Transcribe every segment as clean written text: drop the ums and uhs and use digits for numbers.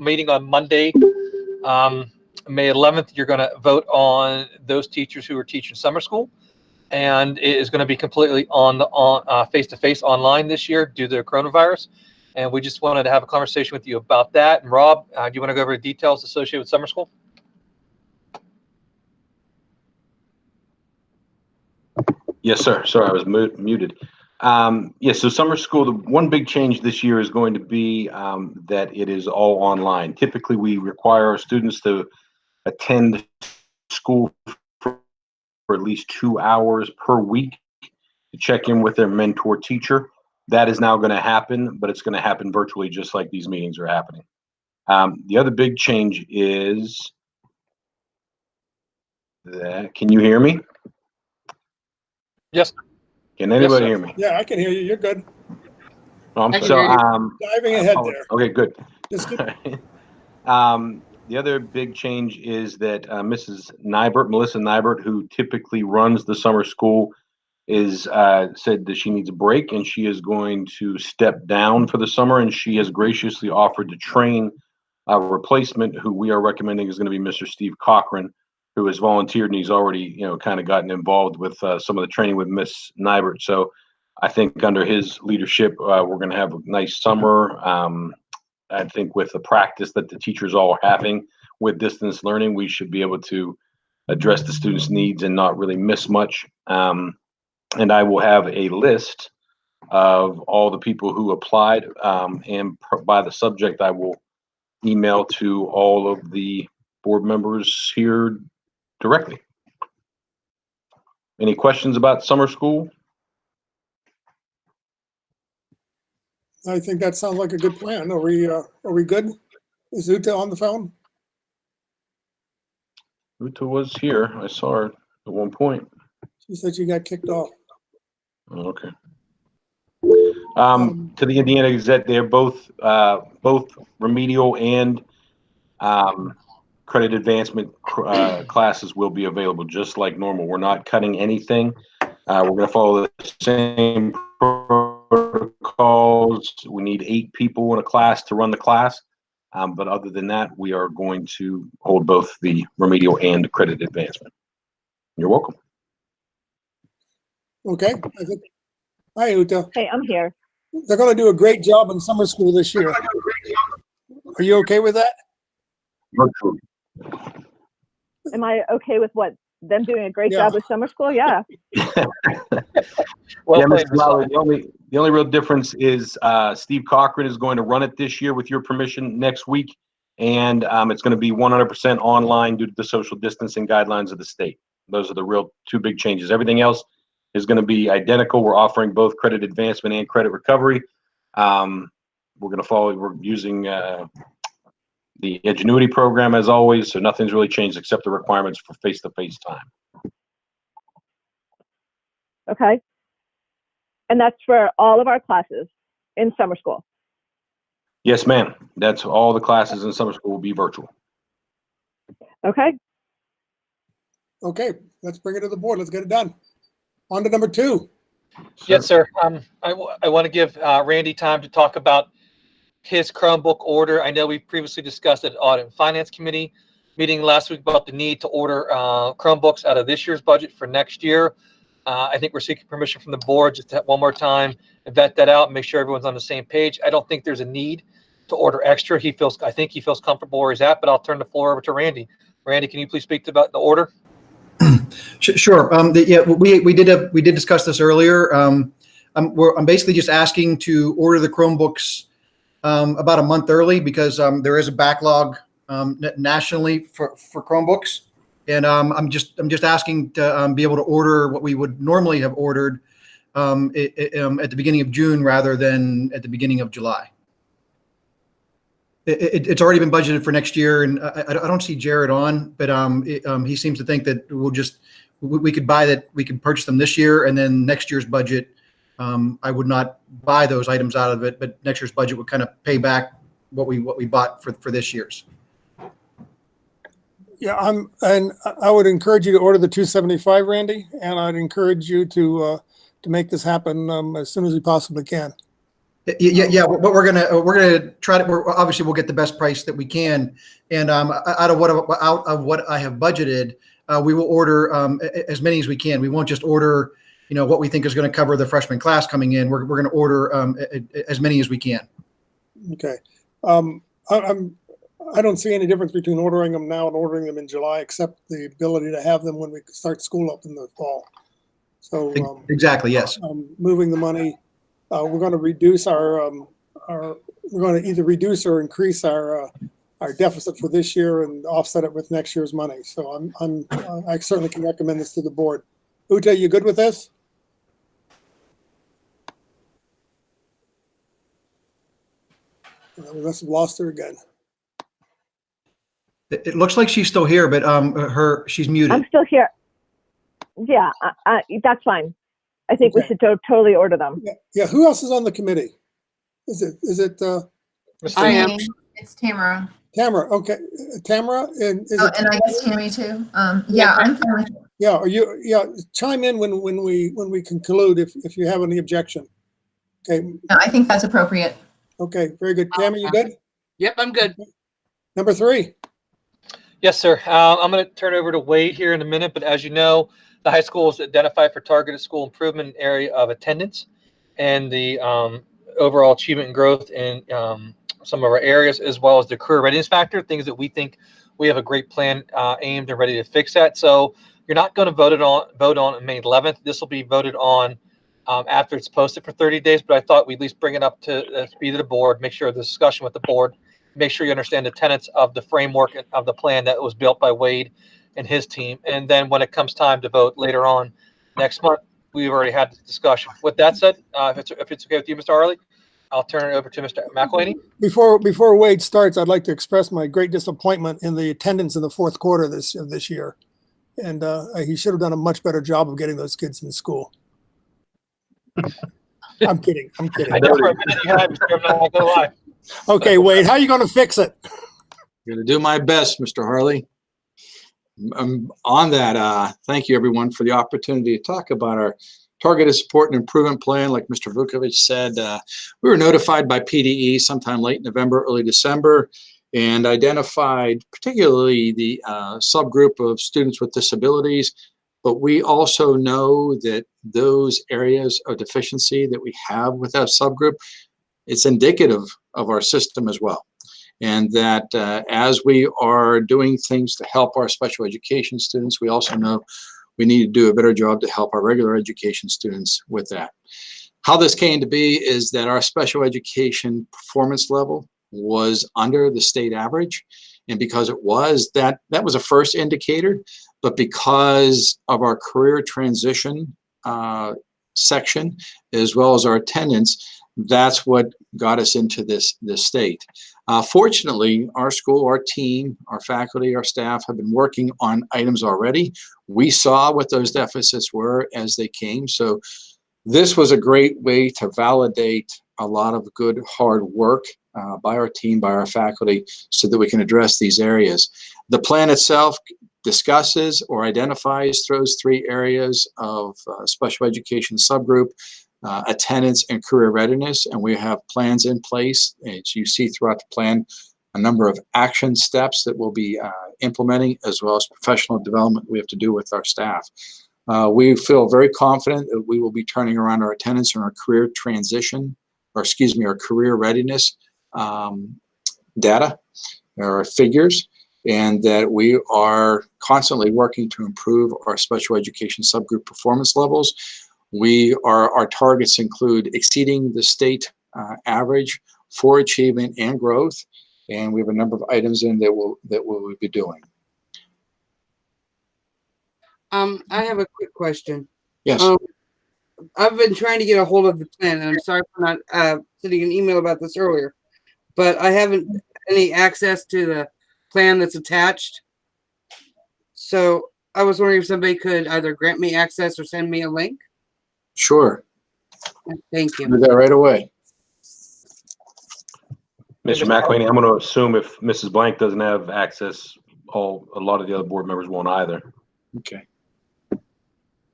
meeting on Monday, May 11th. You're going to vote on those teachers who are teaching summer school, and it is going to be completely on face-to-face online this year due to the coronavirus. And we just wanted to have a conversation with you about that. And Rob, do you want to go over the details associated with summer school? Yes, sir. Sorry, I was muted. Yes, so summer school, the one big change this year is going to be that it is all online. Typically, we require our students to attend school for at least 2 hours per week to check in with their mentor teacher. That is now going to happen, but it's going to happen virtually just like these meetings are happening. The other big change is that, can you hear me? Yes. Can anybody hear me? Yeah, I can hear you. You're good. Oh, I'm sorry. Diving ahead there. Okay, good. Just keep- The other big change is that Melissa Nybert, who typically runs the summer school, is said that she needs a break and she is going to step down for the summer, and she has graciously offered to train a replacement who we are recommending is going to be Mr. Steve Cochran, who has volunteered, and he's already, kind of gotten involved with some of the training with Miss Nybert. So I think under his leadership, we're going to have a nice summer. I think with the practice that the teachers all are having with distance learning, we should be able to address the students' needs and not really miss much. And I will have a list of all the people who applied, and by the subject, I will email to all of the board members here directly. Any questions about summer school? I think that sounds like a good plan. Are we good? Is Uta on the phone? Uta was here. I saw her at one point. She said she got kicked off. Oh, okay. To the Indiana Gazette, they're both remedial and credit advancement classes will be available just like normal. We're not cutting anything. We're going to follow the same protocols. We need 8 people in a class to run the class. But other than that, we are going to hold both the remedial and credit advancement. You're welcome. Okay. Hi, Uta. Hey, I'm here. They're going to do a great job in summer school this year. Are you okay with that? Virtually. Am I okay with what? Them doing a great job with summer school? Yeah. Well, yeah, Mr. Lowry, the only real difference is Steve Cochran is going to run it this year with your permission next week, and it's going to be 100% online due to the social distancing guidelines of the state. Those are the real 2 big changes. Everything else is going to be identical. We're offering both credit advancement and credit recovery. We're going to follow. We're using the Ingenuity program as always, so nothing's really changed except the requirements for face-to-face time. Okay. And that's for all of our classes in summer school? Yes, ma'am. That's all the classes in summer school will be virtual. Okay. Okay, let's bring it to the board. Let's get it done. On to number 2. Yes, sir. I want to give Randy time to talk about his Chromebook order. I know we previously discussed at Audit and Finance Committee meeting last week about the need to order Chromebooks out of this year's budget for next year. I think we're seeking permission from the board just to have one more time and vet that out and make sure everyone's on the same page. I don't think there's a need to order extra. I think he feels comfortable where he's at, but I'll turn the floor over to Randy. Randy, can you please speak about the order? Sure. Yeah, we did discuss this earlier. I'm basically just asking to order the Chromebooks about a month early because there is a backlog nationally for Chromebooks, and I'm just asking to be able to order what we would normally have ordered at the beginning of June rather than at the beginning of July. It's already been budgeted for next year, and I don't see Jared on, but he seems to think that we could purchase them this year, and then next year's budget, I would not buy those items out of it, but next year's budget would kind of pay back what we bought for this year's. Yeah, and I would encourage you to order the 275, Randy, and I'd encourage you to make this happen as soon as we possibly can. Yeah. But we're gonna try to. Obviously we'll get the best price that we can, and out of what I have budgeted, we will order as many as we can. We won't just order, what we think is going to cover the freshman class coming in. We're going to order as many as we can. Okay. I don't see any difference between ordering them now and ordering them in July, except the ability to have them when we start school up in the fall. So Exactly. Yes. moving the money, we're going to reduce we're going to either reduce or increase our deficit for this year and offset it with next year's money. So I certainly can recommend this to the board. Ute, you good with this? We must have lost her again. It looks like she's still here, but she's muted. I'm still here. Yeah, that's fine. I think we Okay. should totally order them. Yeah. Who else is on the committee? Is it Mr. I Lee? am. It's Tamara. Tamara? Okay, Tamara, and is Oh, it? and I guess Tammy too. Yeah, I'm fine with it. Yeah, are you? Yeah, chime in when we conclude if you have any objection. Okay. No, I think that's appropriate. Okay. Very good. Tamara, you good? Yep, I'm good. Number 3. Yes, sir. I'm going to turn it over to Wade here in a minute, but as you know, the high school is identified for targeted school improvement area of attendance and the overall achievement and growth in some of our areas, as well as the career readiness factor, things that we think we have a great plan aimed and ready to fix that. So you're not going to vote on May 11th. This will be voted on after it's posted for 30 days, but I thought we'd at least bring it up to the speed of the board, make sure the discussion with the board, make sure you understand the tenets of the framework of the plan that was built by Wade and his team. And then when it comes time to vote later on next month, we've already had the discussion. With that said, if it's okay with you, Mr. Harley, I'll turn it over to Mr. McElhaney. Before Wade starts, I'd like to express my great disappointment in the attendance in the fourth quarter of this year. And he should have done a much better job of getting those kids in school. I'm kidding. I know for a minute you have, I'm not gonna lie. Okay, Wade, how are you going to fix it? Going to do my best, Mr. Harley. On that, thank you everyone for the opportunity to talk about our targeted support and improvement plan. Like Mr. Vukovic said, we were notified by PDE sometime late November, early December, and identified particularly the subgroup of students with disabilities. But we also know that those areas of deficiency that we have with that subgroup, it's indicative of our system as well. And that as we are doing things to help our special education students, we also know we need to do a better job to help our regular education students with that. How this came to be is that our special education performance level was under the state average. And because it was, that was a first indicator, but because of our career transition section, as well as our attendance, that's what got us into this state. Fortunately, our school, our team, our faculty, our staff have been working on items already. We saw what those deficits were as they came. So this was a great way to validate a lot of good hard work by our team, by our faculty, so that we can address these areas. The plan itself discusses or identifies those 3 areas of special education subgroup, attendance and career readiness, and we have plans in place. As you see throughout the plan, a number of action steps that we'll be implementing, as well as professional development we have to do with our staff. We feel very confident that we will be turning around our attendance and our career transition, or excuse me, our career readiness data, or figures, and that we are constantly working to improve our special education subgroup performance levels. Our targets include exceeding the state average for achievement and growth, and we have a number of items in that we'll be doing. I have a quick question. Yes. I've been trying to get a hold of the plan, and I'm sorry for not sending an email about this earlier, but I haven't any access to the plan that's attached. So I was wondering if somebody could either grant me access or send me a link. Sure. Thank you. Do that right away. Mr. McElhaney, I'm going to assume if Mrs. Blank doesn't have access, a lot of the other board members won't either. Okay.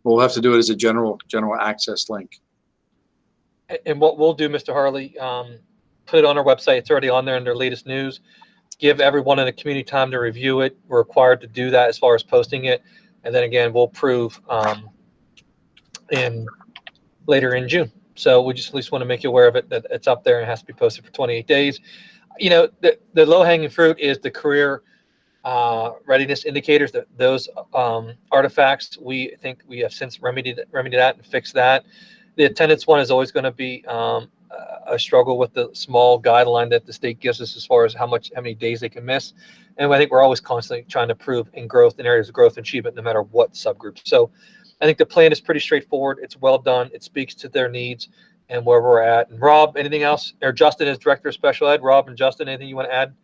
We'll have to do it as a general access link. And what we'll do, Mr. Harley, put it on our website. It's already on there in their latest news. Give everyone in the community time to review it. We're required to do that as far as posting it. And then again, we'll prove later in June. So we just at least want to make you aware of it, that it's up there and it has to be posted for 28 days. You know, the low hanging fruit is the career readiness indicators, that those artifacts. We think we have since remedied that and fixed that. The attendance one is always going to be a struggle with the small guideline that the state gives us as far as how many days they can miss. And I think we're always constantly trying to prove in areas of growth and achievement, no matter what subgroup. So I think the plan is pretty straightforward. It's well done. It speaks to their needs and where we're at. And Rob, anything else? Or Justin is Director of Special Ed. Rob and Justin, anything you want to add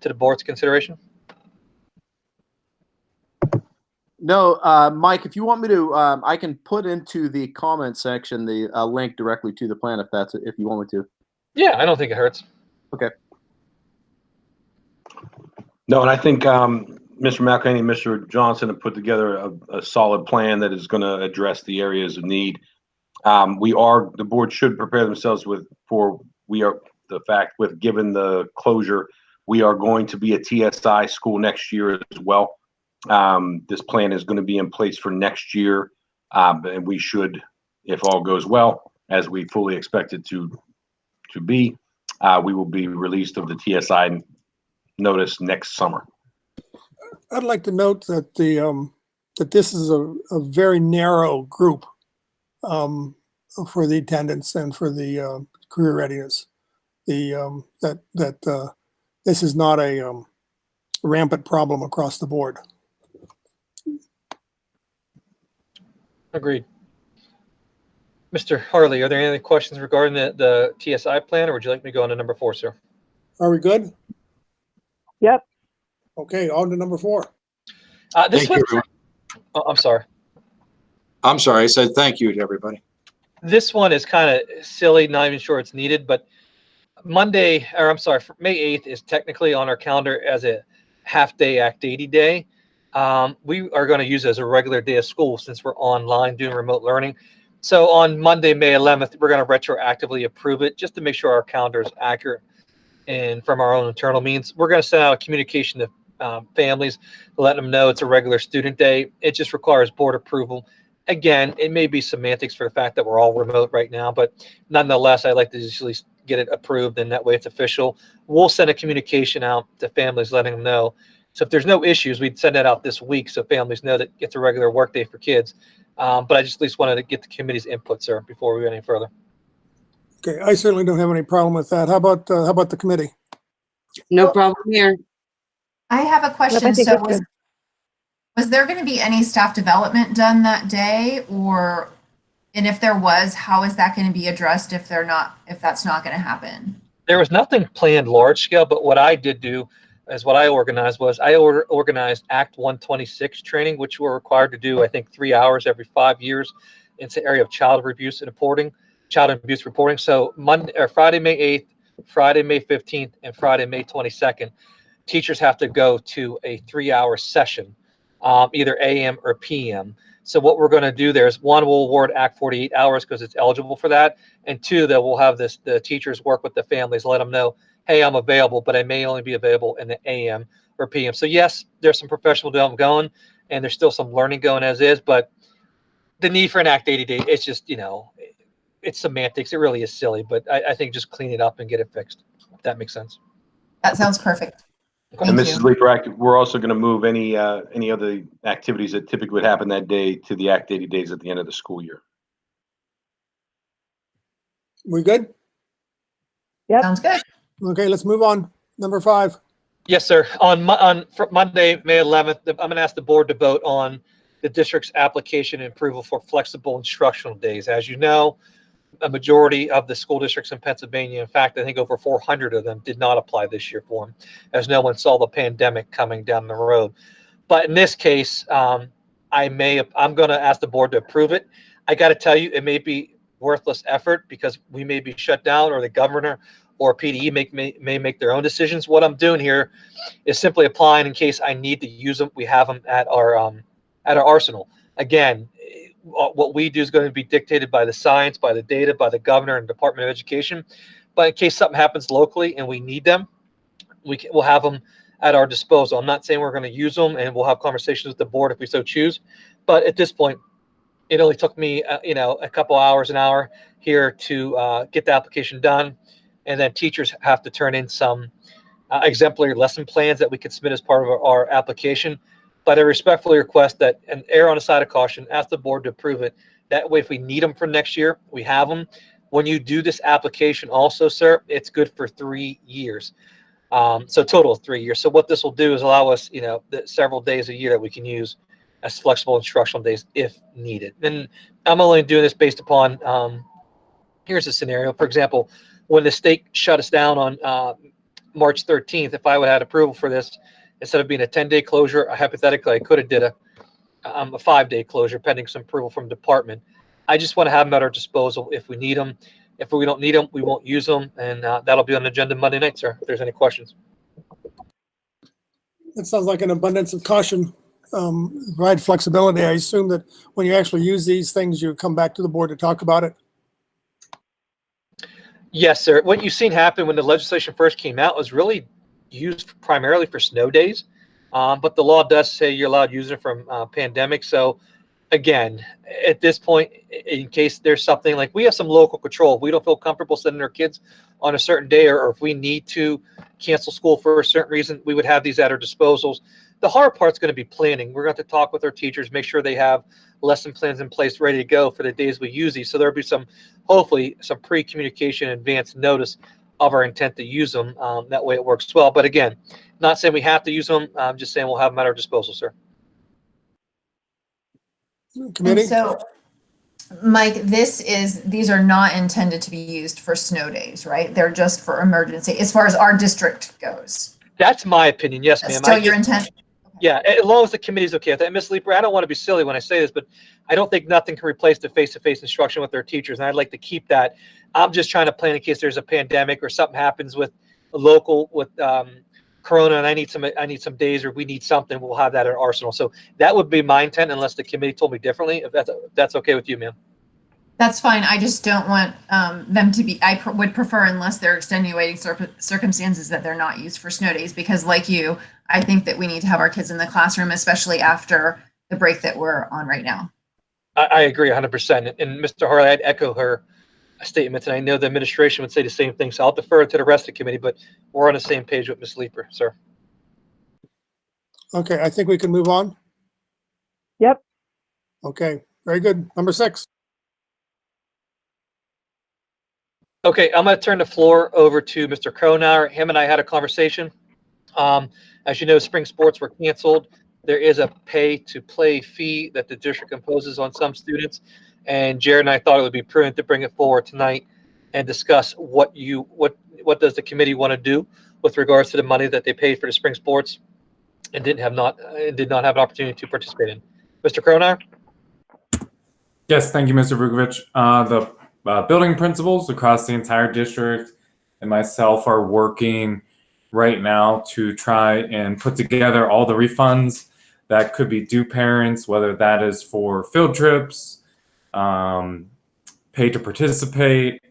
to the board's consideration? No, Mike, if you want me to, I can put into the comment section the link directly to the plan if you want me to. Yeah, I don't think it hurts. Okay. No, and I think Mr. McElhaney and Mr. Johnson have put together a solid plan that is going to address the areas of need. The board should prepare themselves given the closure, we are going to be a TSI school next year as well. This plan is going to be in place for next year, and we should, if all goes well, as we fully expect it to be, we will be released of the TSI notice next summer. I'd like to note that that this is a very narrow group for the attendance and for the career readiness. That this is not a rampant problem across the board. Agreed. Mr. Harley, are there any other questions regarding the TSI plan, or would you like me to go on to number 4, sir? Are we good? Yep. Okay, on to number 4. This Thank one, you, everyone. oh, I'm sorry. I'm sorry. I said thank you to everybody. This one is kind of silly, not even sure it's needed, but May 8th is technically on our calendar as a half-day Act 80 day. We are going to use it as a regular day of school since we're online doing remote learning. So on Monday, May 11th, we're going to retroactively approve it just to make sure our calendar is accurate. And from our own internal means, we're going to send out a communication to families, letting them know it's a regular student day. It just requires board approval. Again, it may be semantics for the fact that we're all remote right now, but nonetheless, I'd like to just at least get it approved, and that way it's official. We'll send a communication out to families letting them know. So if there's no issues, we'd send that out this week so families know that it's a regular work day for kids. But I just at least wanted to get the committee's input, sir, before we go any further. Okay, I certainly don't have any problem with that. How about the committee? No problem here. I have a question. I think So that's good. was there going to be any staff development done that day, and if there was, how is that going to be addressed if that's not going to happen? There was nothing planned large scale, but what I did do is what I organized was I organized Act 126 training, which we're required to do, I think, 3 hours every 5 years. It's the area of child abuse reporting. So Friday, May 8th, Friday, May 15th, and Friday, May 22nd, teachers have to go to a 3-hour session, either AM or PM. So what we're going to do there is, one, we'll award Act 48 hours because it's eligible for that. And two, that we'll have the teachers work with the families, let them know, hey, I'm available, but I may only be available in the AM or PM. So yes, there's some professional development going, and there's still some learning going as is, but the need for an Act 80 day, it's just, it's semantics. It really is silly, but I think just clean it up and get it fixed, if that makes sense. That sounds perfect. And Thank Mrs. you. Leeper, we're also going to move any other activities that typically would happen that day to the Act 80 days at the end of the school year. We good? Sounds good. Okay, let's move on. Number 5. Yes, sir. On Monday, May 11th, I'm going to ask the board to vote on the district's application and approval for flexible instructional days. As you know, a majority of the school districts in Pennsylvania, in fact, I think over 400 of them did not apply this year for them, as no one saw the pandemic coming down the road. But in this case, I'm going to ask the board to approve it. I got to tell you, it may be worthless effort because we may be shut down, or the governor or PDE may make their own decisions. What I'm doing here is simply applying in case I need to use them. We have them at our arsenal. Again, what we do is going to be dictated by the science, by the data, by the governor and Department of Education. But in case something happens locally and we need them, we'll have them at our disposal. I'm not saying we're going to use them, and we'll have conversations with the board if we so choose. But at this point, it only took me, a couple hours, an hour here to get the application done. And then teachers have to turn in some exemplary lesson plans that we could submit as part of our application. But I respectfully request that, and err on the side of caution, ask the board to approve it. That way, if we need them for next year, we have them. When you do this application also, sir, it's good for 3 years. So total of 3 years. So what this will do is allow us, several days a year that we can use as flexible instructional days if needed. And I'm only doing this based upon, here's a scenario. For example, when the state shut us down on March 13th, if I would have had approval for this, instead of being a 10-day closure, hypothetically, I could have did a 5-day closure pending some approval from department. I just want to have them at our disposal if we need them. If we don't need them, we won't use them. And that'll be on the agenda Monday night, sir, if there's any questions. It sounds like an abundance of caution, provide flexibility. I assume that when you actually use these things, you come back to the board to talk about it. Yes, sir. What you've seen happen when the legislation first came out was really used primarily for snow days. But the law does say you're allowed to use it from pandemic. So again, at this point, in case there's something like we have some local control, if we don't feel comfortable sending our kids on a certain day, or if we need to cancel school for a certain reason, we would have these at our disposals. The hard part's going to be planning. We're going to have to talk with our teachers, make sure they have lesson plans in place ready to go for the days we use these. So there'll be hopefully some pre-communication, advance notice of our intent to use them. That way it works well. But again, not saying we have to use them. I'm just saying we'll have them at our disposal, sir. Committee? And so, Mike, these are not intended to be used for snow days, right? They're just for emergency, as far as our district goes. That's my opinion. Yes, That's ma'am. still your intent? Yeah, as long as the committee's okay with that. Ms. Leeper, I don't want to be silly when I say this, but I don't think nothing can replace the face-to-face instruction with their teachers, and I'd like to keep that. I'm just trying to plan in case there's a pandemic or something happens with a local with Corona, and I need some days, or we need something. We'll have that in our arsenal. So that would be my intent, unless the committee told me differently. If that's okay with you, ma'am. That's fine. I just don't want them to be, would prefer, unless they're extenuating circumstances, that they're not used for snow days, because like you, I think that we need to have our kids in the classroom, especially after the break that we're on right now. I agree 100%. And Mr. Harley, I'd echo her statements, and I know the administration would say the same thing. So I'll defer to the rest of the committee, but we're on the same page with Ms. Leeper, sir. Okay, I think we can move on. Yep. Okay, very good. Number 6. Okay, I'm going to turn the floor over to Mr. Kronauer. Him and I had a conversation. As you know, spring sports were canceled. There is a pay-to-play fee that the district imposes on some students. And Jared and I thought it would be prudent to bring it forward tonight and discuss what does the committee want to do with regards to the money that they paid for the spring sports and did not have an opportunity to participate in. Mr. Kronauer? Yes, thank you, Mr. Vukovic. The building principals across the entire district and myself are working right now to try and put together all the refunds that could be due parents, whether that is for field trips, pay to participate,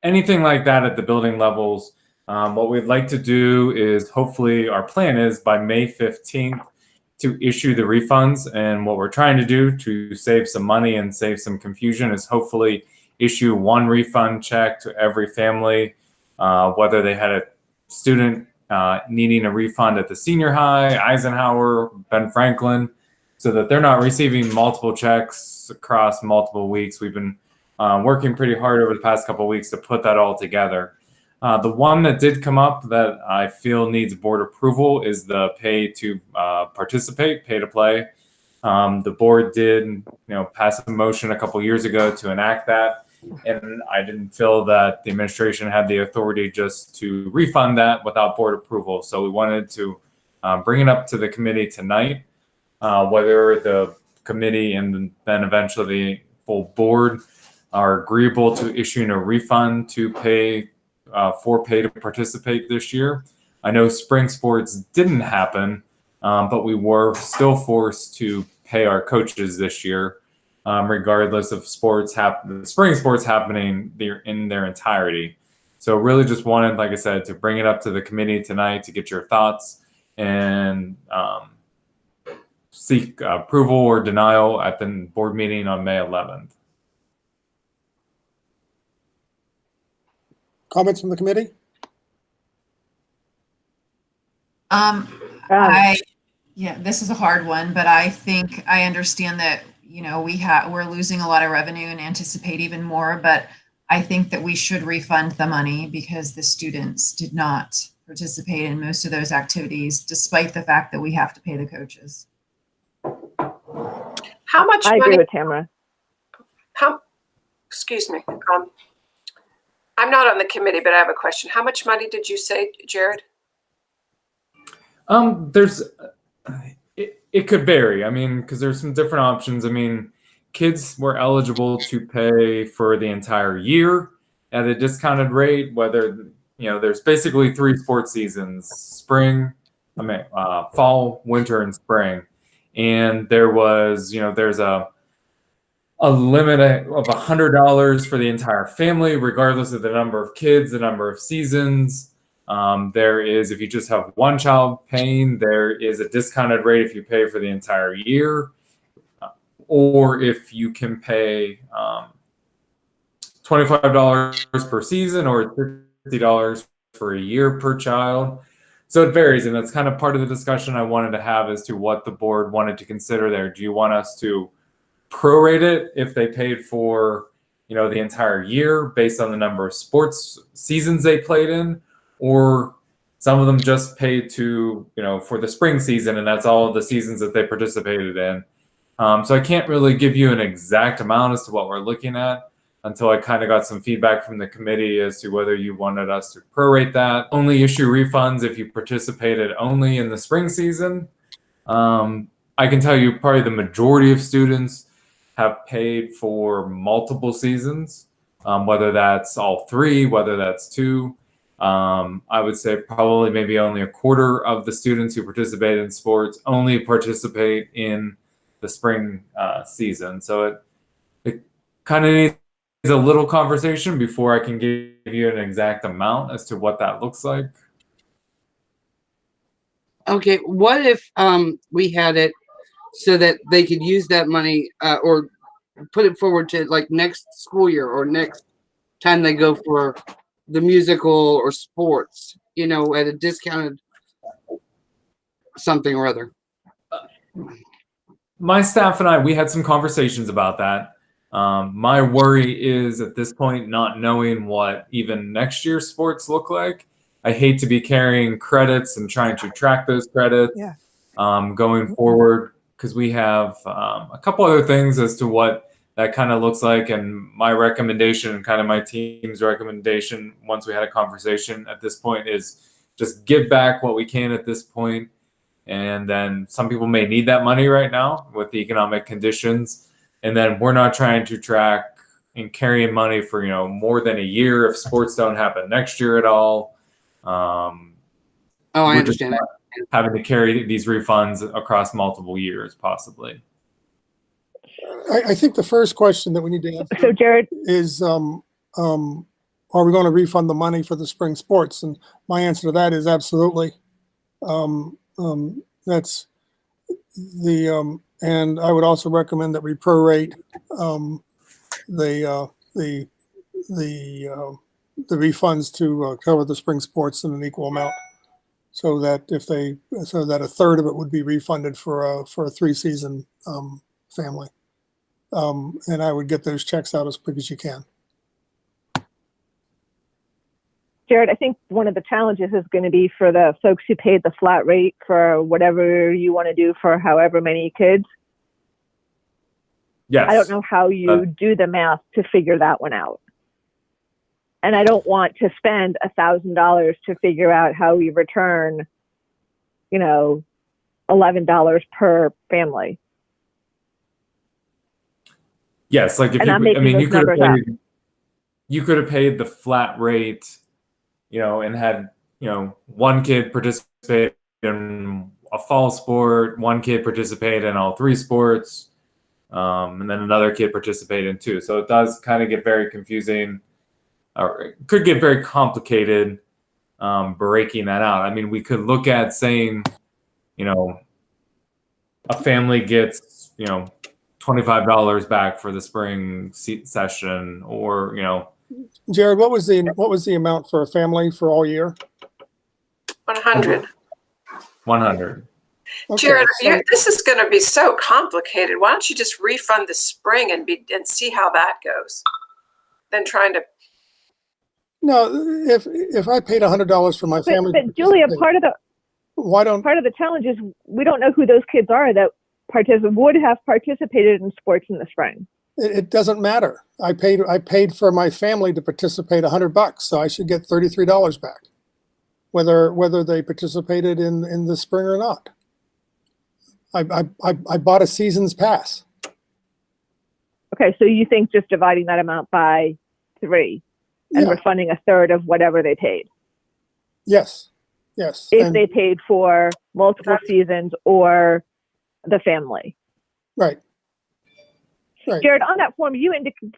anything like that at the building levels. What we'd like to do is, hopefully our plan is by May 15th to issue the refunds. And what we're trying to do to save some money and save some confusion is hopefully issue one refund check to every family, whether they had a student needing a refund at the senior high, Eisenhower, Ben Franklin, so that they're not receiving multiple checks across multiple weeks. We've been working pretty hard over the past couple of weeks to put that all together. The one that did come up that I feel needs board approval is the pay to participate, pay to play. The board did, pass a motion a couple years ago to enact that. And I didn't feel that the administration had the authority just to refund that without board approval. So we wanted to bring it up to the committee tonight, whether the committee and then eventually the full board are agreeable to issuing a refund to pay for pay to participate this year. I know spring sports didn't happen, but we were still forced to pay our coaches this year. regardless of the spring sports happening in their entirety. So really just wanted, like I said, to bring it up to the committee tonight to get your thoughts and seek approval or denial at the board meeting on May 11th. Comments from the committee? This is a hard one, but I think I understand that, we're losing a lot of revenue and anticipate even more, but I think that we should refund the money because the students did not participate in most of those activities, despite the fact that we have to pay the coaches. How much I agree money? with Tamara. Excuse me. I'm not on the committee, but I have a question. How much money did you say, Jared? It could vary. I mean, because there's some different options. I mean, kids were eligible to pay for the entire year at a discounted rate, whether, there's basically 3 sports seasons: fall, winter, and spring. And there was, there's a limit of $100 for the entire family, regardless of the number of kids, the number of seasons. There is, if you just have one child paying, there is a discounted rate if you pay for the entire year, or if you can pay $25 per season or $50 for a year per child. So it varies, and that's kind of part of the discussion I wanted to have as to what the board wanted to consider there. Do you want us to prorate it if they paid for, the entire year based on the number of sports seasons they played in? Or some of them just paid to, for the spring season, and that's all of the seasons that they participated in. So I can't really give you an exact amount as to what we're looking at until I kind of got some feedback from the committee as to whether you wanted us to prorate that. Only issue refunds if you participated only in the spring season. I can tell you probably the majority of students have paid for multiple seasons, whether that's all 3, whether that's 2. I would say probably maybe only a quarter of the students who participate in sports only participate in the spring season. So it kind of needs a little conversation before I can give you an exact amount as to what that looks like. Okay, what if we had it so that they could use that money or put it forward to like next school year or next time they go for the musical or sports, at a discounted something or other? My staff and I, we had some conversations about that. My worry is at this point, not knowing what even next year's sports look like. I hate to be carrying credits and trying to track those credits going forward, because we have a couple other things as to what that kind of looks like. And my recommendation and kind of my team's recommendation, once we had a conversation at this point, is just give back what we can at this point. And then some people may need that money right now with the economic conditions. And then we're not trying to track and carry money for, more than a year if sports don't happen next year at all. I understand that. Having to carry these refunds across multiple years, possibly. I think the first question that we need to answer So Jared, is, are we going to refund the money for the spring sports? And my answer to that is absolutely. That's the, and I would also recommend that we prorate the refunds to cover the spring sports in an equal amount, so that a third of it would be refunded for a 3-season family. And I would get those checks out as quick as you can. Jared, I think one of the challenges is going to be for the folks who paid the flat rate for whatever you want to do for however many kids. Yes. I don't know how you do the math to figure that one out. And I don't want to spend $1,000 to figure out how we return, $11 per family. Yes, like if And I'm you, I making mean, those you could have paid the flat rate, and had, one kid participate in a fall sport, one kid participate in all 3 sports. and then another kid participated in 2. So it does kind of get very confusing, or it could get very complicated breaking that out. I mean, we could look at saying, you know, a family gets, you know, $25 back for the spring session, or, you know. Jared, what was the amount for a family for all year? 100. 100. Okay, Jared, so- this is going to be so complicated. Why don't you just refund the spring and see how that goes? Then trying to. No, if I paid $100 for my family, But Julia, part of the challenge is we don't know who those kids are that would have participated in sports in the spring. it doesn't matter. I paid for my family to participate $100, so I should get $33 back, whether they participated in the spring or not. I bought a season's pass. Okay, so you think just dividing that amount by 3 and Yeah. refunding a third of whatever they paid, Yes. if they paid for multiple seasons or the family. Right. Jared, on that form,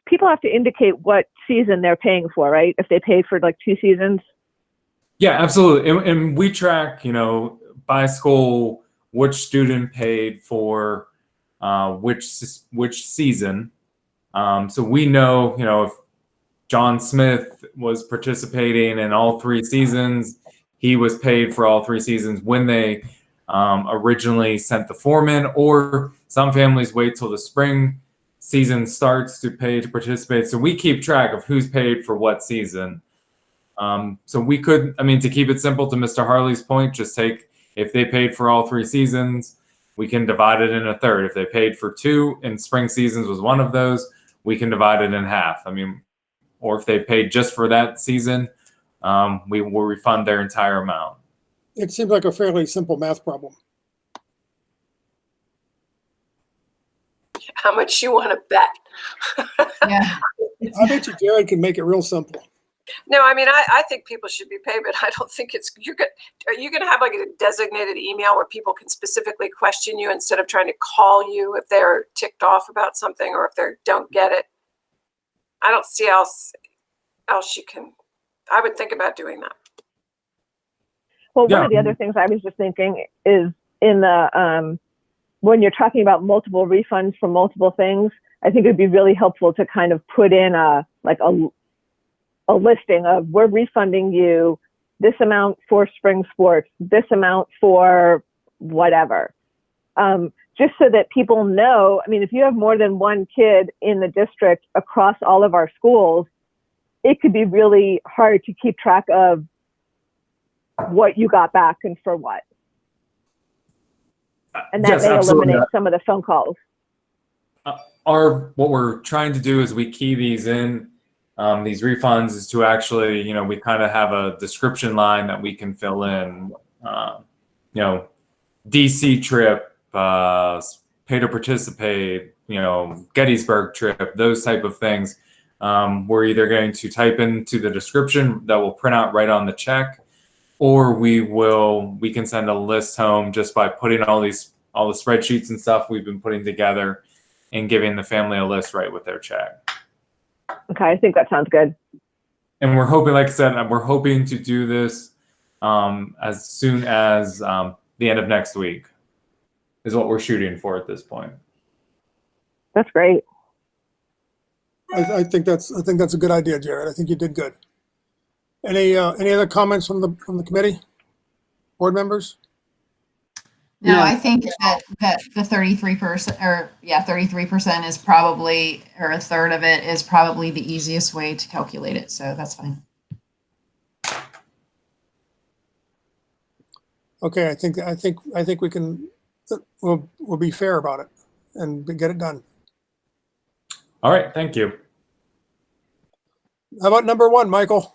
people have to indicate what season they're paying for, right? If they paid for like 2 seasons. Yeah, absolutely. And we track, you know, by school, which student paid for which season. So we know, you know, if John Smith was participating in all 3 seasons, he was paid for all 3 seasons when they originally sent the form in, or some families wait till the spring season starts to pay to participate. So we keep track of who's paid for what season. So we could, I mean, to keep it simple, to Mr. Harley's point, just take, if they paid for all 3 seasons, we can divide it in a third. If they paid for 2 and spring seasons was one of those, we can divide it in half. I mean, or if they paid just for that season, we will refund their entire amount. It seems like a fairly simple math problem. How much you want to bet? Yeah. I bet you Jared can make it real simple. No, I mean, I think people should be paid, but I don't think are you going to have like a designated email where people can specifically question you instead of trying to call you if they're ticked off about something or if they don't get it? I don't see how else you can. I would think about doing that. Well, Yeah. one of the other things I was just thinking is in the when you're talking about multiple refunds for multiple things, I think it'd be really helpful to kind of put in a listing of, we're refunding you this amount for spring sports, this amount for whatever. Just so that people know, I mean, if you have more than one kid in the district across all of our schools, it could be really hard to keep track of what you got back and for what. And that Yes, may absolutely. eliminate some of the phone calls. What we're trying to do is we key these in, these refunds, is to actually, you know, we kind of have a description line that we can fill in, you know, DC trip, pay to participate, you know, Gettysburg trip, those type of things. We're either going to type into the description that will print out right on the check, or we can send a list home just by putting all the spreadsheets and stuff we've been putting together and giving the family a list right with their check. Okay, I think that sounds good. And we're hoping, like I said, we're hoping to do this as soon as the end of next week is what we're shooting for at this point. That's great. I think that's a good idea, Jared. I think you did good. Any other comments from the committee, board members? No, No. I think that the 33% is probably, or a third of it is probably the easiest way to calculate it. So that's fine. Okay, I think we can, we'll be fair about it and get it done. All right, thank you. How about number 1, Michael?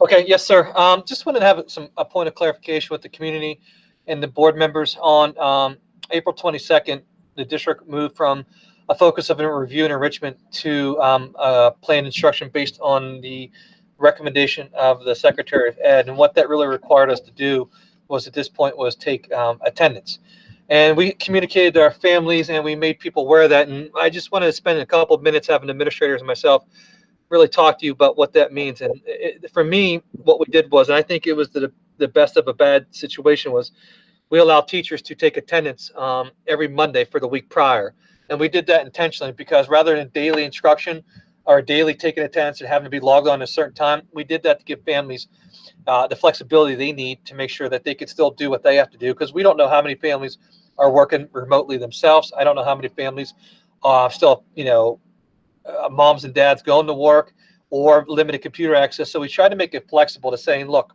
Okay, yes, sir. Just wanted to have a point of clarification with the community and the board members on April 22nd. The district moved from a focus of a review and enrichment to planned instruction based on the recommendation of the Secretary of Ed. And what that really required us to do was, at this point, was take attendance. And we communicated to our families and we made people aware of that. And I just wanted to spend a couple of minutes having administrators and myself really talk to you about what that means. And for me, what we did was, and I think it was the best of a bad situation, was we allowed teachers to take attendance every Monday for the week prior. And we did that intentionally because rather than daily instruction or daily taking attendance and having to be logged on at a certain time, we did that to give families the flexibility they need to make sure that they can still do what they have to do, because we don't know how many families are working remotely themselves. I don't know how many families still, moms and dads going to work or limited computer access. So we try to make it flexible to saying, look,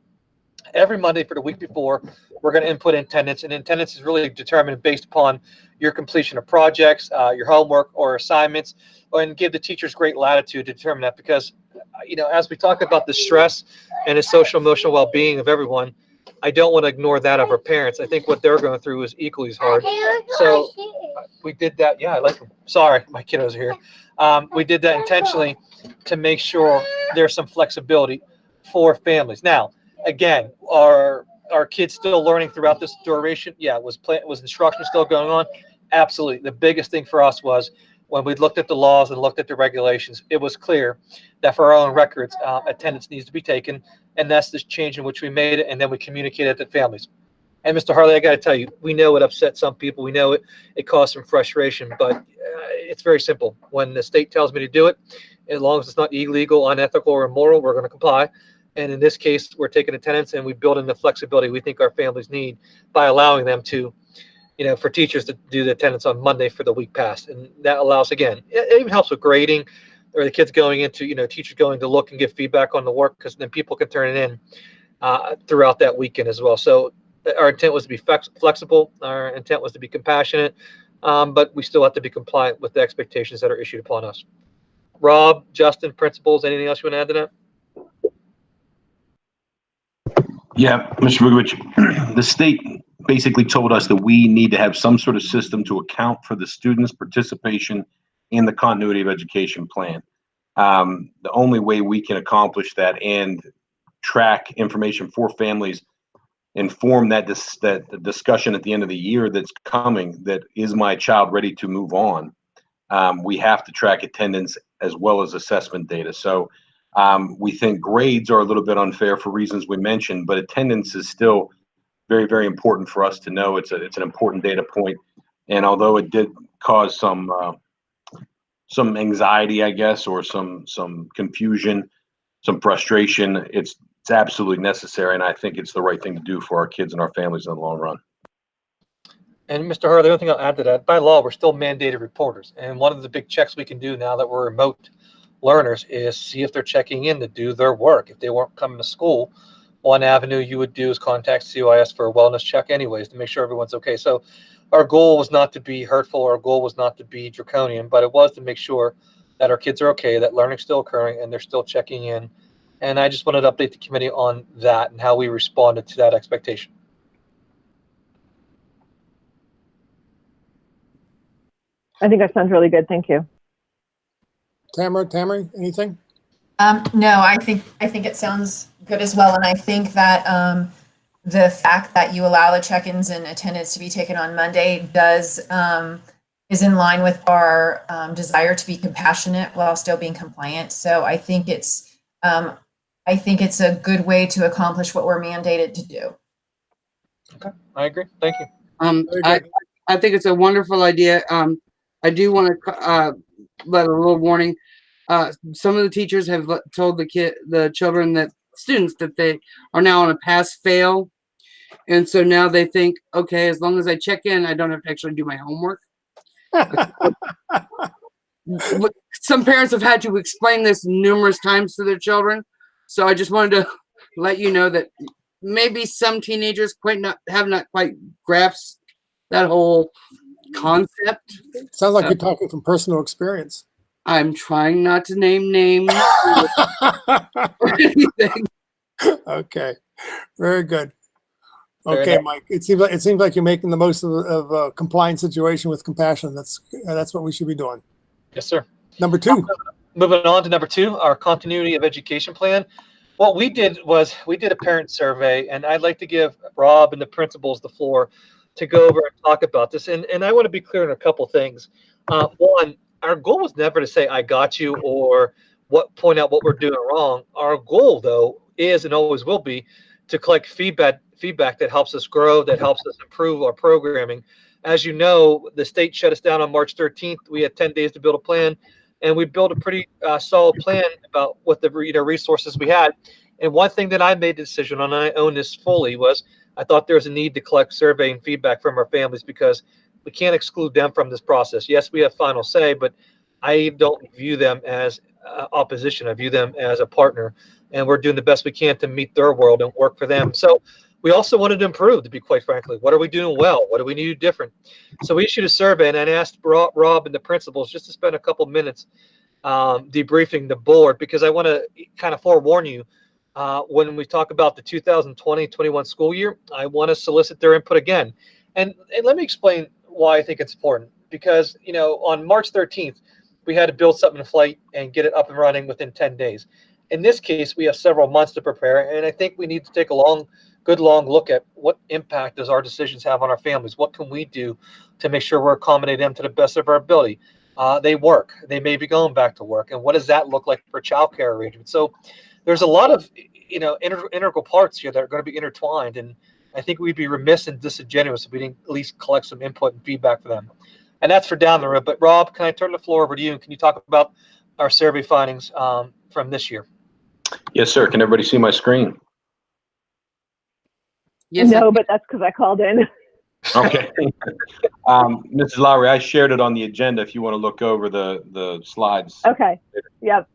every Monday for the week before, we're going to input attendance, and attendance is really determined based upon your completion of projects, your homework or assignments, and give the teachers great latitude to determine that, because as we talk about the stress and the social emotional well-being of everyone, I don't want to ignore that of our parents. I think what they're going through is equally as hard. So we did that. Yeah, I like them. Sorry, my kiddos are here. We did that intentionally to make sure there's some flexibility for families. Now, again, are kids still learning throughout this duration? Yeah. Was instruction still going on? Absolutely. The biggest thing for us was when we looked at the laws and looked at the regulations, it was clear that for our own records, attendance needs to be taken. And that's the change in which we made it. And then we communicated to families. And Mr. Harley, I got to tell you, we know it upset some people. We know it caused some frustration, but it's very simple. When the state tells me to do it, as long as it's not illegal, unethical, or immoral, we're going to comply. And in this case, we're taking attendance and we build in the flexibility we think our families need by allowing them to, for teachers to do the attendance on Monday for the week past. And that allows, again, it even helps with grading, or the kids going into, teachers going to look and give feedback on the work, because then people can turn it in throughout that weekend as well. So our intent was to be flexible. Our intent was to be compassionate, but we still have to be compliant with the expectations that are issued upon us. Rob, Justin, principals, anything else you want to add to that? Yeah, Mr. Vukovic, the state basically told us that we need to have some sort of system to account for the students' participation in the continuity of education plan. The only way we can accomplish that and track information for families, inform that the discussion at the end of the year that's coming, that is my child ready to move on, we have to track attendance as well as assessment data. So we think grades are a little bit unfair for reasons we mentioned, but attendance is still very, very important for us to know. It's an important data point. And although it did cause some anxiety, I guess, or some confusion, some frustration, it's absolutely necessary. And I think it's the right thing to do for our kids and our families in the long run. And Mr. Hurley, the only thing I'll add to that, by law, we're still mandated reporters. And one of the big checks we can do now that we're remote learners is see if they're checking in to do their work. If they weren't coming to school, one avenue you would do is contact COIS for a wellness check anyways, to make sure everyone's okay. So our goal was not to be hurtful. Our goal was not to be draconian, but it was to make sure that our kids are okay, that learning's still occurring, and they're still checking in. And I just wanted to update the committee on that and how we responded to that expectation. I think that sounds really good. Thank you. Tamara, anything? No, I think it sounds good as well. And I think that the fact that you allow the check-ins and attendance to be taken on Monday is in line with our desire to be compassionate while still being compliant. So I think it's a good way to accomplish what we're mandated to do. Okay, I agree. Thank you. I think it's a wonderful idea. I do want to let a little warning. Some of the teachers have told the children, students, that they are now on a pass-fail, and so now they think, okay, as long as I check in, I don't have to actually do my homework. Some parents have had to explain this numerous times to their children, so I just wanted to let you know that maybe some teenagers have not quite grasped that whole concept. Sounds like you're talking from personal experience. I'm trying not to name names or anything. Okay, very good. Fair Okay, enough. Mike. It seems like you're making the most of a compliant situation with compassion. That's what we should be doing. Yes, sir. Number 2. Moving on to number 2, our continuity of education plan. What we did was we did a parent survey, and I'd like to give Rob and the principals the floor to go over and talk about this. And I want to be clear on a couple things. One, our goal was never to say, I got you, or point out what we're doing wrong. Our goal, though, is and always will be to collect feedback that helps us grow, that helps us improve our programming. As you know, the state shut us down on March 13th. We had 10 days to build a plan, and we built a pretty solid plan about what the resources we had. And one thing that I made the decision on, and I own this fully, was I thought there was a need to collect survey and feedback from our families, because we can't exclude them from this process. Yes, we have final say, but I don't view them as opposition. I view them as a partner, and we're doing the best we can to meet their world and work for them. So we also wanted to improve, to be quite frankly. What are we doing well? What do we need to do different? So we issued a survey, and I asked Rob and the principals just to spend a couple minutes debriefing the board, because I want to kind of forewarn you, when we talk about the 2020-21 school year, I want to solicit their input again. And let me explain why I think it's important. Because, on March 13th, we had to build something in flight and get it up and running within 10 days. In this case, we have several months to prepare, and I think we need to take a good long look at what impact does our decisions have on our families. What can we do to make sure we're accommodating them to the best of our ability? They work. They may be going back to work. And what does that look like for childcare arrangements? So there's a lot of integral parts here that are going to be intertwined. And I think we'd be remiss and disingenuous if we didn't at least collect some input and feedback for them. And that's for down the road. But Rob, can I turn the floor over to you? And can you talk about our survey findings from this year? Yes, sir. Can everybody see my screen? Yes, No, but that's because I called in. Okay. Mrs. Lowry, I shared it on the agenda if you want to look over the slides. Okay. Yep.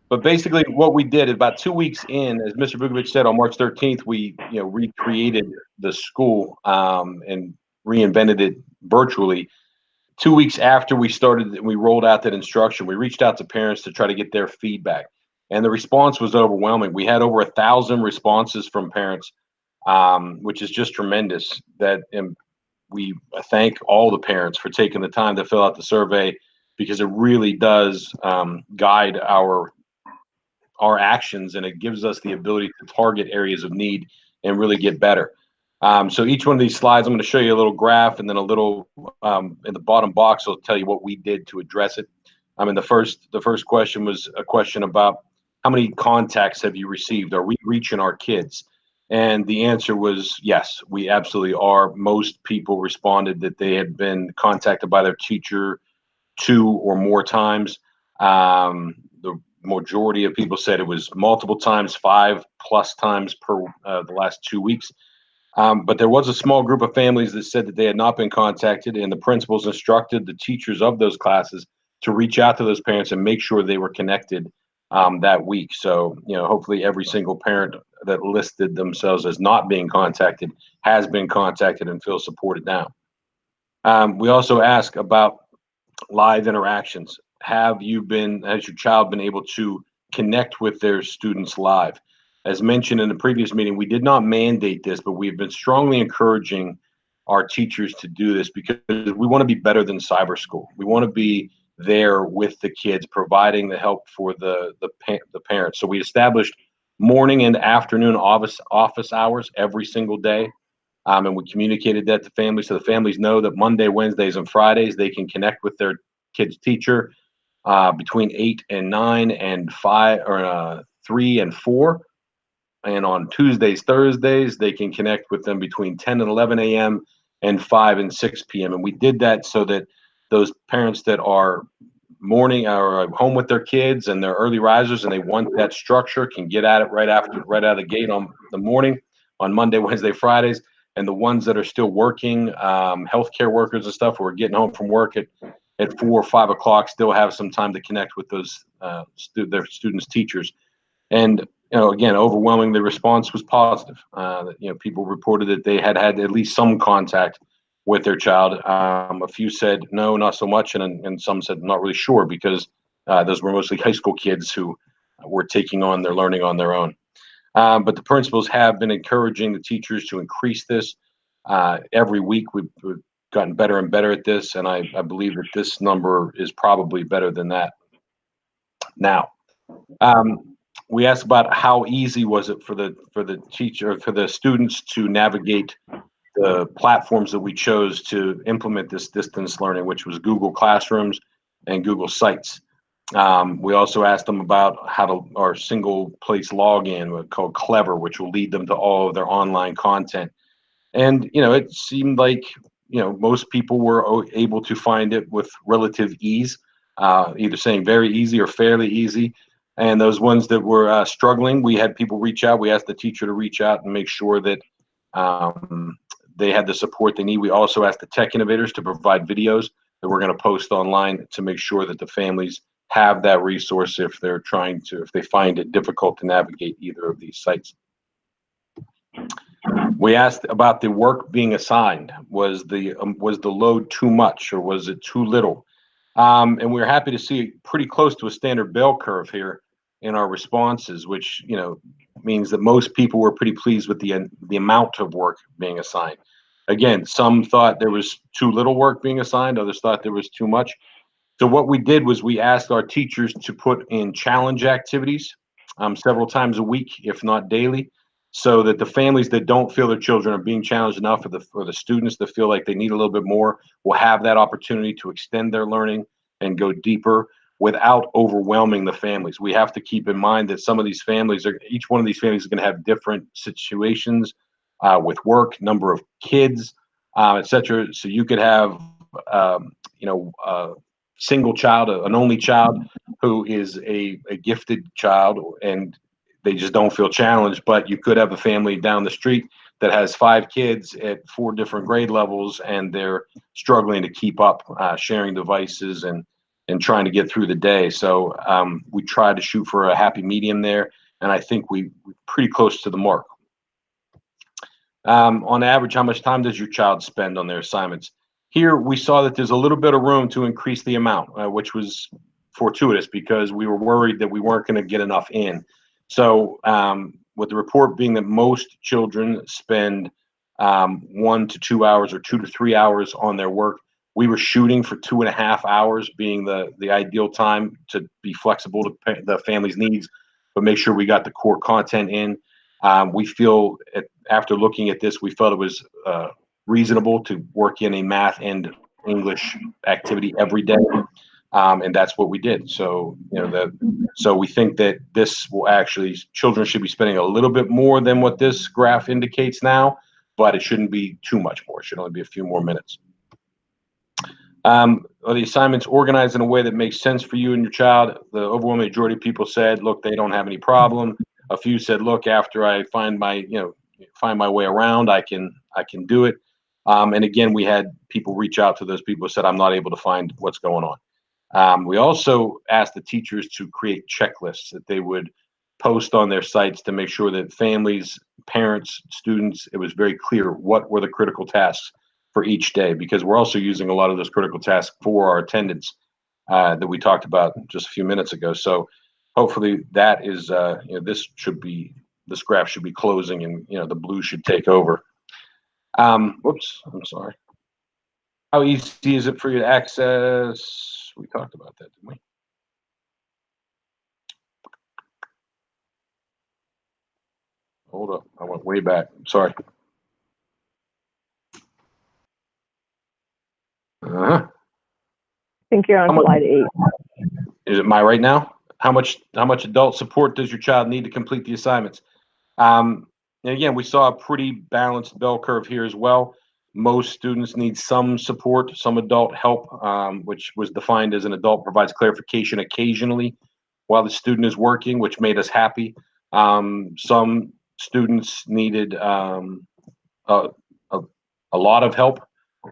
But basically what we did about 2 weeks in, as Mr. Vukovic said, on March 13th, we recreated the school and reinvented it virtually. 2 weeks after we started, we rolled out that instruction. We reached out to parents to try to get their feedback, and the response was overwhelming. We had over 1,000 responses from parents, which is just tremendous. We thank all the parents for taking the time to fill out the survey, because it really does guide our actions, and it gives us the ability to target areas of need and really get better. So each one of these slides, I'm going to show you a little graph, and then a little in the bottom box will tell you what we did to address it. The first question was a question about how many contacts have you received? Are we reaching our kids? And the answer was yes, we absolutely are. Most people responded that they had been contacted by their teacher 2 or more times. The majority of people said it was multiple times, 5+ times per the last 2 weeks. But there was a small group of families that said that they had not been contacted, and the principals instructed the teachers of those classes to reach out to those parents and make sure they were connected that week. So, hopefully every single parent that listed themselves as not being contacted has been contacted and feels supported now. We also ask about live interactions. Has your child been able to connect with their students live? As mentioned in the previous meeting, we did not mandate this, but we've been strongly encouraging our teachers to do this, because we want to be better than cyber school. We want to be there with the kids, providing the help for the parents. So we established morning and afternoon office hours every single day, and we communicated that to families, so the families know that Monday, Wednesdays, and Fridays they can connect with their kids' teacher between 8 and 9 and 5 or 3 and 4. And on Tuesdays, Thursdays, they can connect with them between 10 and 11 a.m. and 5 and 6 p.m. And we did that so that those parents that are home with their kids and they're early risers and they want that structure can get at it right out of the gate on the morning on Monday, Wednesday, Fridays. And the ones that are still working, healthcare workers and stuff, who are getting home from work at 4 or 5 o'clock, still have some time to connect with those their students' teachers. And again, overwhelming, the response was positive. People reported that they had at least some contact with their child. A few said no, not so much, and some said not really sure, because those were mostly high school kids who were taking on their learning on their own. But the principals have been encouraging the teachers to increase this every week. We've gotten better and better at this, and I believe that this number is probably better than that now. We asked about how easy was it for the teacher, for the students to navigate the platforms that we chose to implement this distance learning, which was Google Classrooms and Google Sites. We also asked them about our single place login called Clever, which will lead them to all of their online content. And, it seemed like, most people were able to find it with relative ease, either saying very easy or fairly easy. And those ones that were struggling, we had people reach out. We asked the teacher to reach out and make sure that they had the support they need. We also asked the tech innovators to provide videos that we're going to post online to make sure that the families have that resource if they find it difficult to navigate either of these sites. We asked about the work being assigned. Was the load too much or was it too little? And we're happy to see pretty close to a standard bell curve here in our responses, which means that most people were pretty pleased with the amount of work being assigned. Again, some thought there was too little work being assigned, others thought there was too much. So what we did was we asked our teachers to put in challenge activities several times a week, if not daily, so that the families that don't feel their children are being challenged enough, or the students that feel like they need a little bit more, will have that opportunity to extend their learning and go deeper without overwhelming the families. We have to keep in mind that some of these families each one of these families is going to have different situations with work, number of kids, etc. So you could have, single child, an only child who is a gifted child and they just don't feel challenged, but you could have a family down the street that has 5 kids at 4 different grade levels and they're struggling to keep up, sharing devices and trying to get through the day. So we try to shoot for a happy medium there, and I think we're pretty close to the mark. On average, how much time does your child spend on their assignments? Here, we saw that there's a little bit of room to increase the amount, which was fortuitous because we were worried that we weren't going to get enough in. So with the report being that most children spend 1 to 2 hours or 2 to 3 hours on their work, we were shooting for 2.5 hours being the ideal time to be flexible to the family's needs, but make sure we got the core content in. We feel, after looking at this, we felt it was reasonable to work in a math and English activity every day, and that's what we did. So so we think that this will actually, children should be spending a little bit more than what this graph indicates now, but it shouldn't be too much more. It should only be a few more minutes. Are the assignments organized in a way that makes sense for you and your child? The overwhelming majority of people said, look, they don't have any problem. A few said, look, after I find my way around, I can do it. And again, we had people reach out to those people who said, I'm not able to find what's going on. We also asked the teachers to create checklists that they would post on their sites to make sure that families, parents, students, it was very clear what were the critical tasks for each day, because we're also using a lot of those critical tasks for our attendance that we talked about just a few minutes ago. So hopefully that is, this graph should be closing and, the blue should take over. Whoops, I'm sorry. How easy is it for you to access? We talked about that, didn't we? Hold up, I went way back. Sorry. I think you're on slide 8. Is it my right now? How much adult support does your child need to complete the assignments? And again, we saw a pretty balanced bell curve here as well. Most students need some support, some adult help, which was defined as an adult provides clarification occasionally while the student is working, which made us happy. Some students needed a lot of help,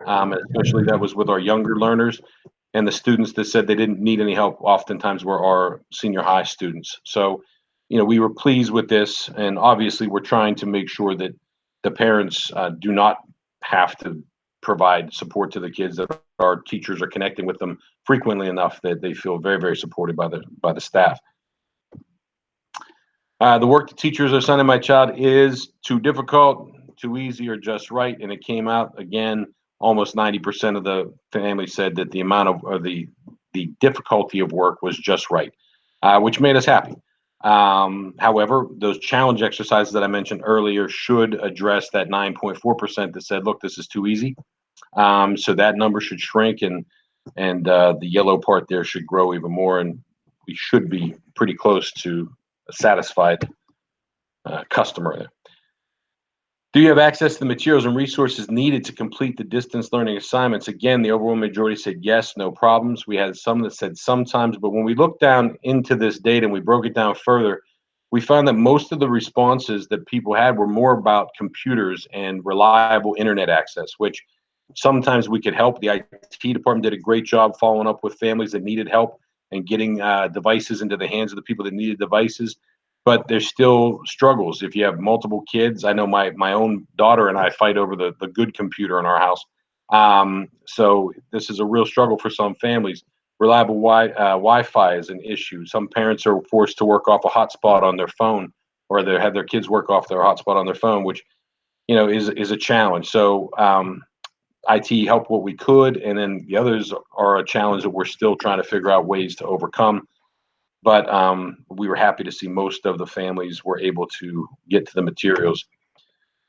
especially that was with our younger learners. And the students that said they didn't need any help oftentimes were our senior high students. So, we were pleased with this, and obviously we're trying to make sure that the parents do not have to provide support to the kids, that our teachers are connecting with them frequently enough that they feel very, very supported by the staff. The work the teachers are sending my child is too difficult, too easy, or just right, and it came out again. Almost 90% of the family said that the amount of, or the difficulty of work was just right, which made us happy. However, those challenge exercises that I mentioned earlier should address that 9.4% that said, look, this is too easy. So that number should shrink, and the yellow part there should grow even more, and we should be pretty close to a satisfied customer there. Do you have access to the materials and resources needed to complete the distance learning assignments? Again, the overwhelming majority said yes, no problems. We had some that said sometimes, but when we looked down into this data and we broke it down further, we found that most of the responses that people had were more about computers and reliable internet access, which sometimes we could help. The IT department did a great job following up with families that needed help and getting devices into the hands of the people that needed devices. But there's still struggles. If you have multiple kids, I know my own daughter and I fight over the good computer in our house. So this is a real struggle for some families. Reliable Wi-Fi is an issue. Some parents are forced to work off a hotspot on their phone, or they have their kids work off their hotspot on their phone, which is a challenge. So IT helped what we could, and then the others are a challenge that we're still trying to figure out ways to overcome. But we were happy to see most of the families were able to get to the materials.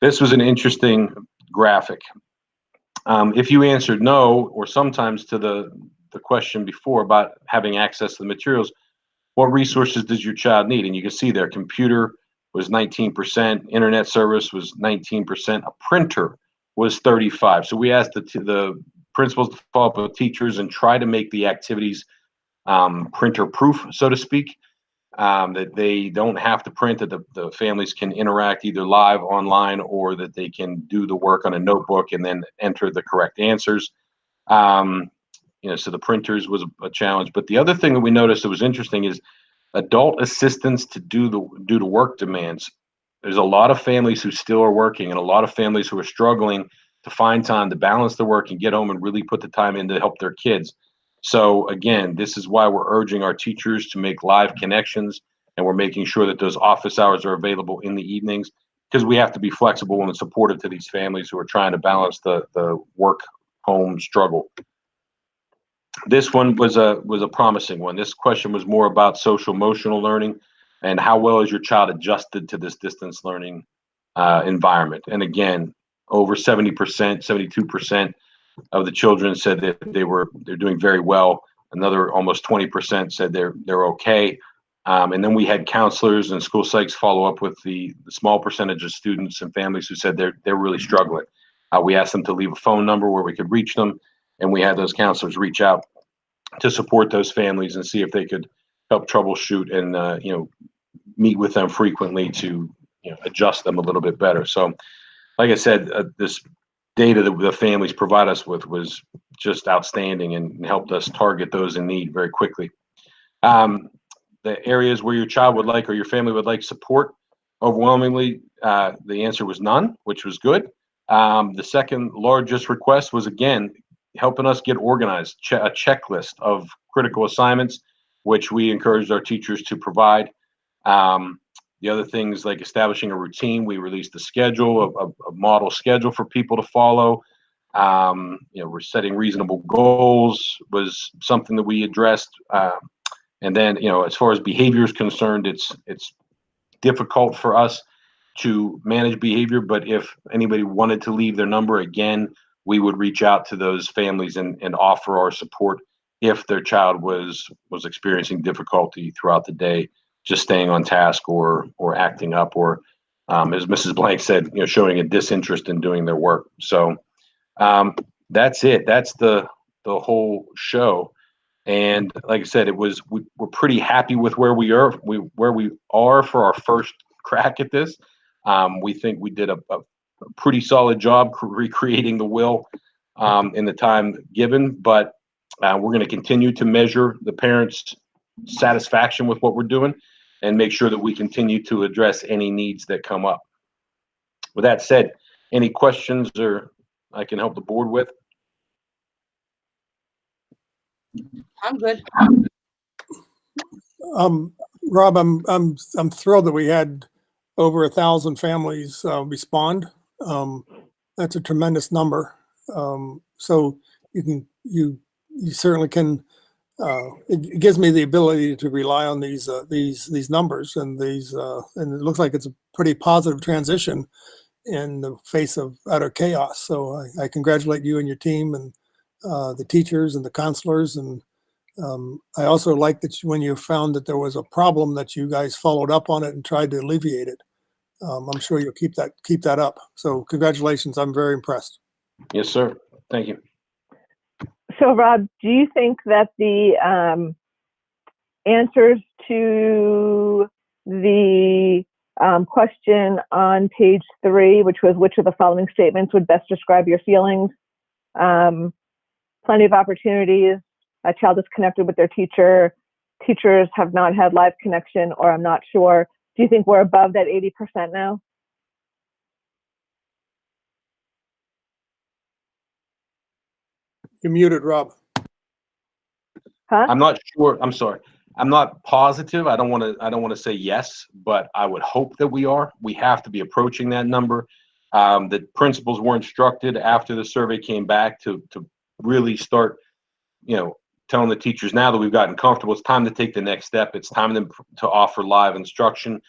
This was an interesting graphic. If you answered no, or sometimes to the question before about having access to the materials, what resources does your child need? And you can see their computer was 19%, internet service was 19%, a printer was 35%. So we asked the principals to follow up with teachers and try to make the activities printer proof, so to speak, that they don't have to print, that the families can interact either live online, or that they can do the work on a notebook and then enter the correct answers. So the printers was a challenge. But the other thing that we noticed that was interesting is adult assistance to do the work demands. There's a lot of families who still are working, and a lot of families who are struggling to find time to balance the work and get home and really put the time in to help their kids. So again, this is why we're urging our teachers to make live connections, and we're making sure that those office hours are available in the evenings, because we have to be flexible and supportive to these families who are trying to balance the work-home struggle. This one was a promising one. This question was more about social emotional learning and how well is your child adjusted to this distance learning environment. And again, over 70%, 72% of the children said that they're doing very well. Another almost 20% said they're okay. And then we had counselors and school psychs follow up with the small percentage of students and families who said they're really struggling. We asked them to leave a phone number where we could reach them, and we had those counselors reach out to support those families and see if they could help troubleshoot and meet with them frequently to adjust them a little bit better. So, like I said, this data that the families provide us with was just outstanding and helped us target those in need very quickly. The areas where your child would like or your family would like support, overwhelmingly, the answer was none, which was good. The second largest request was, again, helping us get organized, a checklist of critical assignments, which we encouraged our teachers to provide. The other things like establishing a routine, we released a schedule, a model schedule for people to follow. We're setting reasonable goals was something that we addressed. And then, as far as behavior is concerned, it's difficult for us to manage behavior, but if anybody wanted to leave their number, again, we would reach out to those families and offer our support if their child was experiencing difficulty throughout the day, just staying on task or acting up, or as Mrs. Blank said, showing a disinterest in doing their work. So that's it. That's the whole show. And like I said, we're pretty happy with where we are for our first crack at this. We think we did a pretty solid job recreating the will in the time given, but we're going to continue to measure the parents' satisfaction with what we're doing and make sure that we continue to address any needs that come up. With that said, any questions or I can help the board with? I'm good. Rob, I'm thrilled that we had over 1,000 families respond. That's a tremendous number. So you certainly can it gives me the ability to rely on these numbers and and it looks like it's a pretty positive transition in the face of utter chaos. So I congratulate you and your team and the teachers and the counselors. And I also like that when you found that there was a problem that you guys followed up on it and tried to alleviate it. I'm sure you'll keep that up. So congratulations. I'm very impressed. Yes, sir. Thank you. So Rob, do you think that the answers to the question on page 3, which was which of the following statements would best describe your feelings? Plenty of opportunities. A child is connected with their teacher. Teachers have not had live connection, or I'm not sure. Do you think we're above that 80% now? You're muted, Rob. Huh? I'm not sure. I'm sorry. I'm not positive. I don't want to say yes, but I would hope that we are. We have to be approaching that number. The principals were instructed after the survey came back to really start, telling the teachers now that we've gotten comfortable, it's time to take the next step. It's time to offer live instruction.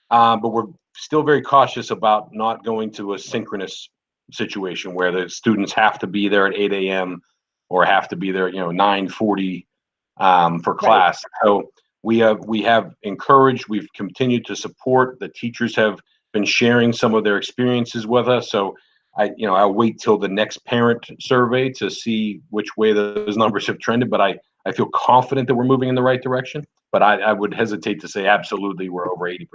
But we're still very cautious about not going to a synchronous situation where the students have to be there at 8 a.m. or have to be there, 9:40 for class. So we have encouraged, we've continued to support. The teachers have been sharing some of their experiences with us. So I'll wait till the next parent survey to see which way those numbers have trended, but I feel confident that we're moving in the right direction, but I would hesitate to say absolutely we're over 80%.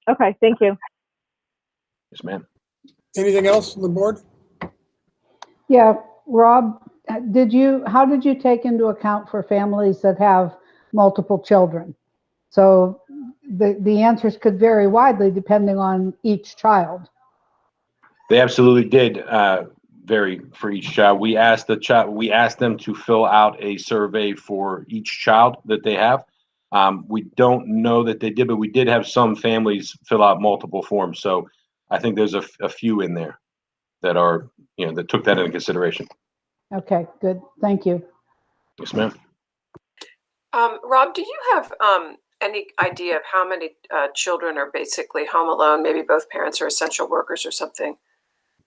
Okay, thank you. Yes, ma'am. Anything else on the board? Yeah, Rob, how did you take into account for families that have multiple children? So the answers could vary widely depending on each child. They absolutely did vary for each child. We asked them to fill out a survey for each child that they have. We don't know that they did, but we did have some families fill out multiple forms. So I think there's a few in there that are, that took that into consideration. Okay, good. Thank you. Yes, ma'am. Rob, do you have any idea of how many children are basically home alone? Maybe both parents are essential workers or something.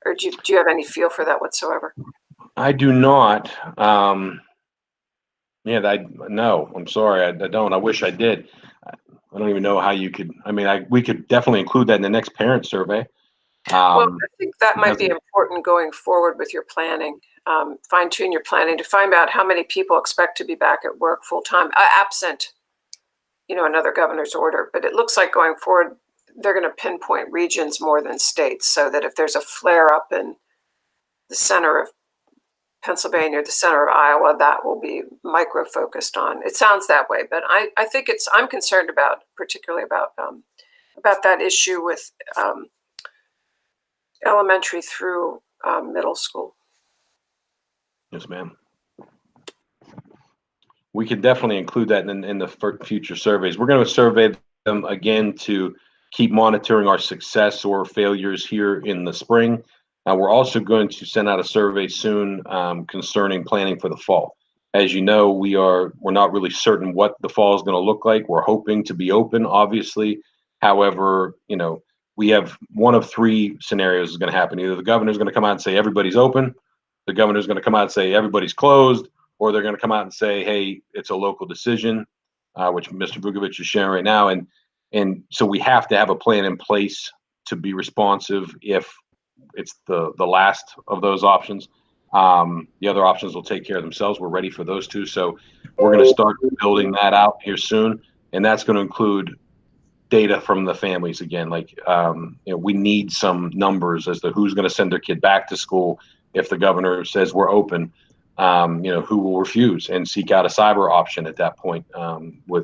Or do you have any feel for that whatsoever? I do not. No, I'm sorry. I don't. I wish I did. I don't even know how you could. We could definitely include that in the next parent survey. Well, I think that might be important going forward with your planning. Fine tune your planning to find out how many people expect to be back at work full time, absent, another governor's order. But it looks like going forward, they're going to pinpoint regions more than states, so that if there's a flare up in the center of Pennsylvania, the center of Iowa, that will be micro focused on. It sounds that way, but I think I'm concerned particularly about that issue with elementary through middle school. Yes, ma'am. We could definitely include that in the future surveys. We're going to survey them again to keep monitoring our success or failures here in the spring. We're also going to send out a survey soon concerning planning for the fall. As you know, we're not really certain what the fall is going to look like. We're hoping to be open, obviously. However, we have one of 3 scenarios is going to happen. Either the governor's going to come out and say everybody's open, the governor's going to come out and say everybody's closed, or they're going to come out and say, hey, it's a local decision, which Mr. Vukovich is sharing right now. And so we have to have a plan in place to be responsive if it's the last of those options. The other options will take care of themselves. We're ready for those 2. So we're going to start building that out here soon. And that's going to include data from the families again. We need some numbers as to who's going to send their kid back to school if the governor says we're open. Who will refuse and seek out a cyber option at that point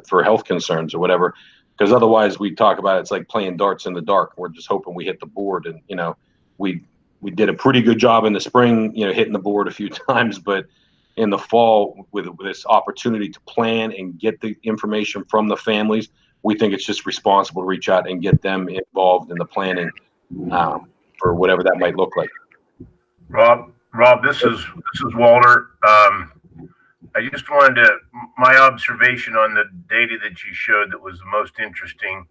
for health concerns or whatever. Because otherwise, we talk about it's like playing darts in the dark. We're just hoping we hit the board, and we did a pretty good job in the spring, hitting the board a few times, but in the fall, with this opportunity to plan and get the information from the families, we think it's just responsible to reach out and get them involved in the planning for whatever that might look like. Rob, this is Walter. I just wanted to, my observation on the data that you showed that was the most interesting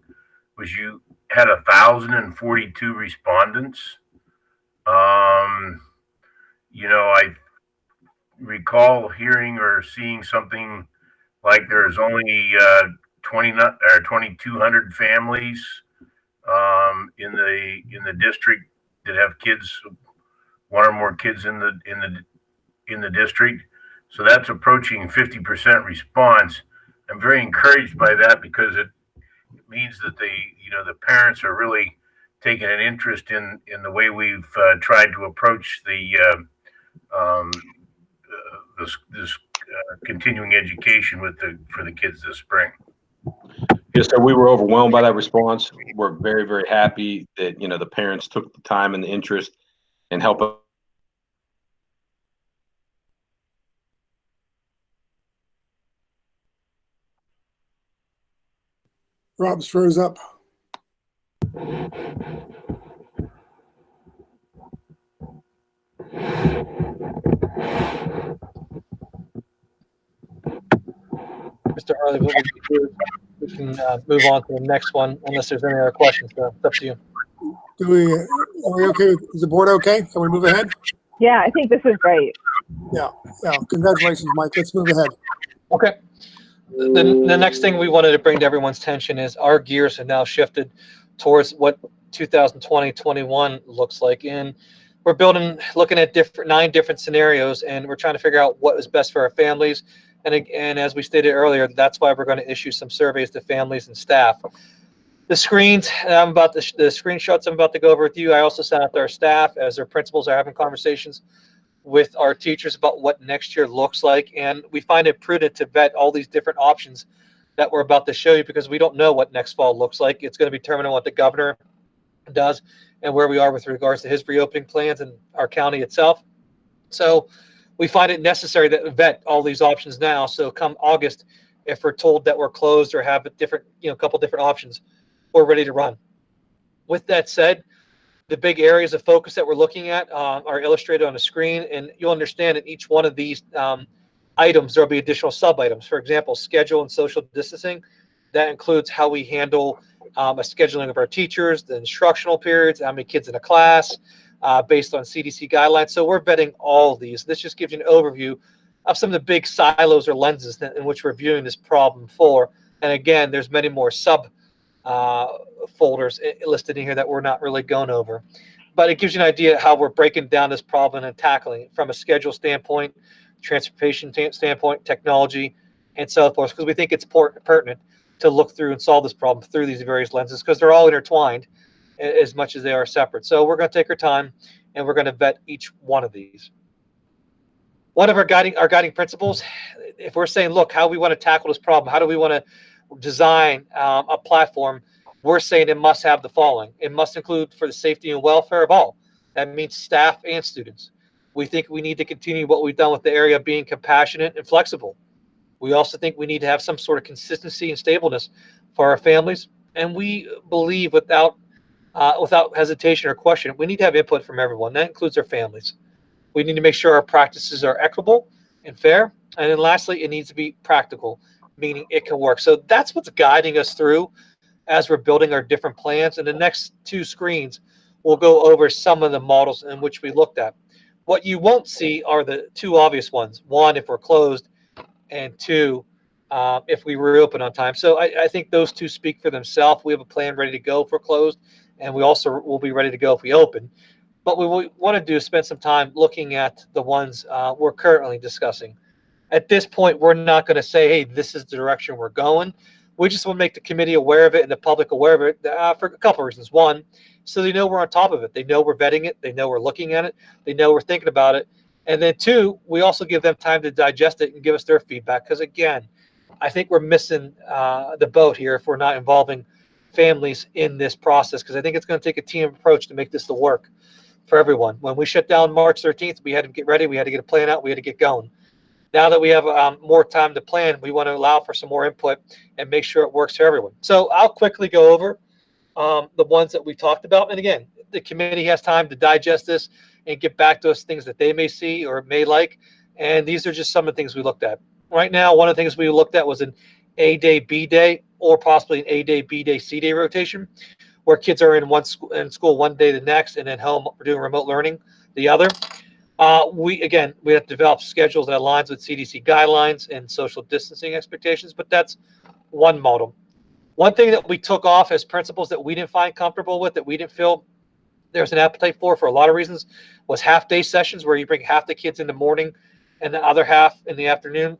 was you had 1,042 respondents. I recall hearing or seeing something like there's only 2,200 families in the district that have kids, one or more kids in the district. So that's approaching 50% response. I'm very encouraged by that because it means that the parents are really taking an interest in the way we've tried to approach this continuing education for the kids this spring. Yes, sir. We were overwhelmed by that response. We're very, very happy that the parents took the time and the interest in helping. Rob's froze up. Mr. Harley, what we can move on to the next one unless there's any other questions. So it's up to you. Are we okay? Is the board okay? Can we move ahead? Yeah, I think this is great. Yeah. Congratulations, Mike. Let's move ahead. Okay. The next thing we wanted to bring to everyone's attention is our gears have now shifted towards what 2020-21 looks like. And we're looking at 9 different scenarios, and we're trying to figure out what is best for our families. And as we stated earlier, that's why we're going to issue some surveys to families and staff. The screens, the screenshots I'm about to go over with you, I also sent out to our staff as their principals are having conversations with our teachers about what next year looks like. And we find it prudent to vet all these different options that we're about to show you because we don't know what next fall looks like. It's going to be determined on what the governor does and where we are with regards to his reopening plans and our county itself. So we find it necessary to vet all these options now. So come August, if we're told that we're closed or have a different, couple different options, we're ready to run. With that said, the big areas of focus that we're looking at are illustrated on the screen, and you'll understand in each one of these items, there'll be additional sub-items. For example, schedule and social distancing. That includes how we handle a scheduling of our teachers, the instructional periods, how many kids in a class, based on CDC guidelines. So we're vetting all of these. This just gives you an overview of some of the big silos or lenses in which we're viewing this problem for. And again, there's many more sub folders listed in here that we're not really going over. But it gives you an idea how we're breaking down this problem and tackling it from a schedule standpoint, transportation standpoint, technology, and so forth, because we think it's pertinent to look through and solve this problem through these various lenses because they're all intertwined as much as they are separate. So we're going to take our time and we're going to vet each one of these. One of our guiding principles, if we're saying, look, how we want to tackle this problem, how do we want to design a platform, we're saying it must have the following. It must include for the safety and welfare of all. That means staff and students. We think we need to continue what we've done with the area being compassionate and flexible. We also think we need to have some sort of consistency and stableness for our families. And we believe without hesitation or question, we need to have input from everyone. That includes our families. We need to make sure our practices are equitable and fair. And then lastly, it needs to be practical, meaning it can work. So that's what's guiding us through as we're building our different plans. And the next 2 screens, we'll go over some of the models in which we looked at. What you won't see are the 2 obvious ones. 1, if we're closed, and 2, if we reopen on time. So I think those 2 speak for themselves. We have a plan ready to go if we're closed, and we also will be ready to go if we open. But what we want to do is spend some time looking at the ones we're currently discussing. At this point, we're not going to say, hey, this is the direction we're going. We just want to make the committee aware of it and the public aware of it for a couple of reasons. 1, so they know we're on top of it. They know we're vetting it. They know we're looking at it. They know we're thinking about it. And then 2, we also give them time to digest it and give us their feedback. Because again, I think we're missing the boat here if we're not involving families in this process. Because I think it's going to take a team approach to make this to work for everyone. When we shut down March 13th, we had to get ready. We had to get a plan out. We had to get going. Now that we have more time to plan, we want to allow for some more input and make sure it works for everyone. So I'll quickly go over the ones that we talked about. And again, the committee has time to digest this and get back to us things that they may see or may like. And these are just some of the things we looked at. right now, one of the things we looked at was an A day, B day, or possibly an A day, B day, C day rotation, where kids are in school one day the next, and then home doing remote learning the other. We have to develop schedules that aligns with CDC guidelines and social distancing expectations, but that's one model. One thing that we took off as principles that we didn't find comfortable with, that we didn't feel there's an appetite for a lot of reasons, was half-day sessions where you bring half the kids in the morning and the other half in the afternoon.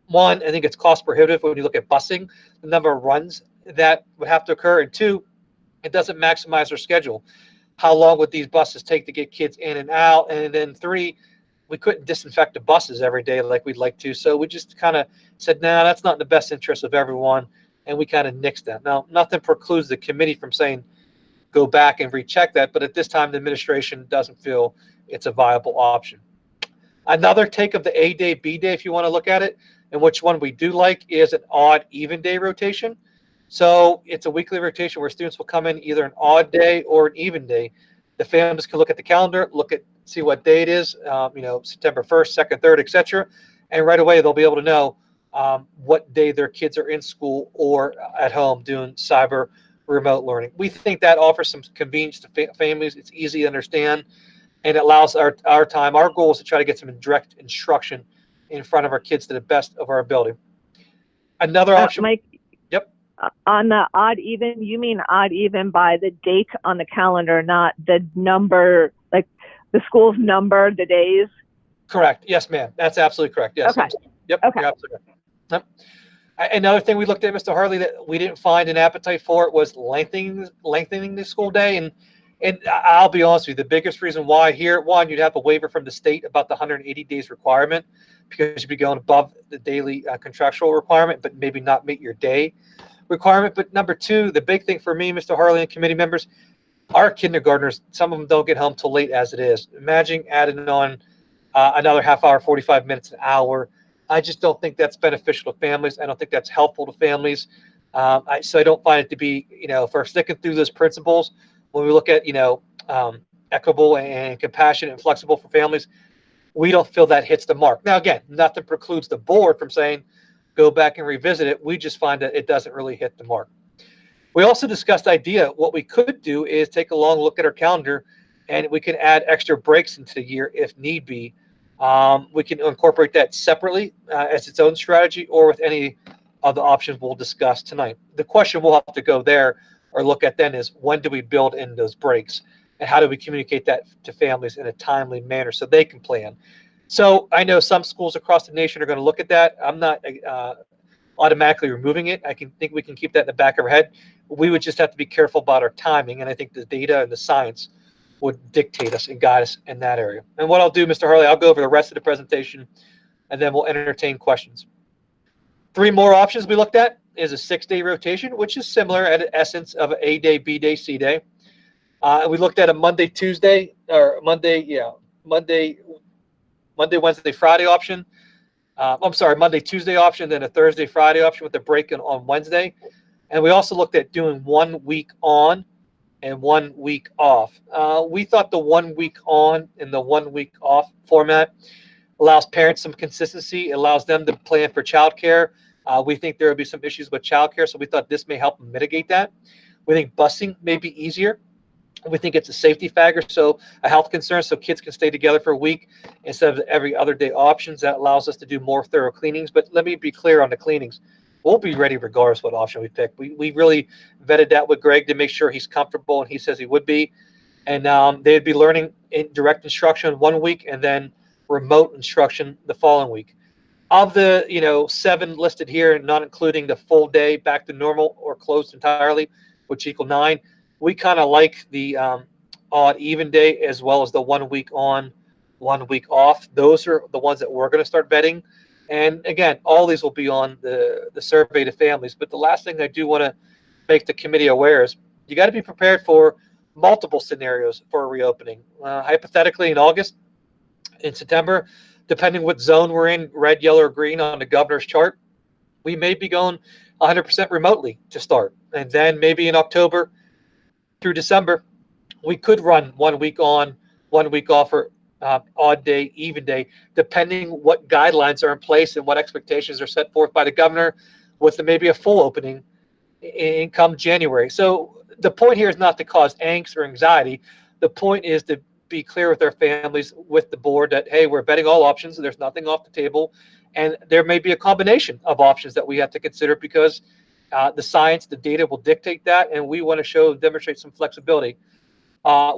One, I think it's cost prohibitive when you look at busing, the number of runs that would have to occur. And two, it doesn't maximize our schedule. How long would these buses take to get kids in and out? And then three, we couldn't disinfect the buses every day like we'd like to. So we just kind of said, nah, that's not in the best interest of everyone. And we kind of nixed that. Now, nothing precludes the committee from saying, go back and recheck that. But at this time, the administration doesn't feel it's a viable option. Another take of the A day, B day, if you want to look at it, and which one we do like, is an odd even day rotation. So it's a weekly rotation where students will come in either an odd day or an even day. The families can look at the calendar, see what day it is, September 1st, 2nd, 3rd, etc. And right away, they'll be able to know what day their kids are in school or at home doing cyber remote learning. We think that offers some convenience to families. It's easy to understand, and it allows our time. Our goal is to try to get some direct instruction in front of our kids to the best of our ability. Another option. Mike, yep. On the odd even, you mean odd even by the date on the calendar, not the number, like the school's number, the days? Correct. Yes, ma'am. That's absolutely correct. Yes. Okay. Yep. Okay. You're absolutely right. Yep. Another thing we looked at, Mr. Harley, that we didn't find an appetite for was lengthening the school day. And I'll be honest with you, the biggest reason why here, one, you'd have a waiver from the state about the 180 days requirement, because you'd be going above the daily contractual requirement, but maybe not meet your day requirement. But number two, the big thing for me, Mr. Harley and committee members, our kindergartners, some of them don't get home till late as it is. Imagine adding on another half hour, 45 minutes, an hour. I just don't think that's beneficial to families. I don't think that's helpful to families. So I don't find it to be, if we're sticking through those principles, when we look at, equitable and compassionate and flexible for families, we don't feel that hits the mark. Now, again, nothing precludes the board from saying, go back and revisit it. We just find that it doesn't really hit the mark. We also discussed the idea, what we could do is take a long look at our calendar, and we can add extra breaks into the year if need be. We can incorporate that separately as its own strategy, or with any of the options we'll discuss tonight. The question we'll have to go there or look at then is, when do we build in those breaks, and how do we communicate that to families in a timely manner so they can plan? So I know some schools across the nation are going to look at that. I'm not automatically removing it. I think we can keep that in the back of our head. We would just have to be careful about our timing, and I think the data and the science would dictate us and guide us in that area. And what I'll do, Mr. Harley, I'll go over the rest of the presentation, and then we'll entertain questions. 3 more options we looked at is a 6-day rotation, which is similar at essence of an A day, B day, C day. And we looked at a Monday, Wednesday, Friday option. Monday, Tuesday option, then a Thursday, Friday option with a break on Wednesday. And we also looked at doing 1 week on and 1 week off. We thought the 1 week on and the 1 week off format allows parents some consistency, allows them to plan for childcare. We think there will be some issues with childcare, so we thought this may help mitigate that. We think busing may be easier. We think it's a safety factor, so a health concern, so kids can stay together for a week instead of every other day options. That allows us to do more thorough cleanings. But let me be clear on the cleanings. We'll be ready regardless what option we pick. We really vetted that with Greg to make sure he's comfortable, and he says he would be. And they'd be learning in direct instruction 1 week and then remote instruction the following week. Of the 7 listed here, not including the full day back to normal or closed entirely, which equal 9, we kind of like the odd even day as well as the 1 week on, 1 week off. Those are the ones that we're going to start vetting. And again, all these will be on the survey to families. But the last thing I do want to make the committee aware is you got to be prepared for multiple scenarios for a reopening. Hypothetically, in August, in September, depending what zone we're in, red, yellow, or green on the governor's chart, we may be going 100% remotely to start. And then maybe in October through December, we could run 1 week on, 1 week off, or odd day, even day, depending what guidelines are in place and what expectations are set forth by the governor, with maybe a full opening in come January. So the point here is not to cause angst or anxiety. The point is to be clear with our families, with the board, that, hey, we're vetting all options. There's nothing off the table. And there may be a combination of options that we have to consider, because the science, the data will dictate that. And we want to demonstrate some flexibility.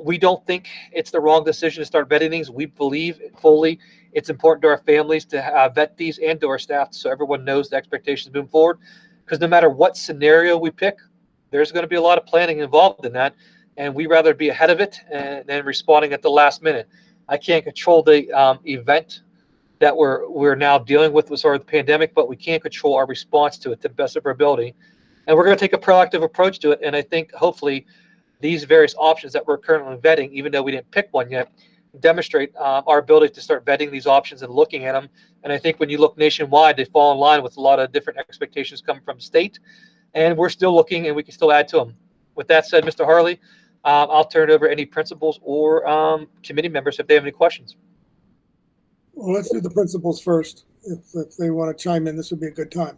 We don't think it's the wrong decision to start vetting these. We believe fully it's important to our families to vet these, and to our staff, so everyone knows the expectations moving forward. Because no matter what scenario we pick, there's going to be a lot of planning involved in that. And we rather be ahead of it than responding at the last minute. I can't control the event that we're now dealing with sort of the pandemic, but we can control our response to it to the best of our ability. And we're going to take a proactive approach to it. And I think hopefully these various options that we're currently vetting, even though we didn't pick one yet, demonstrate our ability to start vetting these options and looking at them. And I think when you look nationwide, they fall in line with a lot of different expectations coming from the state. And we're still looking, and we can still add to them. With that said, Mr. Harley, I'll turn it over to any principals or committee members if they have any questions. Well, let's do the principals first. If they want to chime in, this would be a good time.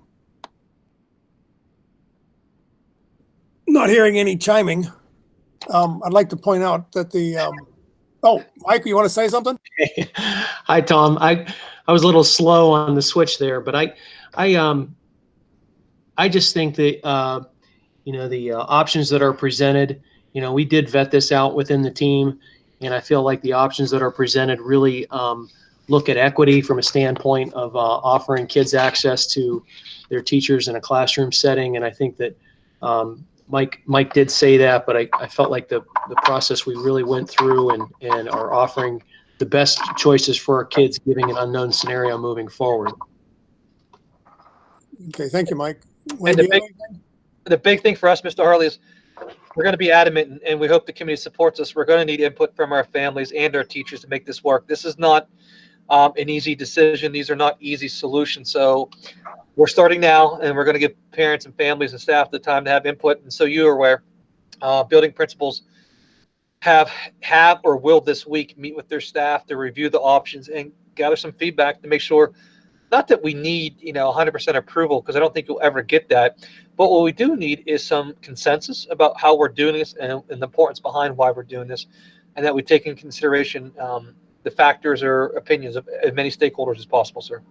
Not hearing any chiming. I'd like to point out that oh, Mike, you want to say something? Hi, Tom. I was a little slow on the switch there, but I just think that the options that are presented, we did vet this out within the team, and I feel like the options that are presented really look at equity from a standpoint of offering kids access to their teachers in a classroom setting. And I think that Mike did say that, but I felt like the process we really went through and are offering the best choices for our kids, giving an unknown scenario moving forward. Okay, thank you, Mike. And the big thing for us, Mr. Harley, is we're going to be adamant, and we hope the community supports us. We're going to need input from our families and our teachers to make this work. This is not an easy decision. These are not easy solutions. So we're starting now, and we're going to give parents and families and staff the time to have input. And so you are aware, building principals have or will this week meet with their staff to review the options and gather some feedback to make sure, not that we need 100% approval, because I don't think you'll ever get that, but what we do need is some consensus about how we're doing this and the importance behind why we're doing this, and that we take in consideration the factors or opinions of as many stakeholders as possible, sir.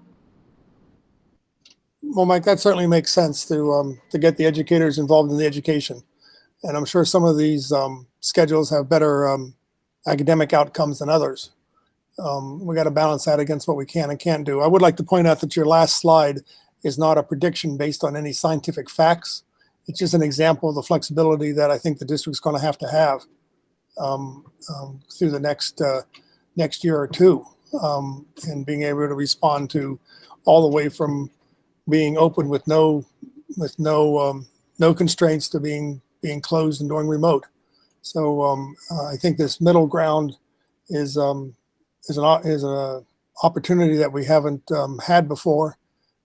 Well, Mike, that certainly makes sense to get the educators involved in the education. And I'm sure some of these schedules have better academic outcomes than others. We got to balance that against what we can and can't do. I would like to point out that your last slide is not a prediction based on any scientific facts. It's just an example of the flexibility that I think the district's going to have through the next year or two, and being able to respond to all the way from being open with no constraints to being closed and doing remote. So I think this middle ground is an opportunity that we haven't had before,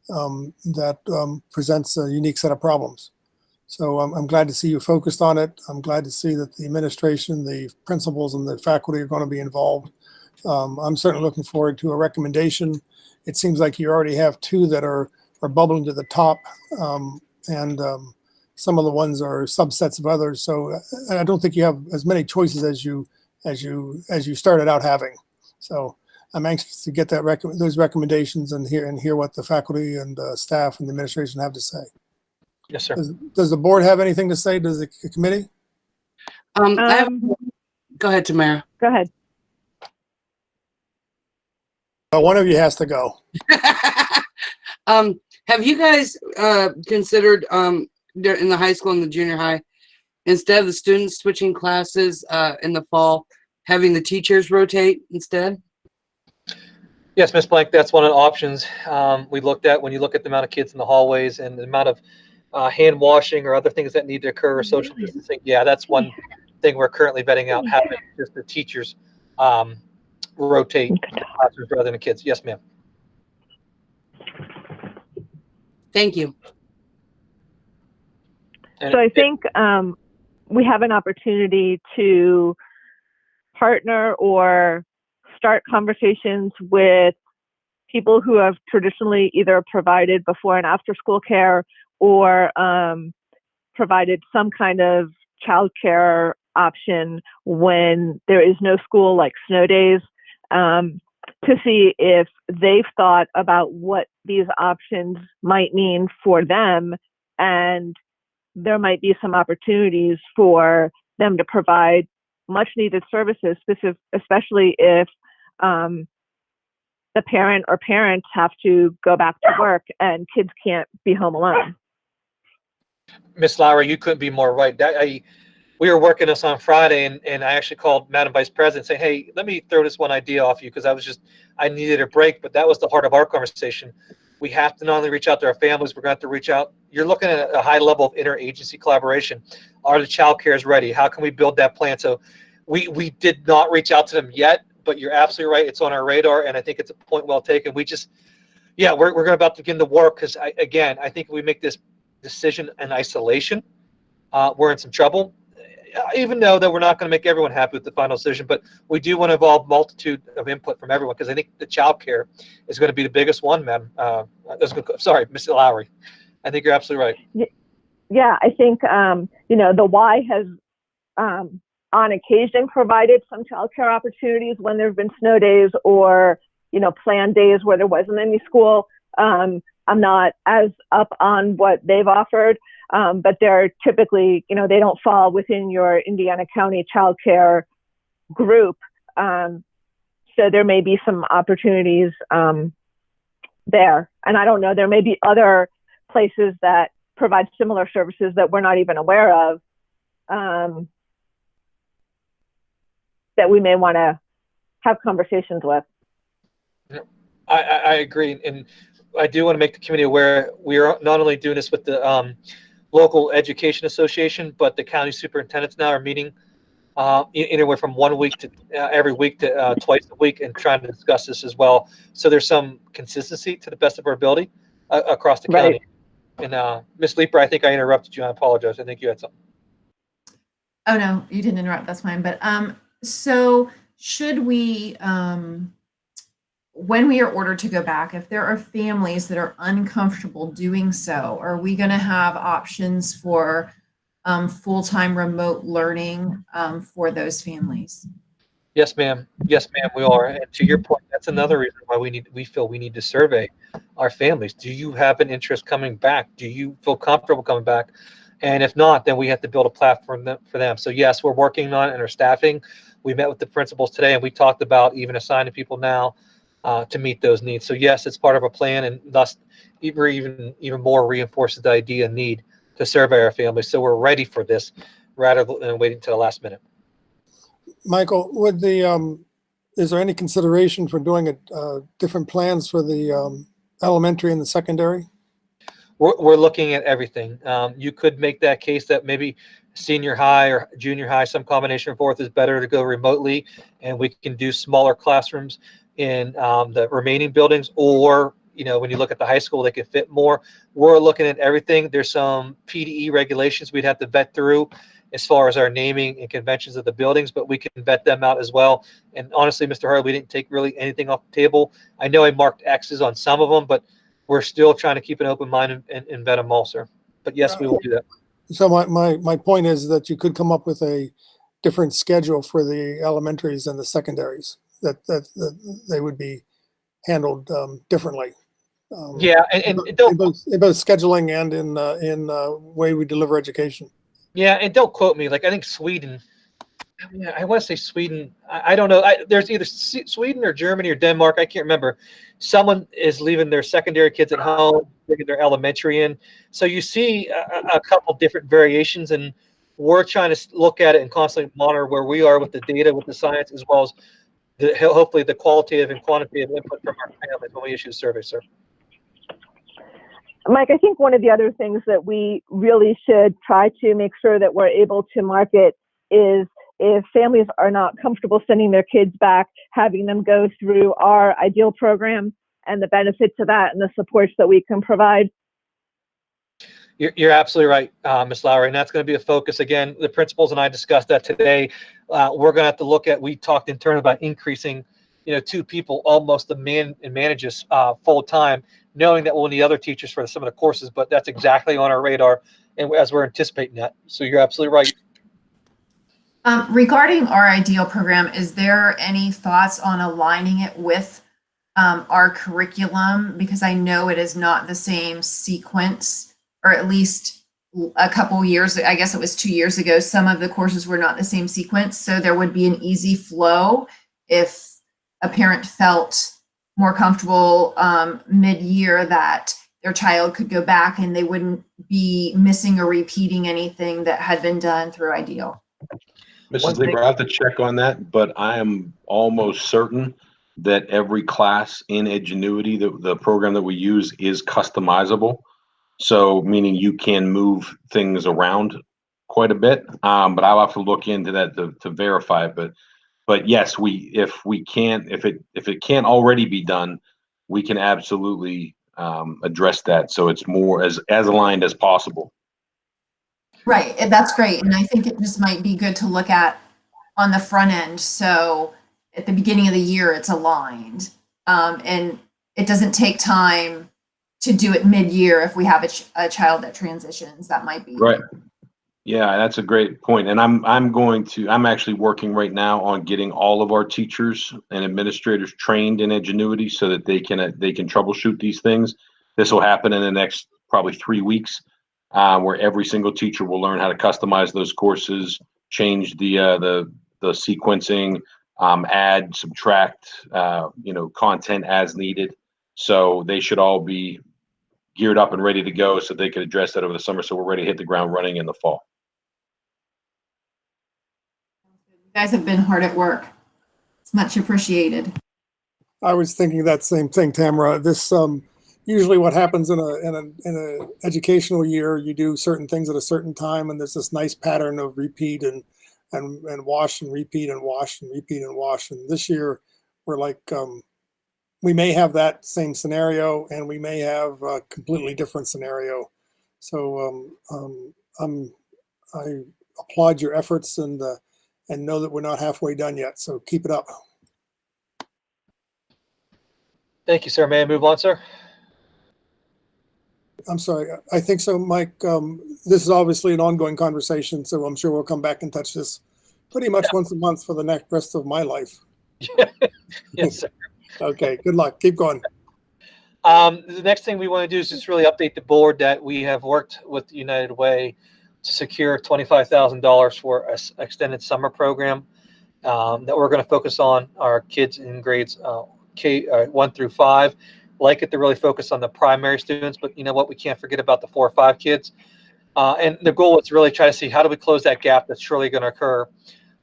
that presents a unique set of problems. So I'm glad to see you focused on it. I'm glad to see that the administration, the principals, and the faculty are going to be involved. I'm certainly looking forward to a recommendation. It seems like you already have two that are bubbling to the top, and some of the ones are subsets of others. So I don't think you have as many choices as you started out having. So I'm anxious to get those recommendations and hear what the faculty and staff and the administration have to say. Yes, sir. Does the board have anything to say? Does the committee? Go ahead, Tamara. Go ahead. One of you has to go. Have you guys considered in the high school and the junior high, instead of the students switching classes in the fall, having the teachers rotate instead? Yes, Ms. Blank, that's one of the options we looked at. When you look at the amount of kids in the hallways and the amount of hand washing or other things that need to occur, social distancing, yeah, that's one thing we're currently vetting out, having just the teachers rotate classes rather than the kids. Yes, ma'am. Thank you. So I think we have an opportunity to partner or start conversations with people who have traditionally either provided before and after school care or provided some kind of childcare option when there is no school, like snow days, to see if they've thought about what these options might mean for them. And there might be some opportunities for them to provide much needed services, especially if the parent or parents have to go back to work and kids can't be home alone. Miss Lowry, you couldn't be more right. We were working this on Friday, and I actually called Madam Vice President saying, hey, let me throw this one idea off you, because I needed a break, but that was the heart of our conversation. We have to not only reach out to our families, we're going to have to reach out. You're looking at a high level of interagency collaboration. Are the child cares ready? How can we build that plan? So we did not reach out to them yet, but you're absolutely right. It's on our radar, and I think it's a point well taken. We're about to begin the work, because I think if we make this decision in isolation, we're in some trouble. Even though that we're not going to make everyone happy with the final decision, but we do want to involve multitude of input from everyone, because I think the child care is going to be the biggest one, ma'am. Sorry, Mr. Lowry. I think you're absolutely right. Yeah, I think, the Y has on occasion provided some child care opportunities when there have been snow days or, planned days where there wasn't any school. I'm not as up on what they've offered. But they're typically, they don't fall within your Indiana County child care group. So there may be some opportunities there. And I don't know, there may be other places that provide similar services that we're not even aware of, that we may want to have conversations with. I agree. And I do want to make the community aware we are not only doing this with the local education association, but the county superintendents now are meeting anywhere from 1 week to every week to twice a week, and trying to discuss this as well. So there's some consistency to the best of our ability across the county. Right. And Ms. Leeper, I think I interrupted you. I apologize. I think you had something. Oh no, you didn't interrupt. That's fine. But so should we, when we are ordered to go back, if there are families that are uncomfortable doing so, are we going to have options for full-time remote learning for those families? Yes, ma'am. Yes, ma'am, we are. And to your point, that's another reason why we feel we need to survey our families. Do you have an interest coming back? Do you feel comfortable coming back? And if not, then we have to build a platform for them. So yes, we're working on it and our staffing. We met with the principals today, and we talked about even assigning people now to meet those needs. So yes, it's part of a plan, and thus even more reinforces the idea and need to survey our families. So we're ready for this rather than waiting to the last minute. Michael, is there any consideration for doing different plans for the elementary and the secondary? We're looking at everything. You could make that case that maybe senior high or junior high, some combination of both, is better to go remotely, and we can do smaller classrooms in the remaining buildings, or when you look at the high school, they can fit more. We're looking at everything. There's some PDE regulations we'd have to vet through as far as our naming and conventions of the buildings, but we can vet them out as well. And honestly, Mr. Harley, we didn't take really anything off the table. I know I marked X's on some of them, but we're still trying to keep an open mind and vet them all, sir. But yes, we will do that. So my point is that you could come up with a different schedule for the elementaries and the secondaries, that they would be handled differently. Yeah, and in both scheduling and in way we deliver education. Yeah, and don't quote me. Like, I think Sweden, I want to say Sweden. I don't know. There's either Sweden or Germany or Denmark. I can't remember. Someone is leaving their secondary kids at home, bringing their elementary in. So you see a couple different variations, and we're trying to look at it and constantly monitor where we are with the data, with the science, as well as hopefully the qualitative and quantitative input from our families when we issue the survey, sir. Mike, I think one of the other things that we really should try to make sure that we're able to market is, if families are not comfortable sending their kids back, having them go through our IDEAL program and the benefits of that and the supports that we can provide. You're absolutely right, Ms. Lowry, and that's going to be a focus. Again, the principals and I discussed that today. We're going to have to look at, we talked in turn about increasing 2 people almost to manage this full time, knowing that we'll need other teachers for some of the courses, but that's exactly on our radar, and as we're anticipating that. So you're absolutely right. Regarding our ideal program, is there any thoughts on aligning it with our curriculum? Because I know it is not the same sequence, or at least a couple years, I guess it was 2 years ago, some of the courses were not the same sequence. So there would be an easy flow if a parent felt more comfortable mid-year that their child could go back and they wouldn't be missing or repeating anything that had been done through Ideal. Mrs. Lieber, I have to check on that, but I am almost certain that every class in Edgenuity, the program that we use, is customizable. So meaning you can move things around quite a bit, but I'll have to look into that to verify it. But yes, if it can't already be done, we can absolutely address that. So it's more as aligned as possible. Right, and that's great. And I think it just might be good to look at on the front end. So at the beginning of the year, it's aligned. And it doesn't take time to do it mid-year if we have a child that transitions. That might be. Right. Yeah, that's a great point. And I'm actually working right now on getting all of our teachers and administrators trained in Edgenuity so that they can troubleshoot these things. This will happen in the next probably 3 weeks, where every single teacher will learn how to customize those courses, change the sequencing, add, subtract, content as needed. So they should all be geared up and ready to go so they can address that over the summer. So we're ready to hit the ground running in the fall. You guys have been hard at work. It's much appreciated. I was thinking that same thing, Tamara. This usually what happens in a educational year, you do certain things at a certain time, and there's this nice pattern of repeat and wash and repeat and wash and repeat and wash. And this year, we're like, we may have that same scenario, and we may have a completely different scenario. So I applaud your efforts and know that we're not halfway done yet. So keep it up. Thank you, sir. May I move on, sir? I'm sorry. I think so, Mike. This is obviously an ongoing conversation, so I'm sure we'll come back and touch this pretty much once a month for the rest of my life. Yes, sir. Okay, good luck. Keep going. The next thing we want to do is just really update the board that we have worked with United Way to secure $25,000 for an extended summer program that we're going to focus on our kids in grades K 1 through 5. Like it to really focus on the primary students, but you know what? We can't forget about the 4 or 5 kids. And the goal is to really try to see how do we close that gap that's surely going to occur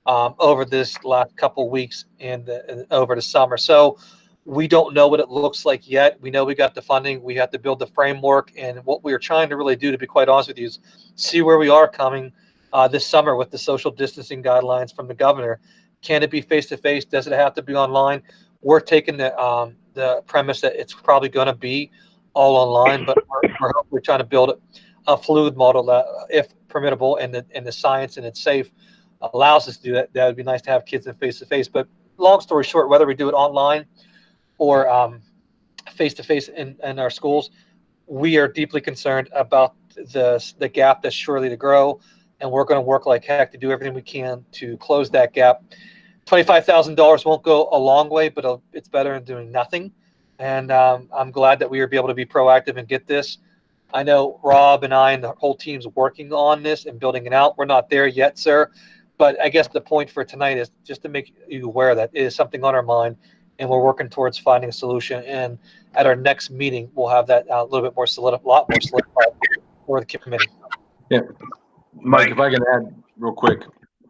over this last couple weeks and over the summer. So we don't know what it looks like yet. We know we got the funding. We have to build the framework. And what we're trying to really do, to be quite honest with you, is see where we are coming this summer with the social distancing guidelines from the governor. Can it be face-to-face? Does it have to be online? We're taking the premise that it's probably going to be all online, but we're trying to build a fluid model that, if permissible, and the science and it's safe, allows us to do that. That would be nice to have kids in face-to-face. But long story short, whether we do it online or face-to-face in our schools, we are deeply concerned about the gap that's surely to grow, and we're going to work like heck to do everything we can to close that gap. $25,000 won't go a long way, but it's better than doing nothing. And I'm glad that we will be able to be proactive and get this. I know Rob and I and the whole team's working on this and building it out. We're not there yet, sir. But I guess the point for tonight is just to make you aware that it is something on our mind, and we're working towards finding a solution. And at our next meeting, we'll have that a little bit more solidified for the committee. Yeah, Mike, if I can add real quick,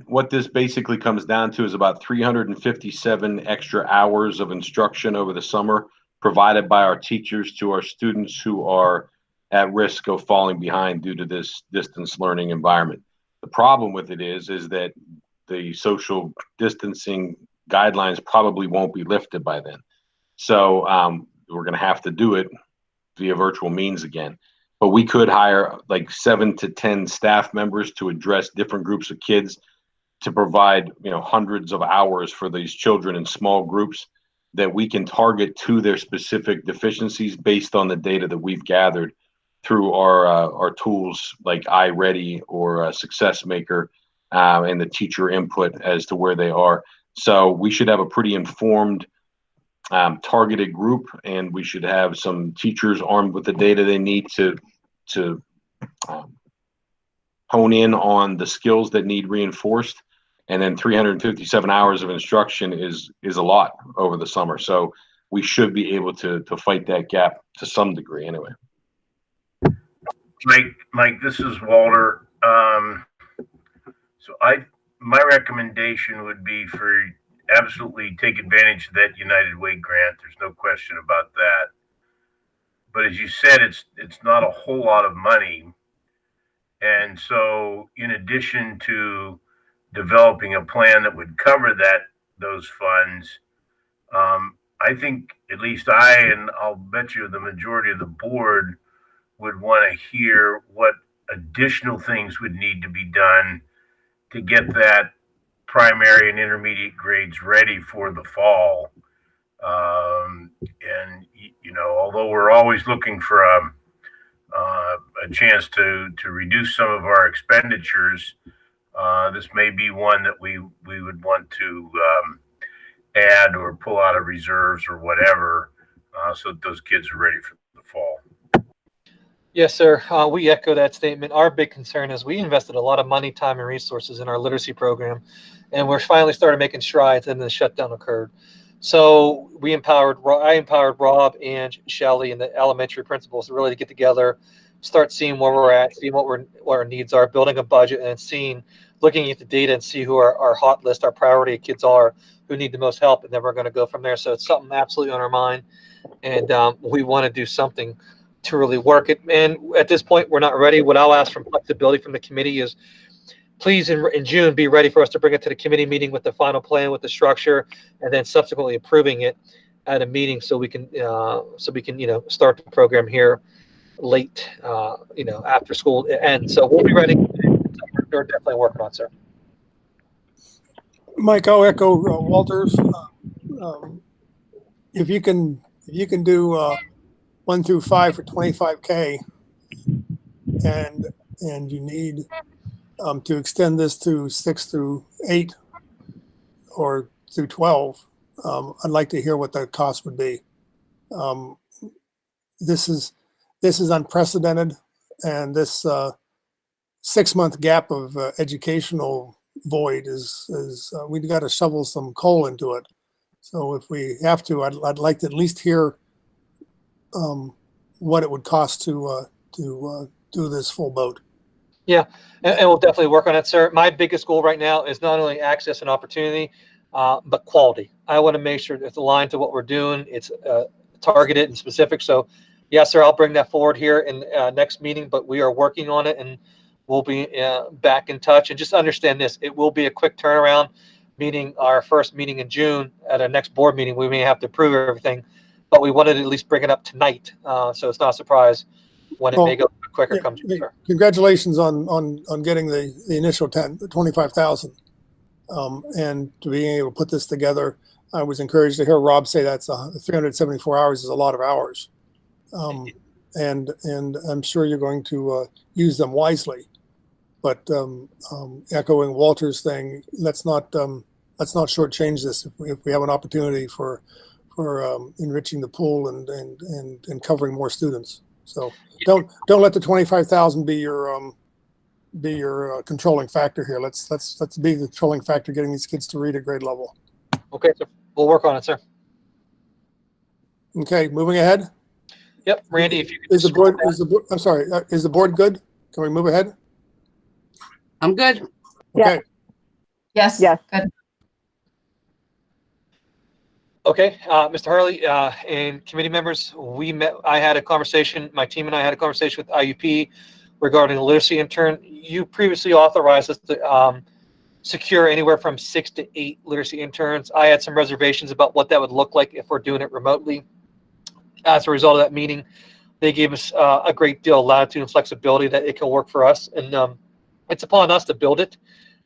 what this basically comes down to is about 357 extra hours of instruction over the summer provided by our teachers to our students who are at risk of falling behind due to this distance learning environment. The problem with it is that the social distancing guidelines probably won't be lifted by then. So we're going to have to do it via virtual means again. But we could hire like 7 to 10 staff members to address different groups of kids, to provide hundreds of hours for these children in small groups. that we can target to their specific deficiencies based on the data that we've gathered through our tools like iReady or Success Maker and the teacher input as to where they are. So we should have a pretty informed, targeted group, and we should have some teachers armed with the data they need to hone in on the skills that need reinforced. And then 357 hours of instruction is a lot over the summer. So we should be able to fight that gap to some degree anyway. Mike, this is Walter. So my recommendation would be for absolutely take advantage of that United Way grant. There's no question about that. But as you said, it's not a whole lot of money. And so in addition to developing a plan that would cover those funds, I think at least and I'll bet you the majority of the board would want to hear what additional things would need to be done to get that primary and intermediate grades ready for the fall. And although we're always looking for a chance to reduce some of our expenditures, this may be one that we would want to add or pull out of reserves or whatever, so that those kids are ready for the fall. Yes, sir. We echo that statement. Our big concern is we invested a lot of money, time, and resources in our literacy program, and we're finally started making strides, and the shutdown occurred. So I empowered Rob and Shelley and the elementary principals really to get together, start seeing where we're at, seeing what our needs are, building a budget, and looking at the data and see who our hot list, our priority kids are, who need the most help, and then we're going to go from there. So it's something absolutely on our mind, and we want to do something to really work it. And at this point, we're not ready. What I'll ask for flexibility from the committee is, please in June be ready for us to bring it to the committee meeting with the final plan, with the structure, and then subsequently approving it at a meeting so we can start the program here late after school ends. So we'll be ready. We're definitely working on, sir. Mike, I'll echo Walter's. If you can do 1 through 5 for $25K, and you need to extend this to 6 through 8 or through 12, I'd like to hear what that cost would be. This is unprecedented, and this 6-month gap of educational void is we've got to shovel some coal into it. So if we have to, I'd like to at least hear what it would cost to do this full boat. Yeah, and we'll definitely work on it, sir. My biggest goal right now is not only access and opportunity, but quality. I want to make sure it's aligned to what we're doing. It's targeted and specific. So, yes, sir, I'll bring that forward here in next meeting, but we are working on it, and we'll be back in touch. And just understand this, it will be a quick turnaround, meaning our first meeting in June. At our next board meeting, we may have to approve everything, but we wanted to at least bring it up tonight. So it's not a surprise when it may go quicker. Comes, sir. Congratulations on getting the initial 25,000, and to being able to put this together. I was encouraged to hear Rob say that's 374 hours is a lot of hours, and I'm sure you're going to use them wisely. But echoing Walter's thing, let's not shortchange this if we have an opportunity for enriching the pool and covering more students. So don't let the 25,000 be your controlling factor here. Let's be the controlling factor getting these kids to read at grade level. Okay, sir. We'll work on it, sir. Okay, moving ahead. Yep, Randy, if you could. Is the board? I'm sorry. Is the board good? Can we move ahead? I'm good. Okay. Yes. Yes. Good. Okay, Mr. Hurley and committee members, we met. My team and I had a conversation with IUP regarding the literacy intern. You previously authorized us to secure anywhere from 6 to 8 literacy interns. I had some reservations about what that would look like if we're doing it remotely. As a result of that meeting, they gave us a great deal of latitude and flexibility that it can work for us. And it's upon us to build it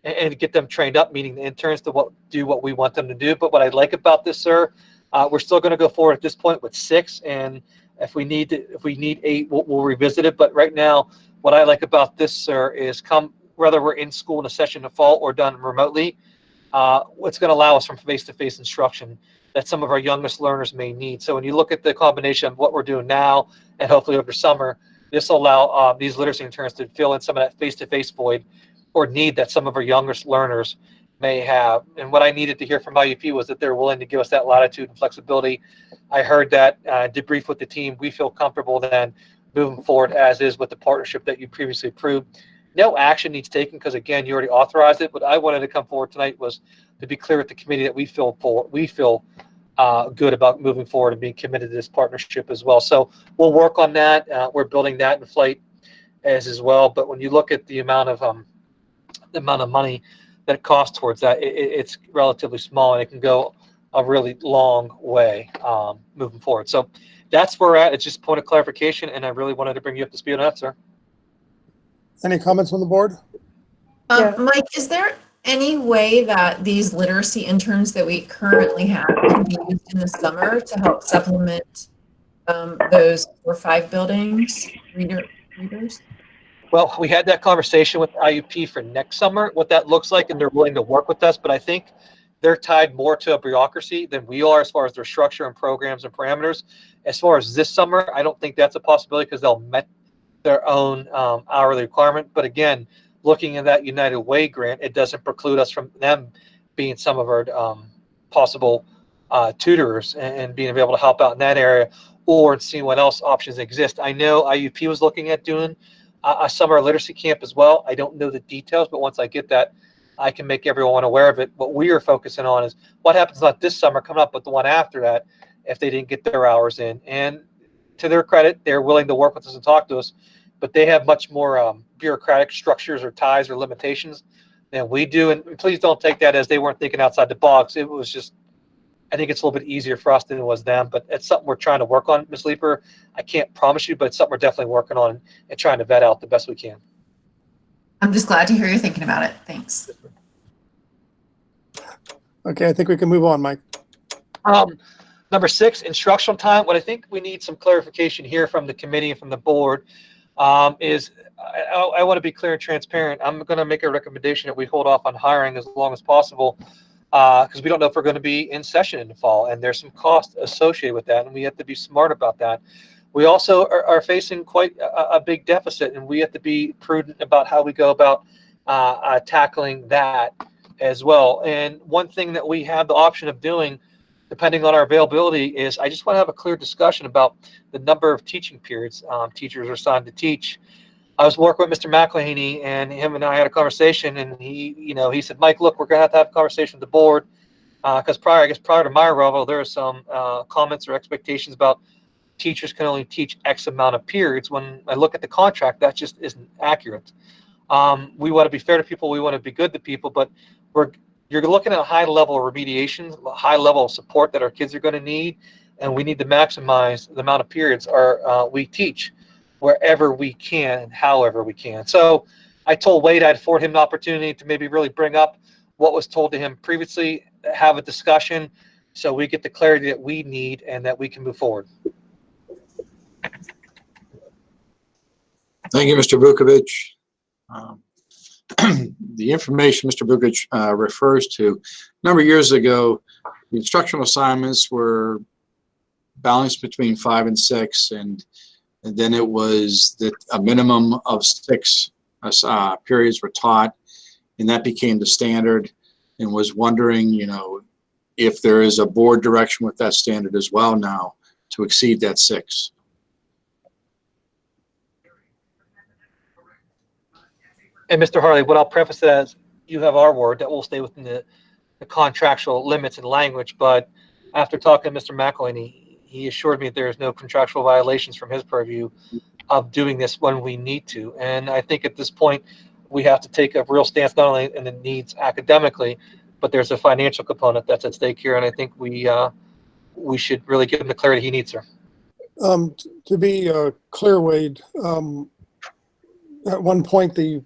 and get them trained up, meaning the interns to do what we want them to do. But what I like about this, sir, We're still going to go forward at this point with 6, and if we need 8, we'll revisit it. But right now, what I like about this, sir, is whether we're in school in a session in the fall or done remotely, what's going to allow us from face-to-face instruction that some of our youngest learners may need. So when you look at the combination of what we're doing now and hopefully over summer, this will allow these literacy interns to fill in some of that face-to-face void or need that some of our youngest learners may have. And what I needed to hear from IUP was that they're willing to give us that latitude and flexibility. I heard that, debrief with the team. We feel comfortable then moving forward as is with the partnership that you previously approved. No action needs taken because, again, you already authorized it. But I wanted to come forward tonight was to be clear with the committee that we feel good about moving forward and being committed to this partnership as well. So we'll work on that. We're building that in flight as well. But when you look at the amount of money that it costs towards that, it's relatively small, and it can go a really long way moving forward. So that's where we're at. It's just a point of clarification, and I really wanted to bring you up to speed on that, sir. Any comments from the board? Mike, is there any way that these literacy interns that we currently have can be used in the summer to help supplement those 4 or 5 buildings readers? Well, we had that conversation with IUP for next summer, what that looks like, and they're willing to work with us. But I think they're tied more to a bureaucracy than we are as far as their structure and programs and parameters. As far as this summer, I don't think that's a possibility because they'll met their own hourly requirement. But again, looking at that United Way grant, it doesn't preclude us from them being some of our possible tutors and being able to help out in that area or seeing what else options exist. I know IUP was looking at doing a summer literacy camp as well. I don't know the details, but once I get that, I can make everyone aware of it. What we are focusing on is what happens not this summer coming up, but the one after that, if they didn't get their hours in. And to their credit, they're willing to work with us and talk to us, but they have much more bureaucratic structures or ties or limitations than we do. And please don't take that as they weren't thinking outside the box. It was just, I think it's a little bit easier for us than it was them, but it's something we're trying to work on, Ms. Leeper. I can't promise you, but it's something we're definitely working on and trying to vet out the best we can. I'm just glad to hear you're thinking about it. Thanks. Okay, I think we can move on, Mike. Number 6, instructional time. What I think we need some clarification here from the committee and from the board is I want to be clear and transparent. I'm going to make a recommendation that we hold off on hiring as long as possible because we don't know if we're going to be in session in the fall, and there's some cost associated with that, and we have to be smart about that. We also are facing quite a big deficit, and we have to be prudent about how we go about tackling that as well. And one thing that we have the option of doing, depending on our availability, is I just want to have a clear discussion about the number of teaching periods teachers are assigned to teach. I was working with Mr. McElhaney, and him and I had a conversation, and he said, Mike, look, we're going to have a conversation with the board because prior to my arrival, there are some comments or expectations about teachers can only teach X amount of periods. When I look at the contract, that just isn't accurate. We want to be fair to people. We want to be good to people, but you're looking at a high level of remediation, a high level of support that our kids are going to need, and we need to maximize the amount of periods we teach wherever we can and however we can. So I told Wade I'd afford him the opportunity to maybe really bring up what was told to him previously, have a discussion so we get the clarity that we need and that we can move forward. Thank you, Mr. Vukovic. The information Mr. Vukovic refers to, a number of years ago, the instructional assignments were balanced between 5 and 6, and then it was that a minimum of 6 periods were taught, and that became the standard. And was wondering, if there is a board direction with that standard as well now to exceed that 6. And Mr. Harley, what I'll preface it as, you have our word that will stay within the contractual limits and language. But after talking to Mr. McElhaney, he assured me that there is no contractual violations from his purview of doing this when we need to. And I think at this point, we have to take a real stance, not only in the needs academically, but there's a financial component that's at stake here. And I think we should really give him the clarity he needs, sir. To be clear, Wade, at one point the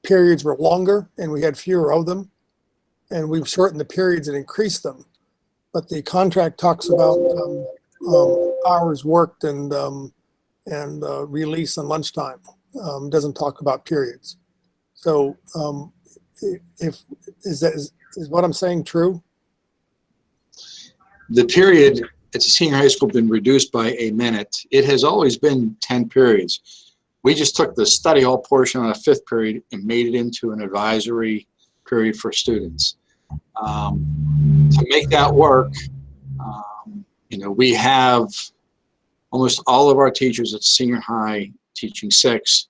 periods were longer and we had fewer of them, and we've shortened the periods and increased them. but the contract talks about hours worked and release and lunchtime. Doesn't talk about periods. So if is what I'm saying true? The period at the senior high school been reduced by a minute. It has always been 10 periods. We just took the study hall portion on a 5th period and made it into an advisory period for students. To make that work, we have almost all of our teachers at senior high teaching 6,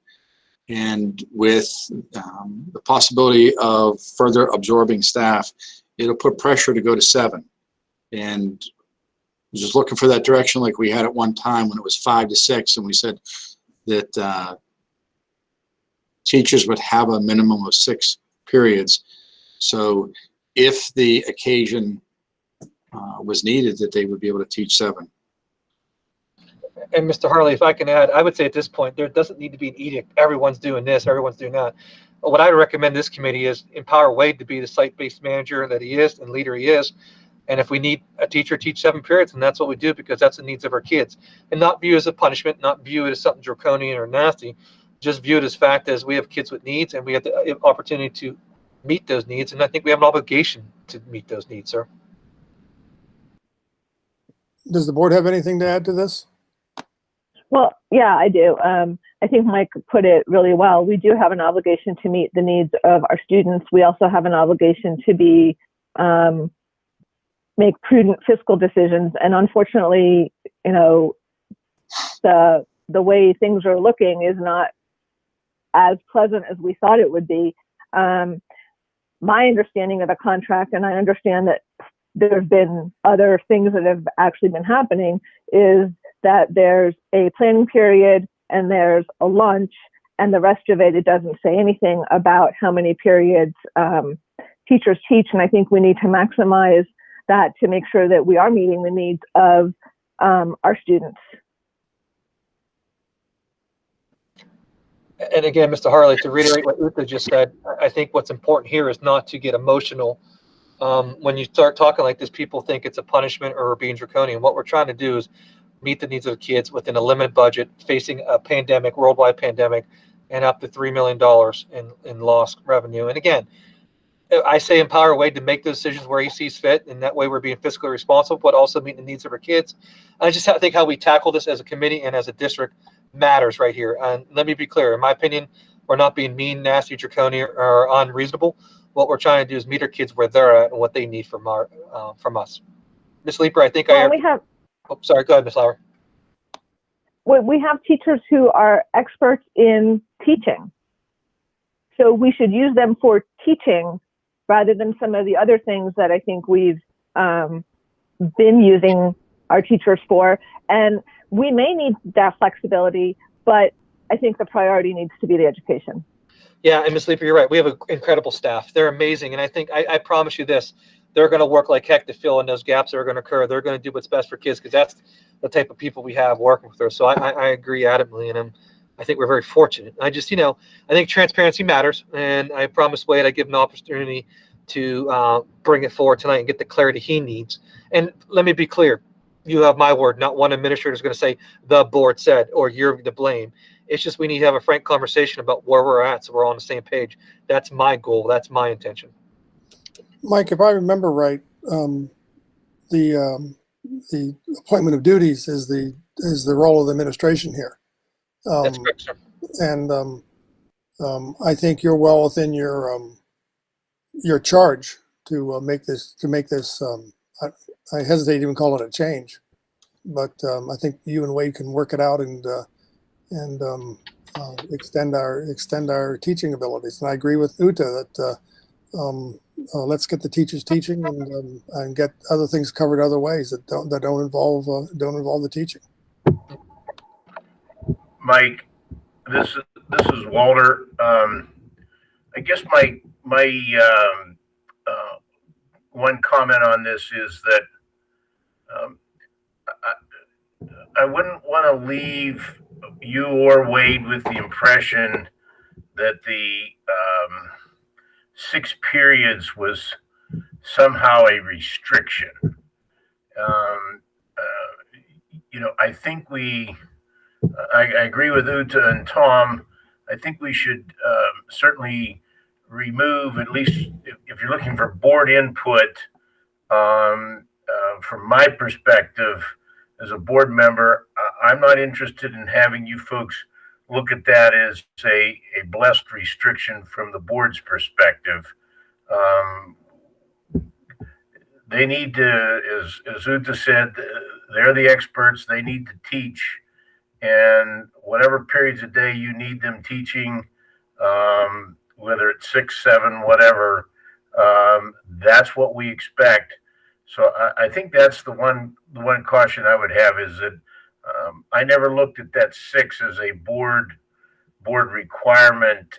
and with the possibility of further absorbing staff, it'll put pressure to go to 7. And just looking for that direction like we had at one time when it was 5 to 6, and we said that teachers would have a minimum of 6 periods. So if the occasion was needed, that they would be able to teach 7. And Mr. Harley, if I can add, I would say at this point, there doesn't need to be an edict. Everyone's doing this, everyone's doing that. What I would recommend this committee is empower Wade to be the site-based manager that he is and leader he is. And if we need a teacher to teach 7 periods, and that's what we do, because that's the needs of our kids. And not view it as a punishment, not view it as something draconian or nasty, just view it as fact as we have kids with needs and we have the opportunity to meet those needs. And I think we have an obligation to meet those needs, sir. Does the board have anything to add to this? Well, yeah, I do. I think Mike put it really well. We do have an obligation to meet the needs of our students. We also have an obligation to make prudent fiscal decisions. And unfortunately, the way things are looking is not as pleasant as we thought it would be. My understanding of the contract, and I understand that there have been other things that have actually been happening, is that there's a planning period and there's a lunch, and the rest of it doesn't say anything about how many periods teachers teach. And I think we need to maximize that to make sure that we are meeting the needs of our students. And again, Mr. Harley, to reiterate what Uta just said, I think what's important here is not to get emotional. When you start talking like this, people think it's a punishment or being draconian. What we're trying to do is meet the needs of the kids within a limited budget, facing a pandemic, worldwide pandemic, and up to $3 million in lost revenue. And again, I say empower Wade to make those decisions where he sees fit, and that way we're being fiscally responsible, but also meeting the needs of our kids. I just think how we tackle this as a committee and as a district matters right here. And let me be clear, in my opinion, we're not being mean, nasty, draconian, or unreasonable. What we're trying to do is meet our kids where they're at and what they need from us. Ms. Leeper, I think sorry, go ahead, Ms. Lauer. We have teachers who are experts in teaching. So we should use them for teaching rather than some of the other things that I think we've been using our teachers for. And we may need that flexibility, but I think the priority needs to be the education. Yeah, and Ms. Leeper, you're right. We have an incredible staff. They're amazing. And I think, I promise you this, they're going to work like heck to fill in those gaps that are going to occur. They're going to do what's best for kids, because that's the type of people we have working with us. So I agree adamantly, and I think we're very fortunate. I just, I think transparency matters, and I promised Wade I'd give him an opportunity to bring it forward tonight and get the clarity he needs. And let me be clear, you have my word. Not one administrator is going to say the board said or you're to blame. It's just we need to have a frank conversation about where we're at, so we're on the same page. That's my goal. That's my intention. Mike, if I remember right, the appointment of duties is the role of the administration here. That's correct, sir. And I think you're well within your charge to make this. I hesitate to even call it a change, but I think you and Wade can work it out and extend our teaching abilities. And I agree with Uta that let's get the teachers teaching and get other things covered other ways that don't involve the teaching. Mike, this is Walter. I guess my one comment on this is that I wouldn't want to leave you or Wade with the impression that the 6 periods was somehow a restriction. um, I think I agree with Uta and Tom. I think we should certainly remove, at least if you're looking for board input, from my perspective as a board member, I'm not interested in having you folks look at that as a blessed restriction from the board's perspective. They need to, as Uta said, they're the experts. They need to teach, and whatever periods of day you need them teaching, whether it's 6, 7, whatever, that's what we expect. So I think that's the one caution I would have is that I never looked at that 6 as a board requirement,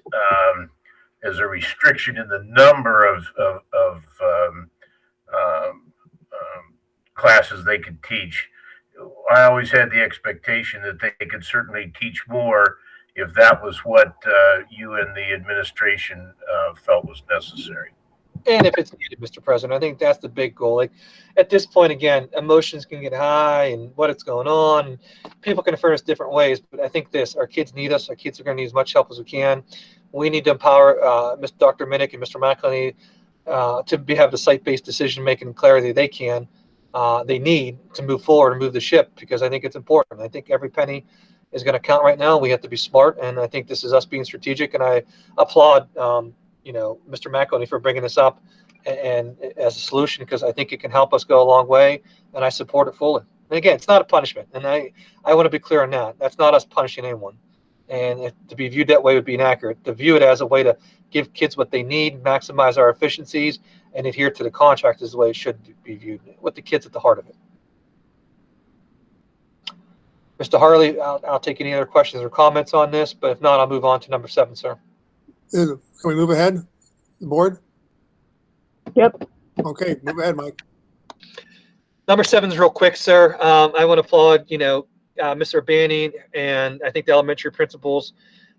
as a restriction in the number of classes they could teach. I always had the expectation that they could certainly teach more if that was what you and the administration felt was necessary. And if it's needed, Mr. President, I think that's the big goal. Like at this point, again, emotions can get high and what is going on. And people can affirm us different ways. But I think our kids need us. Our kids are going to need as much help as we can. We need to empower Dr. Minnick and Mr. McElhenney to have the site-based decision-making and clarity they need to move forward and move the ship, because I think it's important. I think every penny is going to count right now. We have to be smart. And I think this is us being strategic. And I applaud Mr. McElhenney for bringing this up and as a solution, because I think it can help us go a long way, and I support it fully. And again, it's not a punishment, and I want to be clear on that. That's not us punishing anyone, and to be viewed that way would be inaccurate. To view it as a way to give kids what they need, maximize our efficiencies, and adhere to the contract is the way it should be viewed, with the kids at the heart of it. Mr. Harley, I'll take any other questions or comments on this, but if not, I'll move on to number 7, sir. Can we move ahead? The board? Yep. Okay, move ahead, Mike. Number 7 is real quick, sir. I want to applaud, Mr. Banning, and I think the elementary principals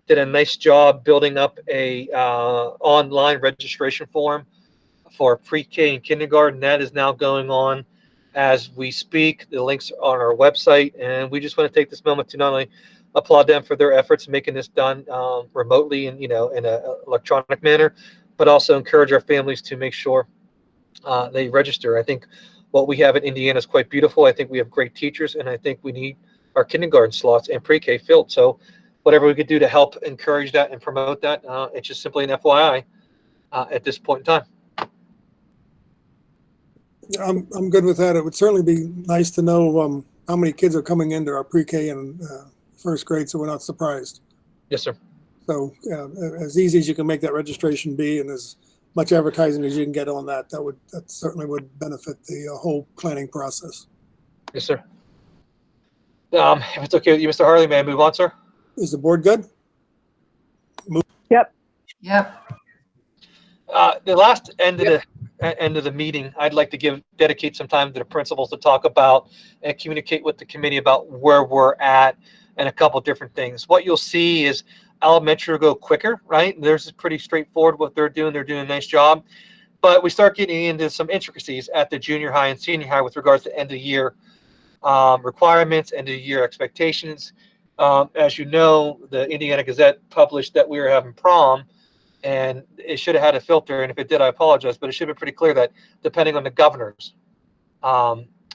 did a nice job building up a online registration form for pre-K and kindergarten. That is now going on as we speak. The links are on our website, and we just want to take this moment to not only applaud them for their efforts in making this done remotely and in an electronic manner, but also encourage our families to make sure they register. I think what we have in Indiana is quite beautiful. I think we have great teachers, and I think we need our kindergarten slots and pre-K filled. So whatever we could do to help encourage that and promote that, it's just simply an FYI at this point in time. I'm good with that. It would certainly be nice to know how many kids are coming into our pre-K and first grade, so we're not surprised. Yes, sir. So as easy as you can make that registration be, and as much advertising as you can get on that, that certainly would benefit the whole planning process. Yes, sir. If it's okay with you, Mr. Harley, may I move on, sir? Is the board good? Yep. The last end of the meeting, I'd like to dedicate some time to the principals to talk about and communicate with the committee about where we're at and a couple different things. What you'll see is elementary will go quicker, right? Theirs is pretty straightforward what they're doing. They're doing a nice job. But we start getting into some intricacies at the junior high and senior high with regards to end of the year requirements, end of the year expectations. As you know, the Indiana Gazette published that we were having prom, and it should have had a filter. And if it did, I apologize, but it should be pretty clear that depending on the governor's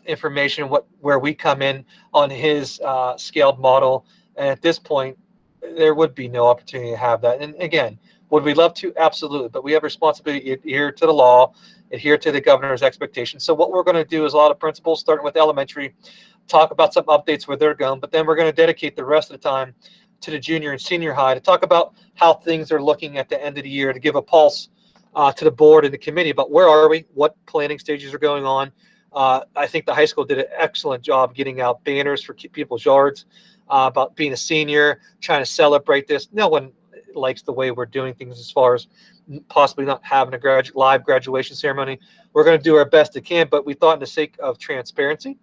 information, where we come in on his scaled model, and at this point, there would be no opportunity to have that. And again, would we love to? Absolutely. But we have responsibility to adhere to the law, adhere to the governor's expectations. So what we're going to do is a lot of principals, starting with elementary, talk about some updates where they're going, but then we're going to dedicate the rest of the time to the junior and senior high to talk about how things are looking at the end of the year, to give a pulse to the board and the committee about where are we, what planning stages are going on. I think the high school did an excellent job getting out banners for people's yards about being a senior, trying to celebrate this. No one likes the way we're doing things as far as possibly not having a live graduation ceremony. We're going to do our best to can, but we thought in the sake of transparency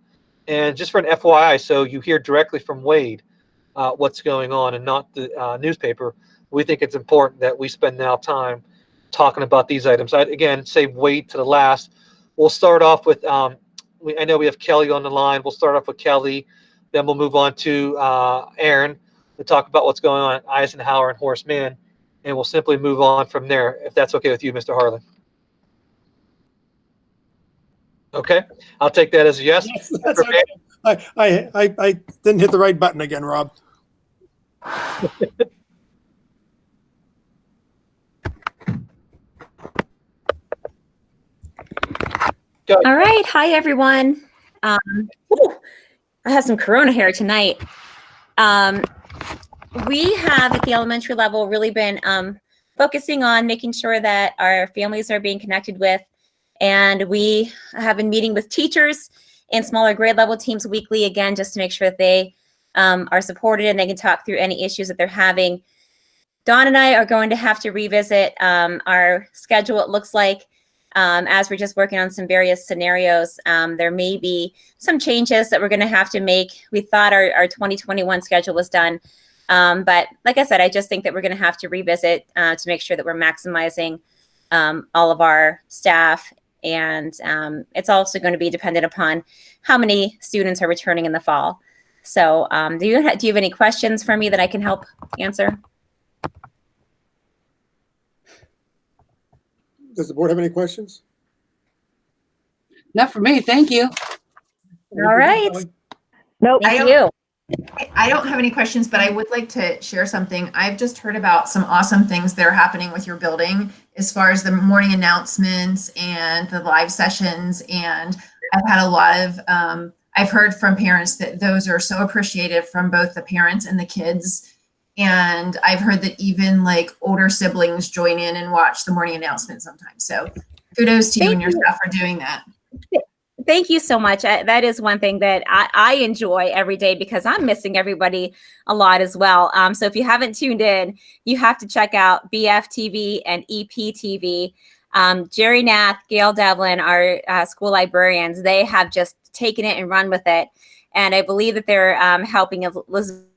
and just for an FYI, so you hear directly from Wade what's going on and not the newspaper, we think it's important that we spend now time talking about these items. I'd again say Wade to the last. We'll start off with I know we have Kelly on the line. We'll start off with Kelly, then we'll move on to Aaron to talk about what's going on at Eisenhower and Horace Mann, and we'll simply move on from there, if that's okay with you, Mr. Harlan. Okay, I'll take that as a yes. Yes, that's okay. I didn't hit the right button again, Rob. All right. Hi, everyone. Whew, I have some corona hair tonight. We have at the elementary level really been focusing on making sure that our families are being connected with. And we have been meeting with teachers and smaller grade level teams weekly, again, just to make sure that they are supported and they can talk through any issues that they're having. Dawn and I are going to have to revisit our schedule, it looks like, as we're just working on some various scenarios. There may be some changes that we're going to have to make. We thought our 2021 schedule was done. But like I said, I just think that we're going to have to revisit to make sure that we're maximizing all of our staff. And it's also going to be dependent upon how many students are returning in the fall. So do you have any questions for me that I can help answer? Does the board have any questions? Not for me. Thank you. All right. Nope. Thank you. I don't have any questions, but I would like to share something. I've just heard about some awesome things that are happening with your building as far as the morning announcements and the live sessions. And I've had a lot of, I've heard from parents that those are so appreciated from both the parents and the kids. And I've heard that even like older siblings join in and watch the morning announcements sometimes. So kudos to you and your staff for doing that. Thank you so much. That is one thing that I enjoy every day because I'm missing everybody a lot as well. So if you haven't tuned in, you have to check out BFTV and EPTV. Jerry Nath, Gail Devlin, our school librarians, they have just taken it and run with it. And I believe that they're helping Elizabeth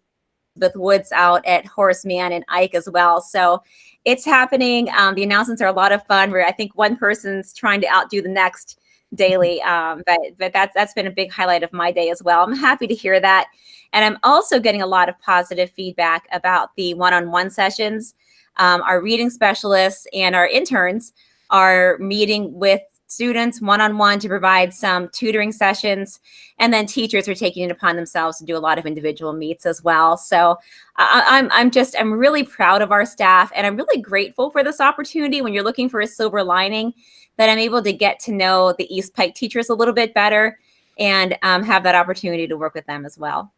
Woods out at Horace Mann and Ike as well. So it's happening. The announcements are a lot of fun where I think one person's trying to outdo the next daily. But that's been a big highlight of my day as well. I'm happy to hear that. And I'm also getting a lot of positive feedback about the one-on-one sessions. Our reading specialists and our interns are meeting with students one-on-one to provide some tutoring sessions, and then teachers are taking it upon themselves to do a lot of individual meets as well. So I'm really proud of our staff, and I'm really grateful for this opportunity. When you're looking for a silver lining, that I'm able to get to know the East Pike teachers a little bit better and have that opportunity to work with them as well.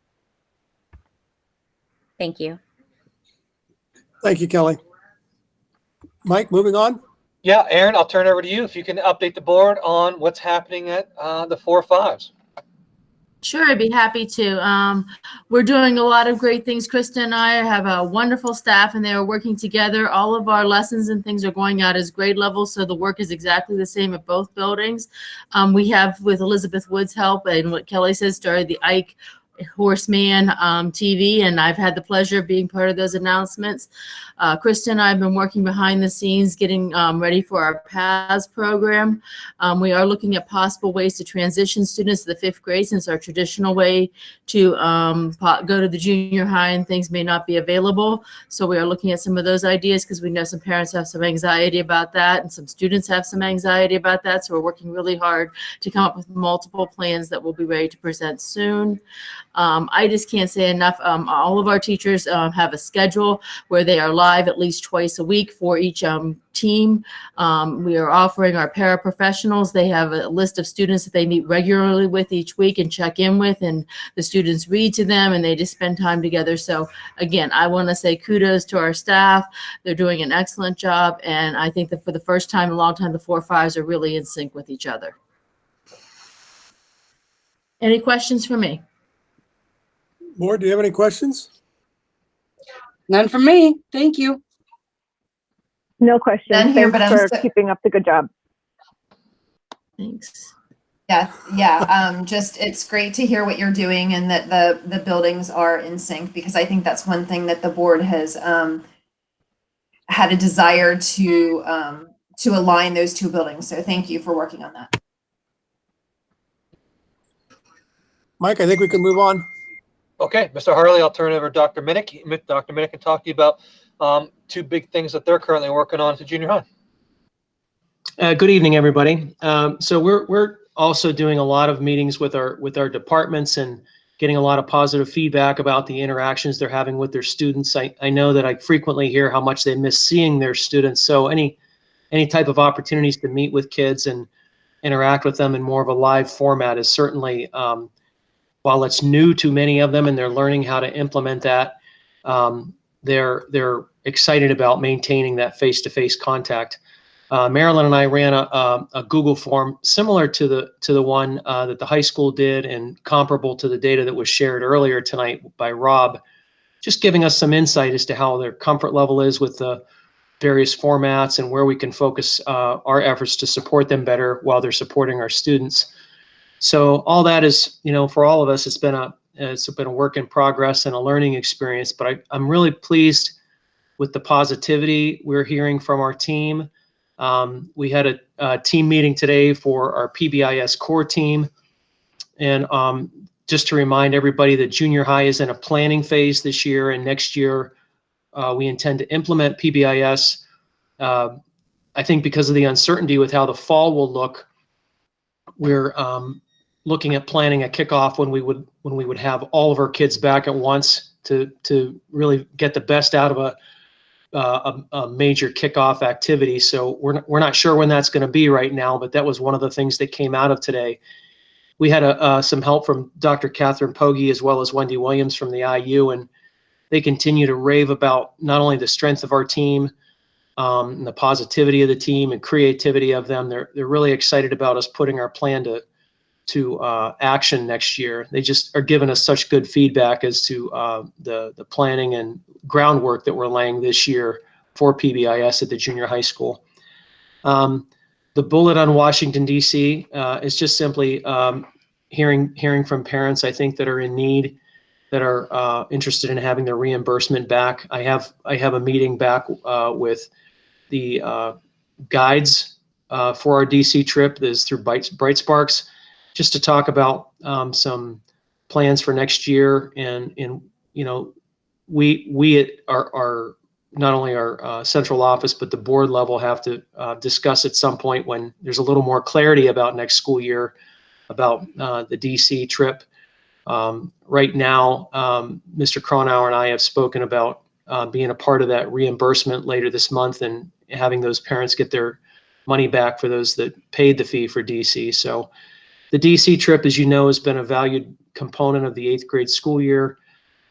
Thank you. Thank you, Kelly. Mike, moving on. Yeah, Aaron, I'll turn it over to you if you can update the board on what's happening at the 4-5s. Sure, I'd be happy to. We're doing a lot of great things. Krista and I have a wonderful staff, and they are working together. All of our lessons and things are going out as grade level, so the work is exactly the same at both buildings. We have, with Elizabeth Wood's help and what Kelly says, started the Ike Horace Mann TV, and I've had the pleasure of being part of those announcements. Krista and I have been working behind the scenes getting ready for our PAS program. We are looking at possible ways to transition students to the 5th grade, since our traditional way to go to the junior high and things may not be available. So we are looking at some of those ideas because we know some parents have some anxiety about that and some students have some anxiety about that. So we're working really hard to come up with multiple plans that we'll be ready to present soon. I just can't say enough. All of our teachers have a schedule where they are live at least twice a week for each team. We are offering our paraprofessionals. They have a list of students that they meet regularly with each week and check in with, and the students read to them and they just spend time together. So again, I want to say kudos to our staff. They're doing an excellent job. And I think that for the first time in a long time, the 4-5s are really in sync with each other. Any questions for me? Board, do you have any questions? None from me. Thank you. No questions. None here, but Thanks for keeping up the good job. Thanks. Yeah. Just it's great to hear what you're doing and that the buildings are in sync, because I think that's one thing that the board has had a desire to align those two buildings. So thank you for working on that. Mike, I think we can move on. Okay, Mr. Harley, I'll turn it over to Dr. Minnick. Dr. Minnick can talk to you about two big things that they're currently working on at the junior high. Good evening, everybody. So we're also doing a lot of meetings with our departments and getting a lot of positive feedback about the interactions they're having with their students. I know that I frequently hear how much they miss seeing their students. So any type of opportunities to meet with kids and interact with them in more of a live format is certainly, while it's new to many of them and they're learning how to implement that, they're excited about maintaining that face-to-face contact. Marilyn and I ran a Google form similar to the one that the high school did and comparable to the data that was shared earlier tonight by Rob, just giving us some insight as to how their comfort level is with the various formats and where we can focus our efforts to support them better while they're supporting our students. So all that is, for all of us, it's been a work in progress and a learning experience, but I'm really pleased with the positivity we're hearing from our team. We had a team meeting today for our PBIS core team. And just to remind everybody that junior high is in a planning phase this year, and next year we intend to implement PBIS. I think because of the uncertainty with how the fall will look, we're looking at planning a kickoff when we would have all of our kids back at once to really get the best out of a major kickoff activity. So we're not sure when that's going to be right now, but that was one of the things that came out of today. We had some help from Dr. Catherine Pogge as well as Wendy Williams from the IU, and they continue to rave about not only the strength of our team, and the positivity of the team and creativity of them. They're really excited about us putting our plan to action next year. They just are giving us such good feedback as to the planning and groundwork that we're laying this year for PBIS at the junior high school. The bullet on Washington, D.C. Is just simply hearing from parents, I think, that are in need, that are interested in having their reimbursement back. I have a meeting back with the guides for our DC trip. This is through Bright Sparks, just to talk about some plans for next year. And we at our not only our central office, but the board level have to discuss at some point when there's a little more clarity about next school year, about the DC trip. Right now, Mr. Cronauer and I have spoken about being a part of that reimbursement later this month and having those parents get their money back for those that paid the fee for DC. So the DC trip, as you know, has been a valued component of the 8th grade school year.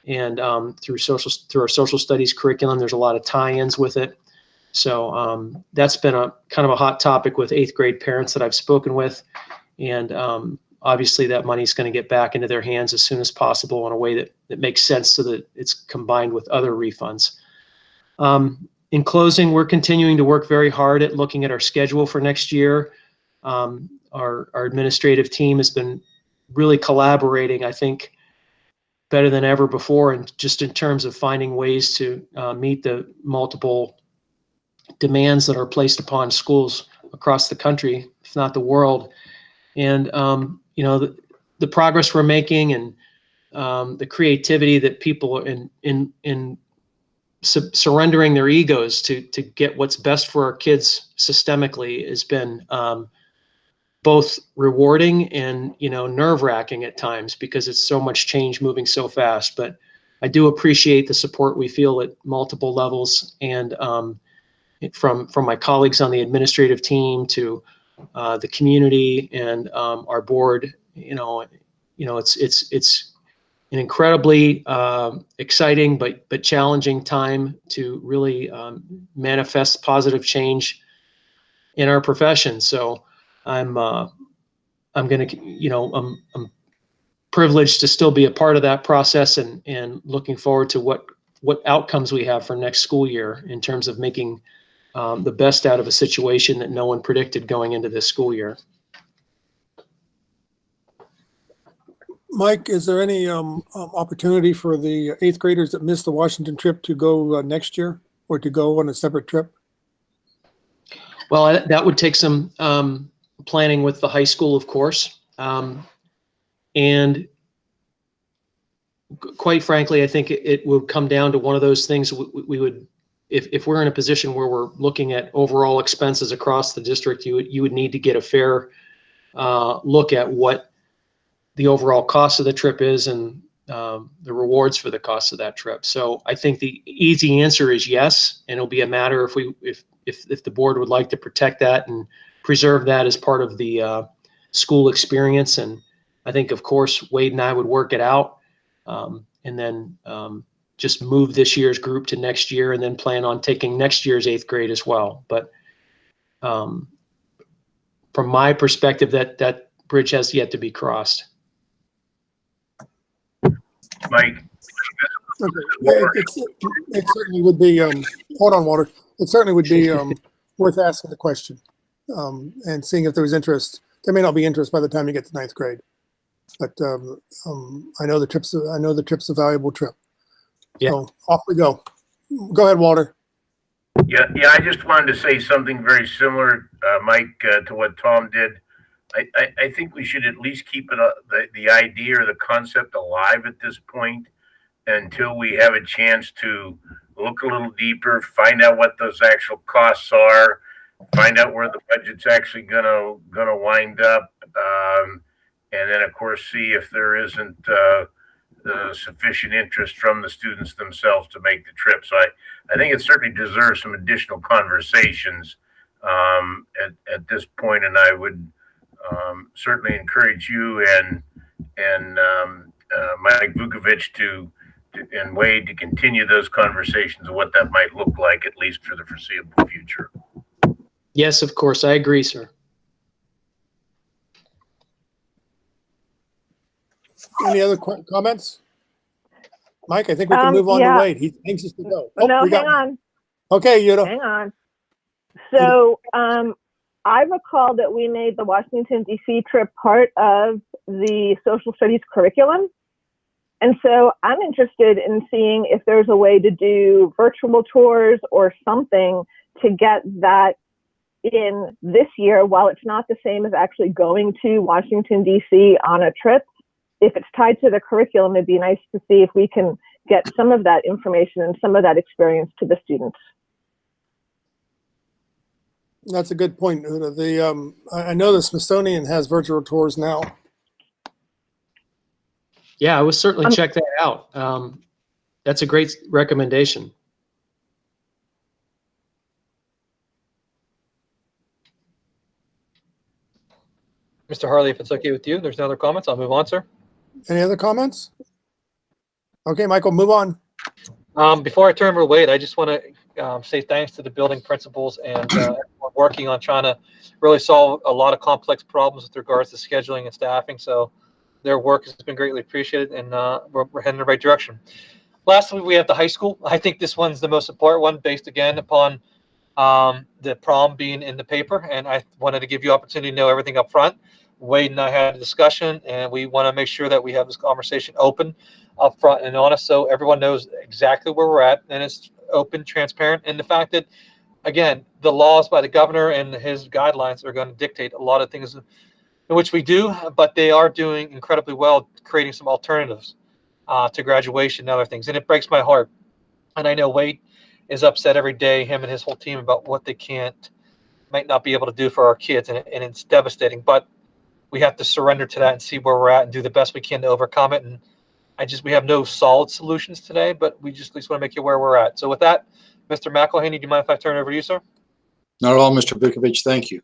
And through our social studies curriculum, there's a lot of tie-ins with it. So that's been a kind of a hot topic with 8th grade parents that I've spoken with. And obviously that money is going to get back into their hands as soon as possible in a way that makes sense so that it's combined with other refunds. In closing, we're continuing to work very hard at looking at our schedule for next year. Our administrative team has been really collaborating, I think, better than ever before, and just in terms of finding ways to meet the multiple demands that are placed upon schools across the country, if not the world. And the progress we're making and the creativity that people in surrendering their egos to get what's best for our kids systemically has been both rewarding and nerve-wracking at times, because it's so much change moving so fast. But I do appreciate the support we feel at multiple levels, and from my colleagues on the administrative team to the community and our board. It's an incredibly exciting but challenging time to really manifest positive change in our profession. So I'm privileged to still be a part of that process, and looking forward to what outcomes we have for next school year in terms of making the best out of a situation that no one predicted going into this school year. Mike, is there any opportunity for the 8th graders that missed the Washington trip to go next year, or to go on a separate trip? Well, that would take some planning with the high school, of course. And quite frankly, I think it would come down to one of those things we would, if we're in a position where we're looking at overall expenses across the district, you would need to get a fair look at what the overall cost of the trip is and the rewards for the cost of that trip. So I think the easy answer is yes, and it'll be a matter if the board would like to protect that and preserve that as part of the school experience. And I think, of course, Wade and I would work it out. And then just move this year's group to next year and then plan on taking next year's 8th grade as well. But from my perspective, that bridge has yet to be crossed. Mike? It certainly would be, hold on, Walter. It certainly would be worth asking the question and seeing if there was interest. There may not be interest by the time you get to 9th grade. But I know the trip's a valuable trip. Yeah. So off we go. Go ahead, Walter. Yeah, I just wanted to say something very similar, Mike, to what Tom did. I think we should at least keep it the idea or the concept alive at this point until we have a chance to look a little deeper, find out what those actual costs are, find out where the budget's actually gonna wind up. And then, of course, see if there isn't sufficient interest from the students themselves to make the trip. So I think it certainly deserves some additional conversations at this point. And I would certainly encourage you and Mike Vukovic and Wade to continue those conversations of what that might look like, at least for the foreseeable future. Yes, of course. I agree, sir. Any other comments? Mike, I think we can move on to Wade. He's anxious to go. Oh, no, hang on. Okay, Yuta. Hang on. So I recall that we made the Washington, D.C. trip part of the social studies curriculum. And so I'm interested in seeing if there's a way to do virtual tours or something to get that in this year while it's not the same as actually going to Washington, D.C. on a trip. If it's tied to the curriculum, it'd be nice to see if we can get some of that information and some of that experience to the students. That's a good point. I know the Smithsonian has virtual tours now. Yeah, I would certainly check that out. That's a great recommendation. Mr. Harley, if it's okay with you, there's no other comments. I'll move on, sir. Any other comments? Okay, Michael, move on. Before I turn over to Wade, I just want to say thanks to the building principals and working on trying to really solve a lot of complex problems with regards to scheduling and staffing. So their work has been greatly appreciated, and we're heading in the right direction. Lastly, we have the high school. I think this one's the most important one, based again upon the prom being in the paper, and I wanted to give you opportunity to know everything up front. Wade and I had a discussion, and we want to make sure that we have this conversation open, up front, and honest, so everyone knows exactly where we're at, and it's open, transparent, and the fact that, again, the laws by the governor and his guidelines are going to dictate a lot of things in which we do, but they are doing incredibly well, creating some alternatives to graduation and other things, and it breaks my heart. And I know Wade is upset every day, him and his whole team, about what they might not be able to do for our kids, and it's devastating. But we have to surrender to that and see where we're at and do the best we can to overcome it. And we have no solid solutions today, but we just at least want to make you where we're at. So with that, Mr. McElhaney, do you mind if I turn it over to you, sir? Not at all, Mr. Vukovic. Thank you.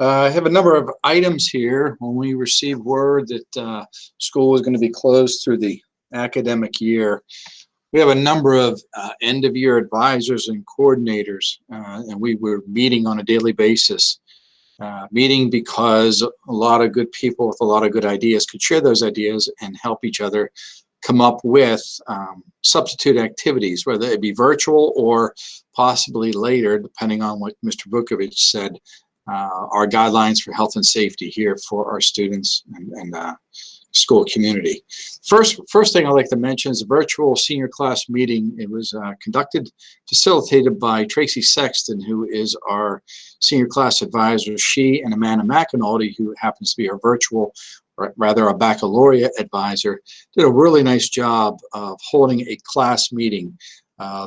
I have a number of items here. When we received word that school was going to be closed through the academic year, we have a number of end-of-year advisors and coordinators, and we were meeting on a daily basis. Meeting because a lot of good people with a lot of good ideas could share those ideas and help each other come up with substitute activities, whether it be virtual or possibly later, depending on what Mr. Vukovic said, our guidelines for health and safety here for our students and school community. First thing I'd like to mention is a virtual senior class meeting. It was facilitated by Tracy Sexton, who is our senior class advisor. She and Amanda McAnulty, who happens to be our virtual rather a baccalaureate advisor, did a really nice job of holding a class meeting.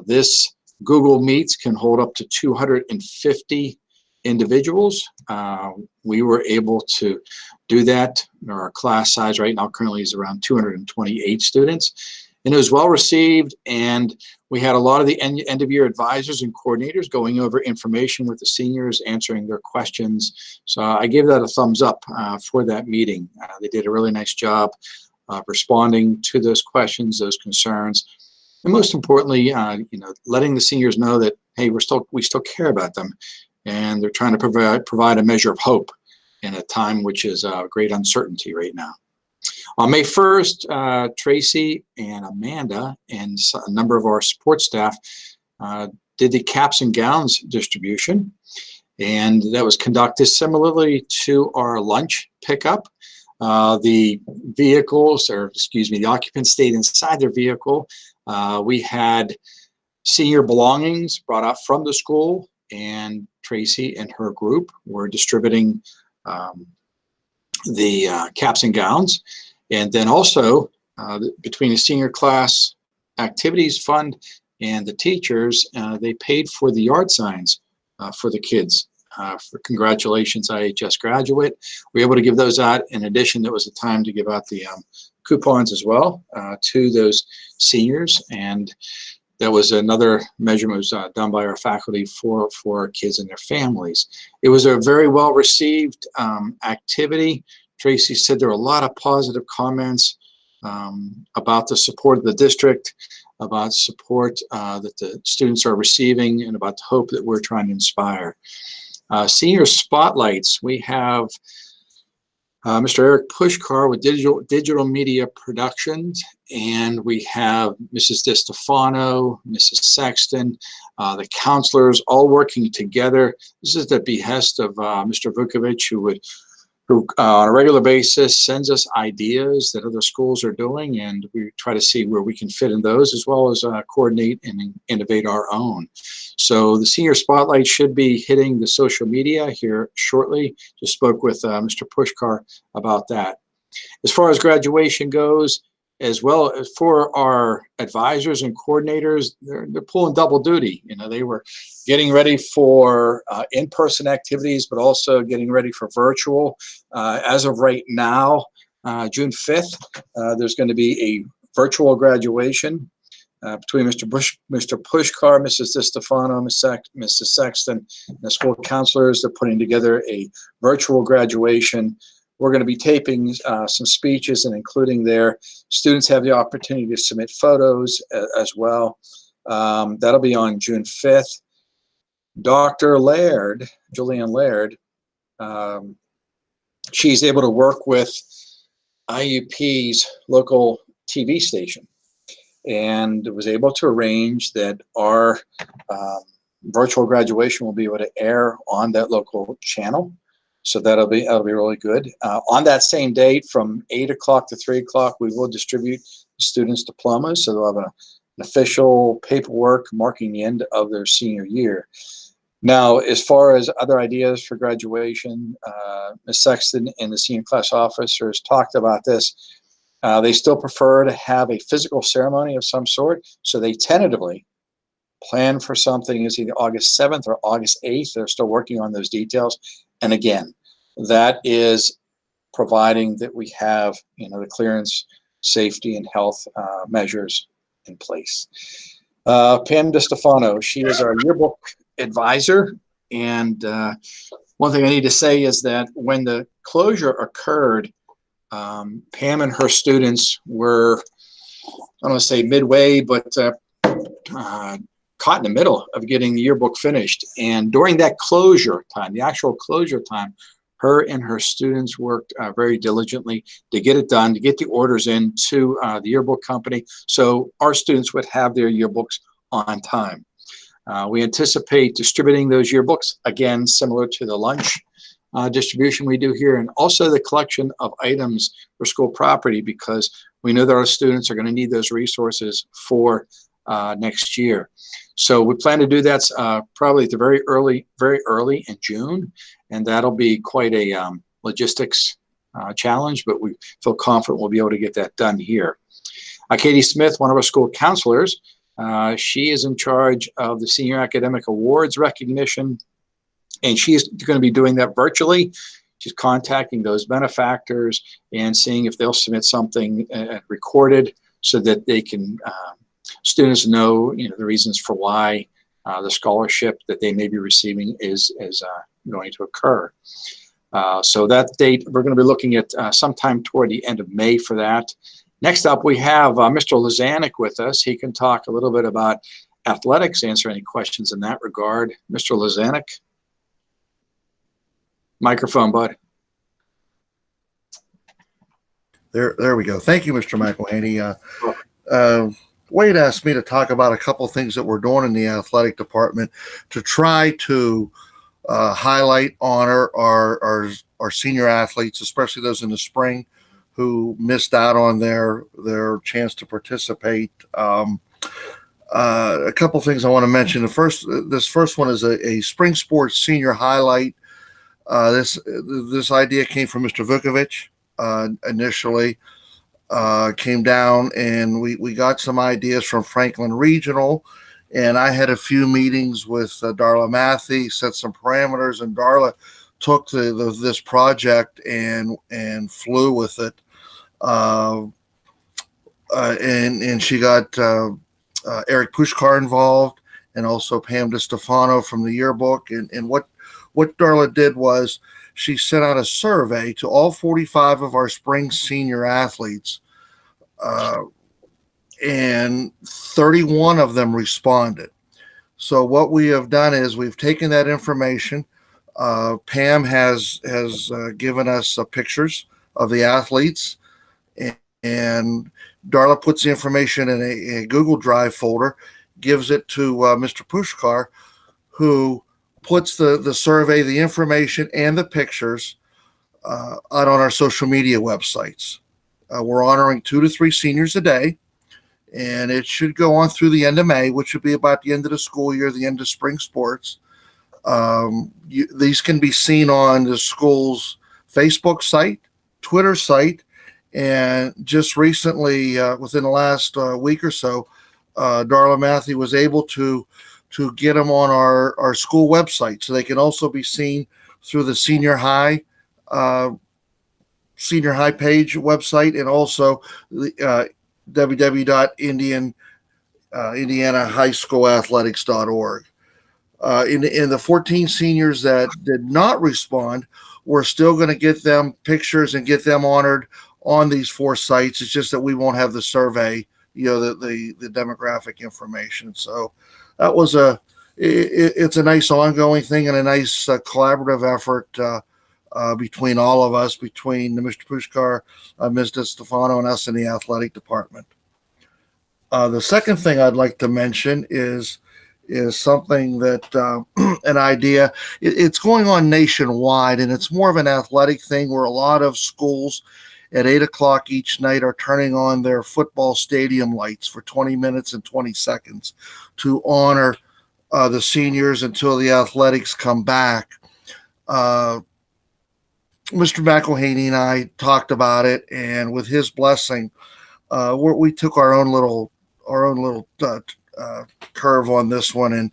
This Google Meets can hold up to 250 individuals. We were able to do that. Our class size right now currently is around 228 students. And it was well received, and we had a lot of the end of year advisors and coordinators going over information with the seniors, answering their questions. So I gave that a thumbs up for that meeting. They did a really nice job responding to those questions, those concerns, and most importantly, letting the seniors know that, hey, we still care about them, and they're trying to provide a measure of hope in a time which is great uncertainty right now. On May 1st, Tracy and Amanda and a number of our support staff did the caps and gowns distribution, and that was conducted similarly to our lunch pickup. The vehicles, or excuse me, the occupants stayed inside their vehicle. We had senior belongings brought out from the school, and Tracy and her group were distributing the caps and gowns. And then also between the senior class activities fund and the teachers, they paid for the yard signs for the kids. For congratulations, IHS graduate. We were able to give those out. In addition, there was a time to give out the coupons as well to those seniors. And that was another measurement was done by our faculty for our kids and their families. It was a very well received activity. Tracy said there were a lot of positive comments about the support of the district, about support that the students are receiving, and about the hope that we're trying to inspire. Senior spotlights, we have Mr. Eric Pushkar with Digital Media Productions, and we have Mrs. DiStefano, Mrs. Sexton, the counselors all working together. This is the behest of Mr. Vukovic, who on a regular basis sends us ideas that other schools are doing, and we try to see where we can fit in those, as well as coordinate and innovate our own. So the senior spotlight should be hitting the social media here shortly. Just spoke with Mr. Pushkar about that. As far as graduation goes, as well as for our advisors and coordinators, they're pulling double duty. They were getting ready for in-person activities, but also getting ready for virtual. As of right now, June 5th, there's going to be a virtual graduation between Mr. Pushkar, Mrs. DiStefano, Mrs. Sexton, and the school counselors. They're putting together a virtual graduation. We're going to be taping some speeches and including there. Students have the opportunity to submit photos as well. That'll be on June 5th. Dr. Laird, Julianne Laird, she's able to work with IUP's local TV station and was able to arrange that our virtual graduation will be able to air on that local channel. So that'll be really good. On that same date, from 8 o'clock to 3 o'clock, we will distribute students' diplomas. So they'll have an official paperwork marking the end of their senior year. Now, as far as other ideas for graduation, Ms. Sexton and the senior class officers talked about this. They still prefer to have a physical ceremony of some sort. So they tentatively plan for something as either August 7th or August 8th. They're still working on those details. And again, that is providing that we have, the clearance, safety, and health measures in place. Pam DiStefano, she is our yearbook advisor. And one thing I need to say is that when the closure occurred, Pam and her students were, I don't want to say midway, but caught in the middle of getting the yearbook finished. And during that closure time, the actual closure time, her and her students worked very diligently to get it done, to get the orders in to the yearbook company, so our students would have their yearbooks on time. We anticipate distributing those yearbooks, again, similar to the lunch distribution we do here, and also the collection of items for school property, because we know that our students are going to need those resources for next year. So we plan to do that probably at the very early in June, and that'll be quite a logistics challenge, but we feel confident we'll be able to get that done here. Katie Smith, one of our school counselors, she is in charge of the Senior Academic Awards recognition, and she's going to be doing that virtually. She's contacting those benefactors and seeing if they'll submit something recorded so that they can students know, the reasons for why the scholarship that they may be receiving is going to occur. So that date, we're going to be looking at sometime toward the end of May for that. Next up, we have Mr. Lazanik with us. He can talk a little bit about athletics, answer any questions in that regard. Mr. Lazanik. Microphone, bud. There we go. Thank you, Mr. McElhaney. Wade asked me to talk about a couple things that we're doing in the athletic department to try to highlight, honor our senior athletes, especially those in the spring who missed out on their chance to participate. A couple things I want to mention. This first one is a spring sports senior highlight. This idea came from Mr. Vukovic initially. Came down and we got some ideas from Franklin Regional, and I had a few meetings with Darla Matthey, set some parameters, and Darla took this project and flew with it. And she got Eric Pushkar involved, and also Pam DeStefano from the yearbook. And what Darla did was she sent out a survey to all 45 of our spring senior athletes, and 31 of them responded. So what we have done is we've taken that information. Pam has given us pictures of the athletes, and Darla puts the information in a Google Drive folder, gives it to Mr. Pushkar, who puts the survey, the information, and the pictures out on our social media websites. We're honoring 2 to 3 seniors a day, and it should go on through the end of May, which would be about the end of the school year, the end of spring sports. These can be seen on the school's Facebook site, Twitter site, and just recently, within the last week or so, Darla Matthey was able to get them on our school website, so they can also be seen through the senior high page website, and also the www.indianahighschoolathletics.org. In the 14 seniors that did not respond, we're still going to get them pictures and get them honored on these 4 sites. It's just that we won't have the survey, the demographic information. So that was it's a nice ongoing thing and a nice collaborative effort between all of us, between Mr. Pushkar, Ms. DeStefano, and us in the athletic department. The second thing I'd like to mention is something that an idea. It's going on nationwide, and it's more of an athletic thing where a lot of schools at 8 o'clock each night are turning on their football stadium lights for 20 minutes and 20 seconds to honor the seniors until the athletics come back. Mr. McElhaney and I talked about it, and with his blessing, we took our own little curve on this one. And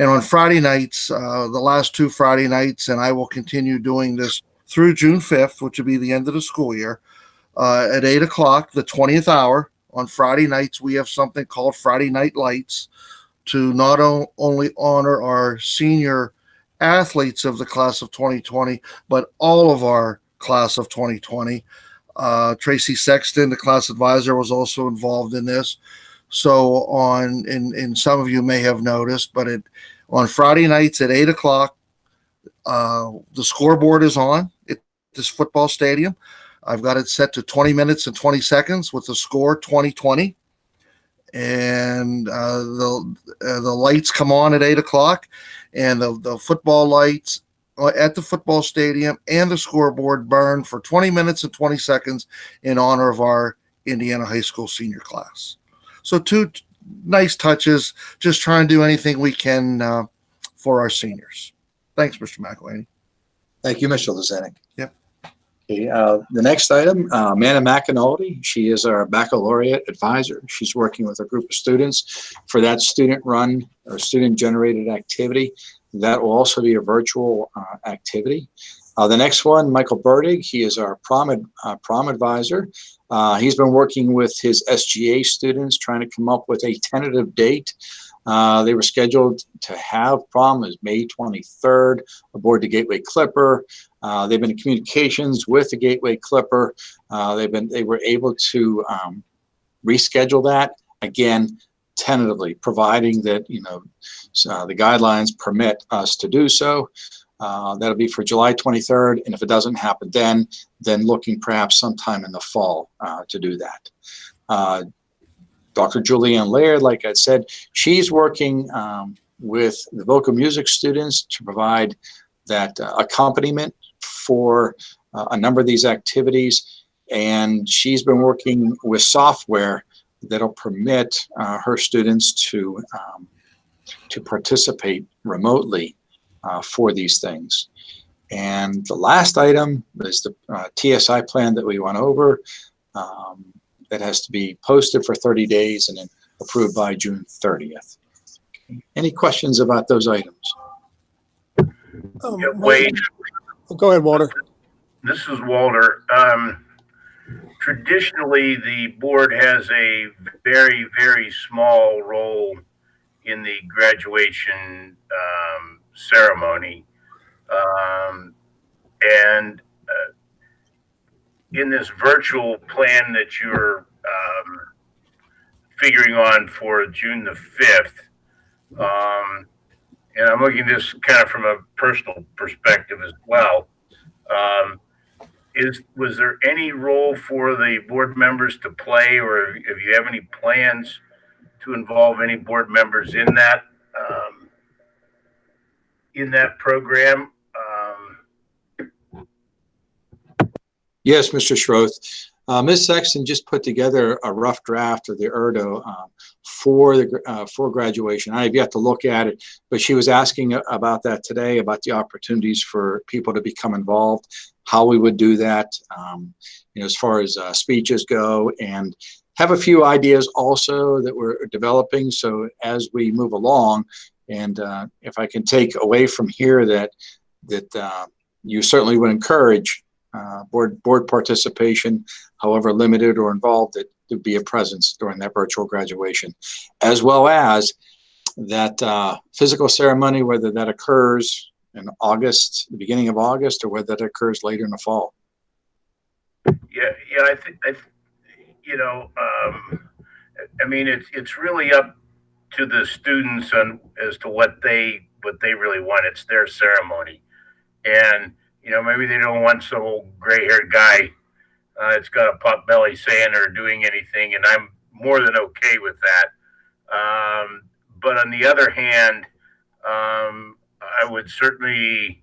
on Friday nights, the last 2 Friday nights, and I will continue doing this through June 5th, which will be the end of the school year, at 8 o'clock, the 20th hour on Friday nights, we have something called Friday Night Lights to not only honor our senior athletes of the class of 2020, but all of our class of 2020. Tracy Sexton, the class advisor, was also involved in this. So and some of you may have noticed, but on Friday nights at 8 o'clock, the scoreboard is on at this football stadium. I've got it set to 20 minutes and 20 seconds with the score 2020. And the lights come on at 8 o'clock, and the football lights at the football stadium and the scoreboard burn for 20 minutes and 20 seconds in honor of our Indiana high school senior class. So 2 nice touches, just trying to do anything we can for our seniors. Thanks, Mr. McElhaney. Thank you, Mr. Lazanik. Yep. Okay, the next item, Amanda McAnulty. She is our baccalaureate advisor. She's working with a group of students for that student-run or student-generated activity. That will also be a virtual activity. The next one, Michael Burdig. He is our prom advisor. He's been working with his SGA students, trying to come up with a tentative date. They were scheduled to have prom as May 23rd aboard the Gateway Clipper. They've been in communications with the Gateway Clipper. They were able to reschedule that again tentatively, providing that the guidelines permit us to do so. That'll be for July 23rd, and if it doesn't happen then looking perhaps sometime in the fall to do that. Dr. Julianne Laird, like I said, she's working with the vocal music students to provide that accompaniment for a number of these activities, and she's been working with software that'll permit her students to participate remotely for these things. And the last item is the TSI plan that we went over. That has to be posted for 30 days and then approved by June 30th. Any questions about those items? Wade, Go ahead, Walter. this is Walter. Traditionally, the board has a very, very small role in the graduation ceremony. And in this virtual plan that you're figuring on for June the 5th, and I'm looking at this kind of from a personal perspective as well, was there any role for the board members to play, or if you have any plans to involve any board members in that program? Yes, Mr. Schroth. Ms. Sexton just put together a rough draft of the ERDO for graduation. I have yet to look at it, but she was asking about that today, about the opportunities for people to become involved, how we would do that, as far as speeches go, and have a few ideas also that we're developing. So as we move along, and if I can take away from here that you certainly would encourage board participation, however limited or involved, that to be a presence during that virtual graduation, as well as that physical ceremony, whether that occurs in August, the beginning of August, or whether that occurs later in the fall. Yeah, I think I mean, it's really up to the students as to what they really want. It's their ceremony, and maybe they don't want some old gray-haired guy that's got a pot belly saying or doing anything, and I'm more than okay with that. But on the other hand, I would certainly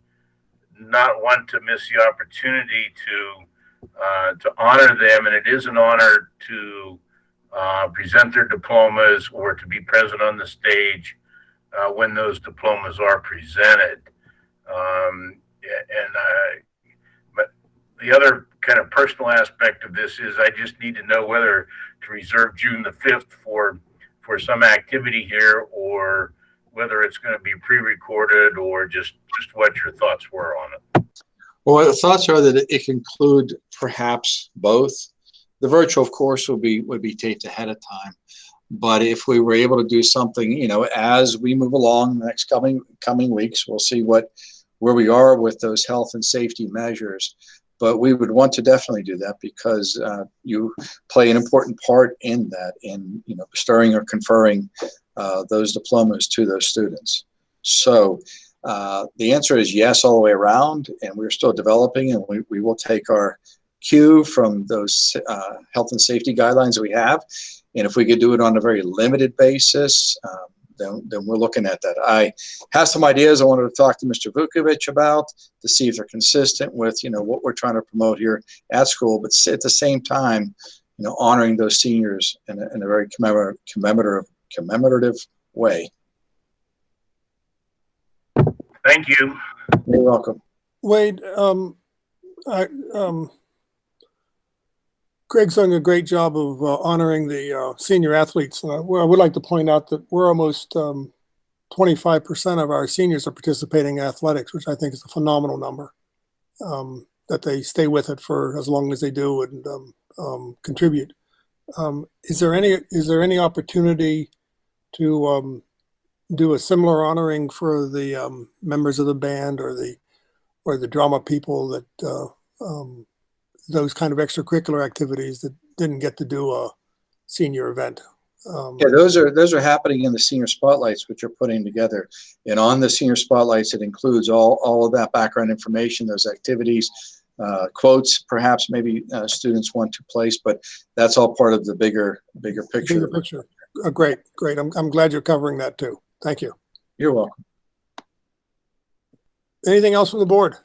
not want to miss the opportunity to honor them, and it is an honor to present their diplomas or to be present on the stage when those diplomas are presented. But the other kind of personal aspect of this is I just need to know whether to reserve June the 5th for some activity here, or whether it's going to be pre-recorded, or just what your thoughts were on it. Well, the thoughts are that it can include perhaps both. The virtual, of course, would be taped ahead of time. But if we were able to do something, as we move along the next coming weeks, we'll see where we are with those health and safety measures. But we would want to definitely do that, because you play an important part in that, in bestowing or conferring those diplomas to those students. So the answer is yes all the way around, and we're still developing, and we will take our cue from those health and safety guidelines that we have. And if we could do it on a very limited basis, then we're looking at that. I have some ideas I wanted to talk to Mr. Vukovic about to see if they're consistent with what we're trying to promote here at school, but at the same time, honoring those seniors in a very commemorative way. Thank you. You're welcome. Wade, Greg's done a great job of honoring the senior athletes. And I would like to point out that we're almost 25% of our seniors are participating in athletics, which I think is a phenomenal number. That they stay with it for as long as they do and contribute. Is there any opportunity to do a similar honoring for the members of the band or the drama people that those kind of extracurricular activities that didn't get to do a senior event? Yeah, those are happening in the senior spotlights, which you're putting together. And on the senior spotlights, it includes all of that background information, those activities, quotes, perhaps maybe students want to place, but that's all part of the bigger picture. Bigger picture. Great. I'm glad you're covering that too. Thank you. You're welcome. Anything else from the board?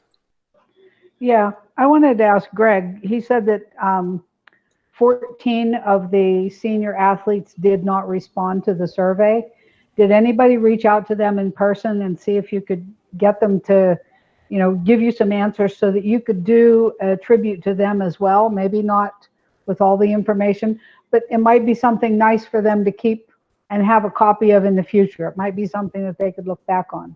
Yeah, I wanted to ask Greg. He said that 14 of the senior athletes did not respond to the survey. Did anybody reach out to them in person and see if you could get them to, give you some answers so that you could do a tribute to them as well? Maybe not with all the information, but it might be something nice for them to keep and have a copy of in the future. It might be something that they could look back on.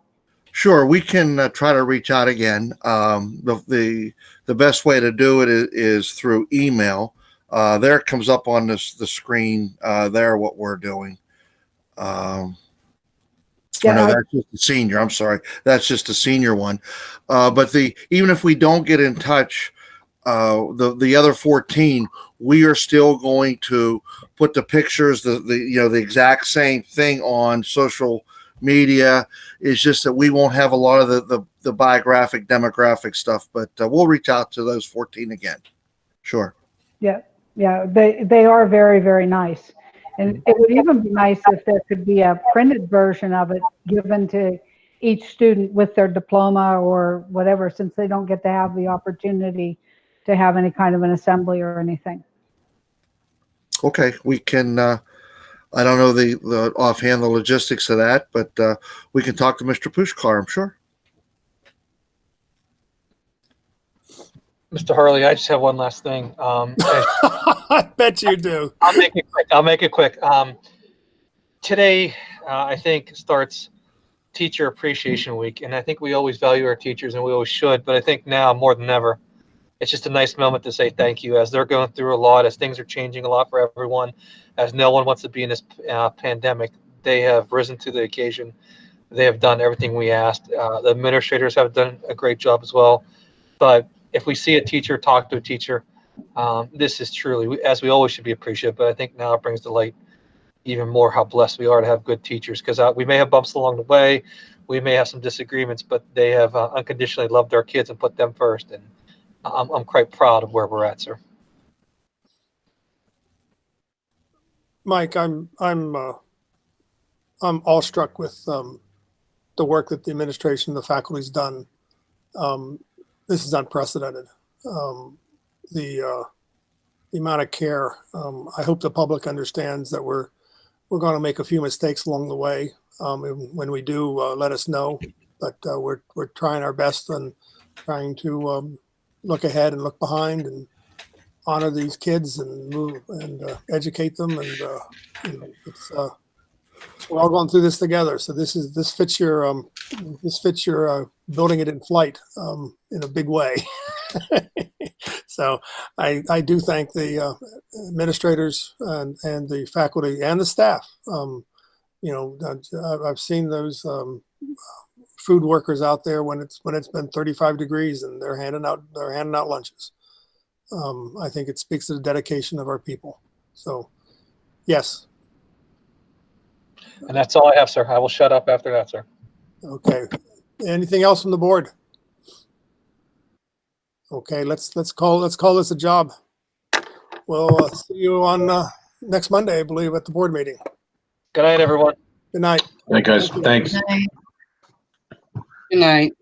Sure, we can try to reach out again. The best way to do it is through email. There it comes up on the screen there what we're doing. No, that's just a senior. I'm sorry, that's just a senior one. But even if we don't get in touch, the other 14, we are still going to put the pictures, the exact same thing on social media. Is just that we won't have a lot of the biographic demographic stuff, but we'll reach out to those 14 again. Sure. Yeah, they are very, very nice. And it would even be nice if there could be a printed version of it given to each student with their diploma or whatever, since they don't get to have the opportunity to have any kind of an assembly or anything. Okay, we can, I don't know the offhand the logistics of that, but we can talk to Mr. Pushkar, I'm sure. Mr. Hurley, I just have one last thing. I bet you do. I'll make it quick. Today, I think starts Teacher Appreciation Week, and I think we always value our teachers, and we always should. But I think now more than ever, it's just a nice moment to say thank you as they're going through a lot, as things are changing a lot for everyone, as no one wants to be in this pandemic. They have risen to the occasion. They have done everything we asked. The administrators have done a great job as well. But if we see a teacher talk to a teacher, this is truly, as we always should be appreciative, but I think now it brings to light even more how blessed we are to have good teachers, because we may have bumps along the way, we may have some disagreements, but they have unconditionally loved our kids and put them first, and I'm quite proud of where we're at, sir. Mike, I'm awestruck with the work that the administration, the faculty's done. This is unprecedented. The amount of care. I hope the public understands that we're going to make a few mistakes along the way. When we do, let us know. But we're trying our best and trying to look ahead and look behind and honor these kids and move and educate them. And it's we're all going through this together. So this fits your building it in flight in a big way. So I do thank the administrators and the faculty and the staff. I've seen those food workers out there when it's been 35 degrees and they're handing out lunches. I think it speaks to the dedication of our people. So yes. And that's all I have, sir. I will shut up after that, sir. Okay. Anything else from the board? Okay, let's call this a job. We'll see you on next Monday, I believe, at the board meeting. Good night, everyone. Good night. Hey guys, thanks. Good night.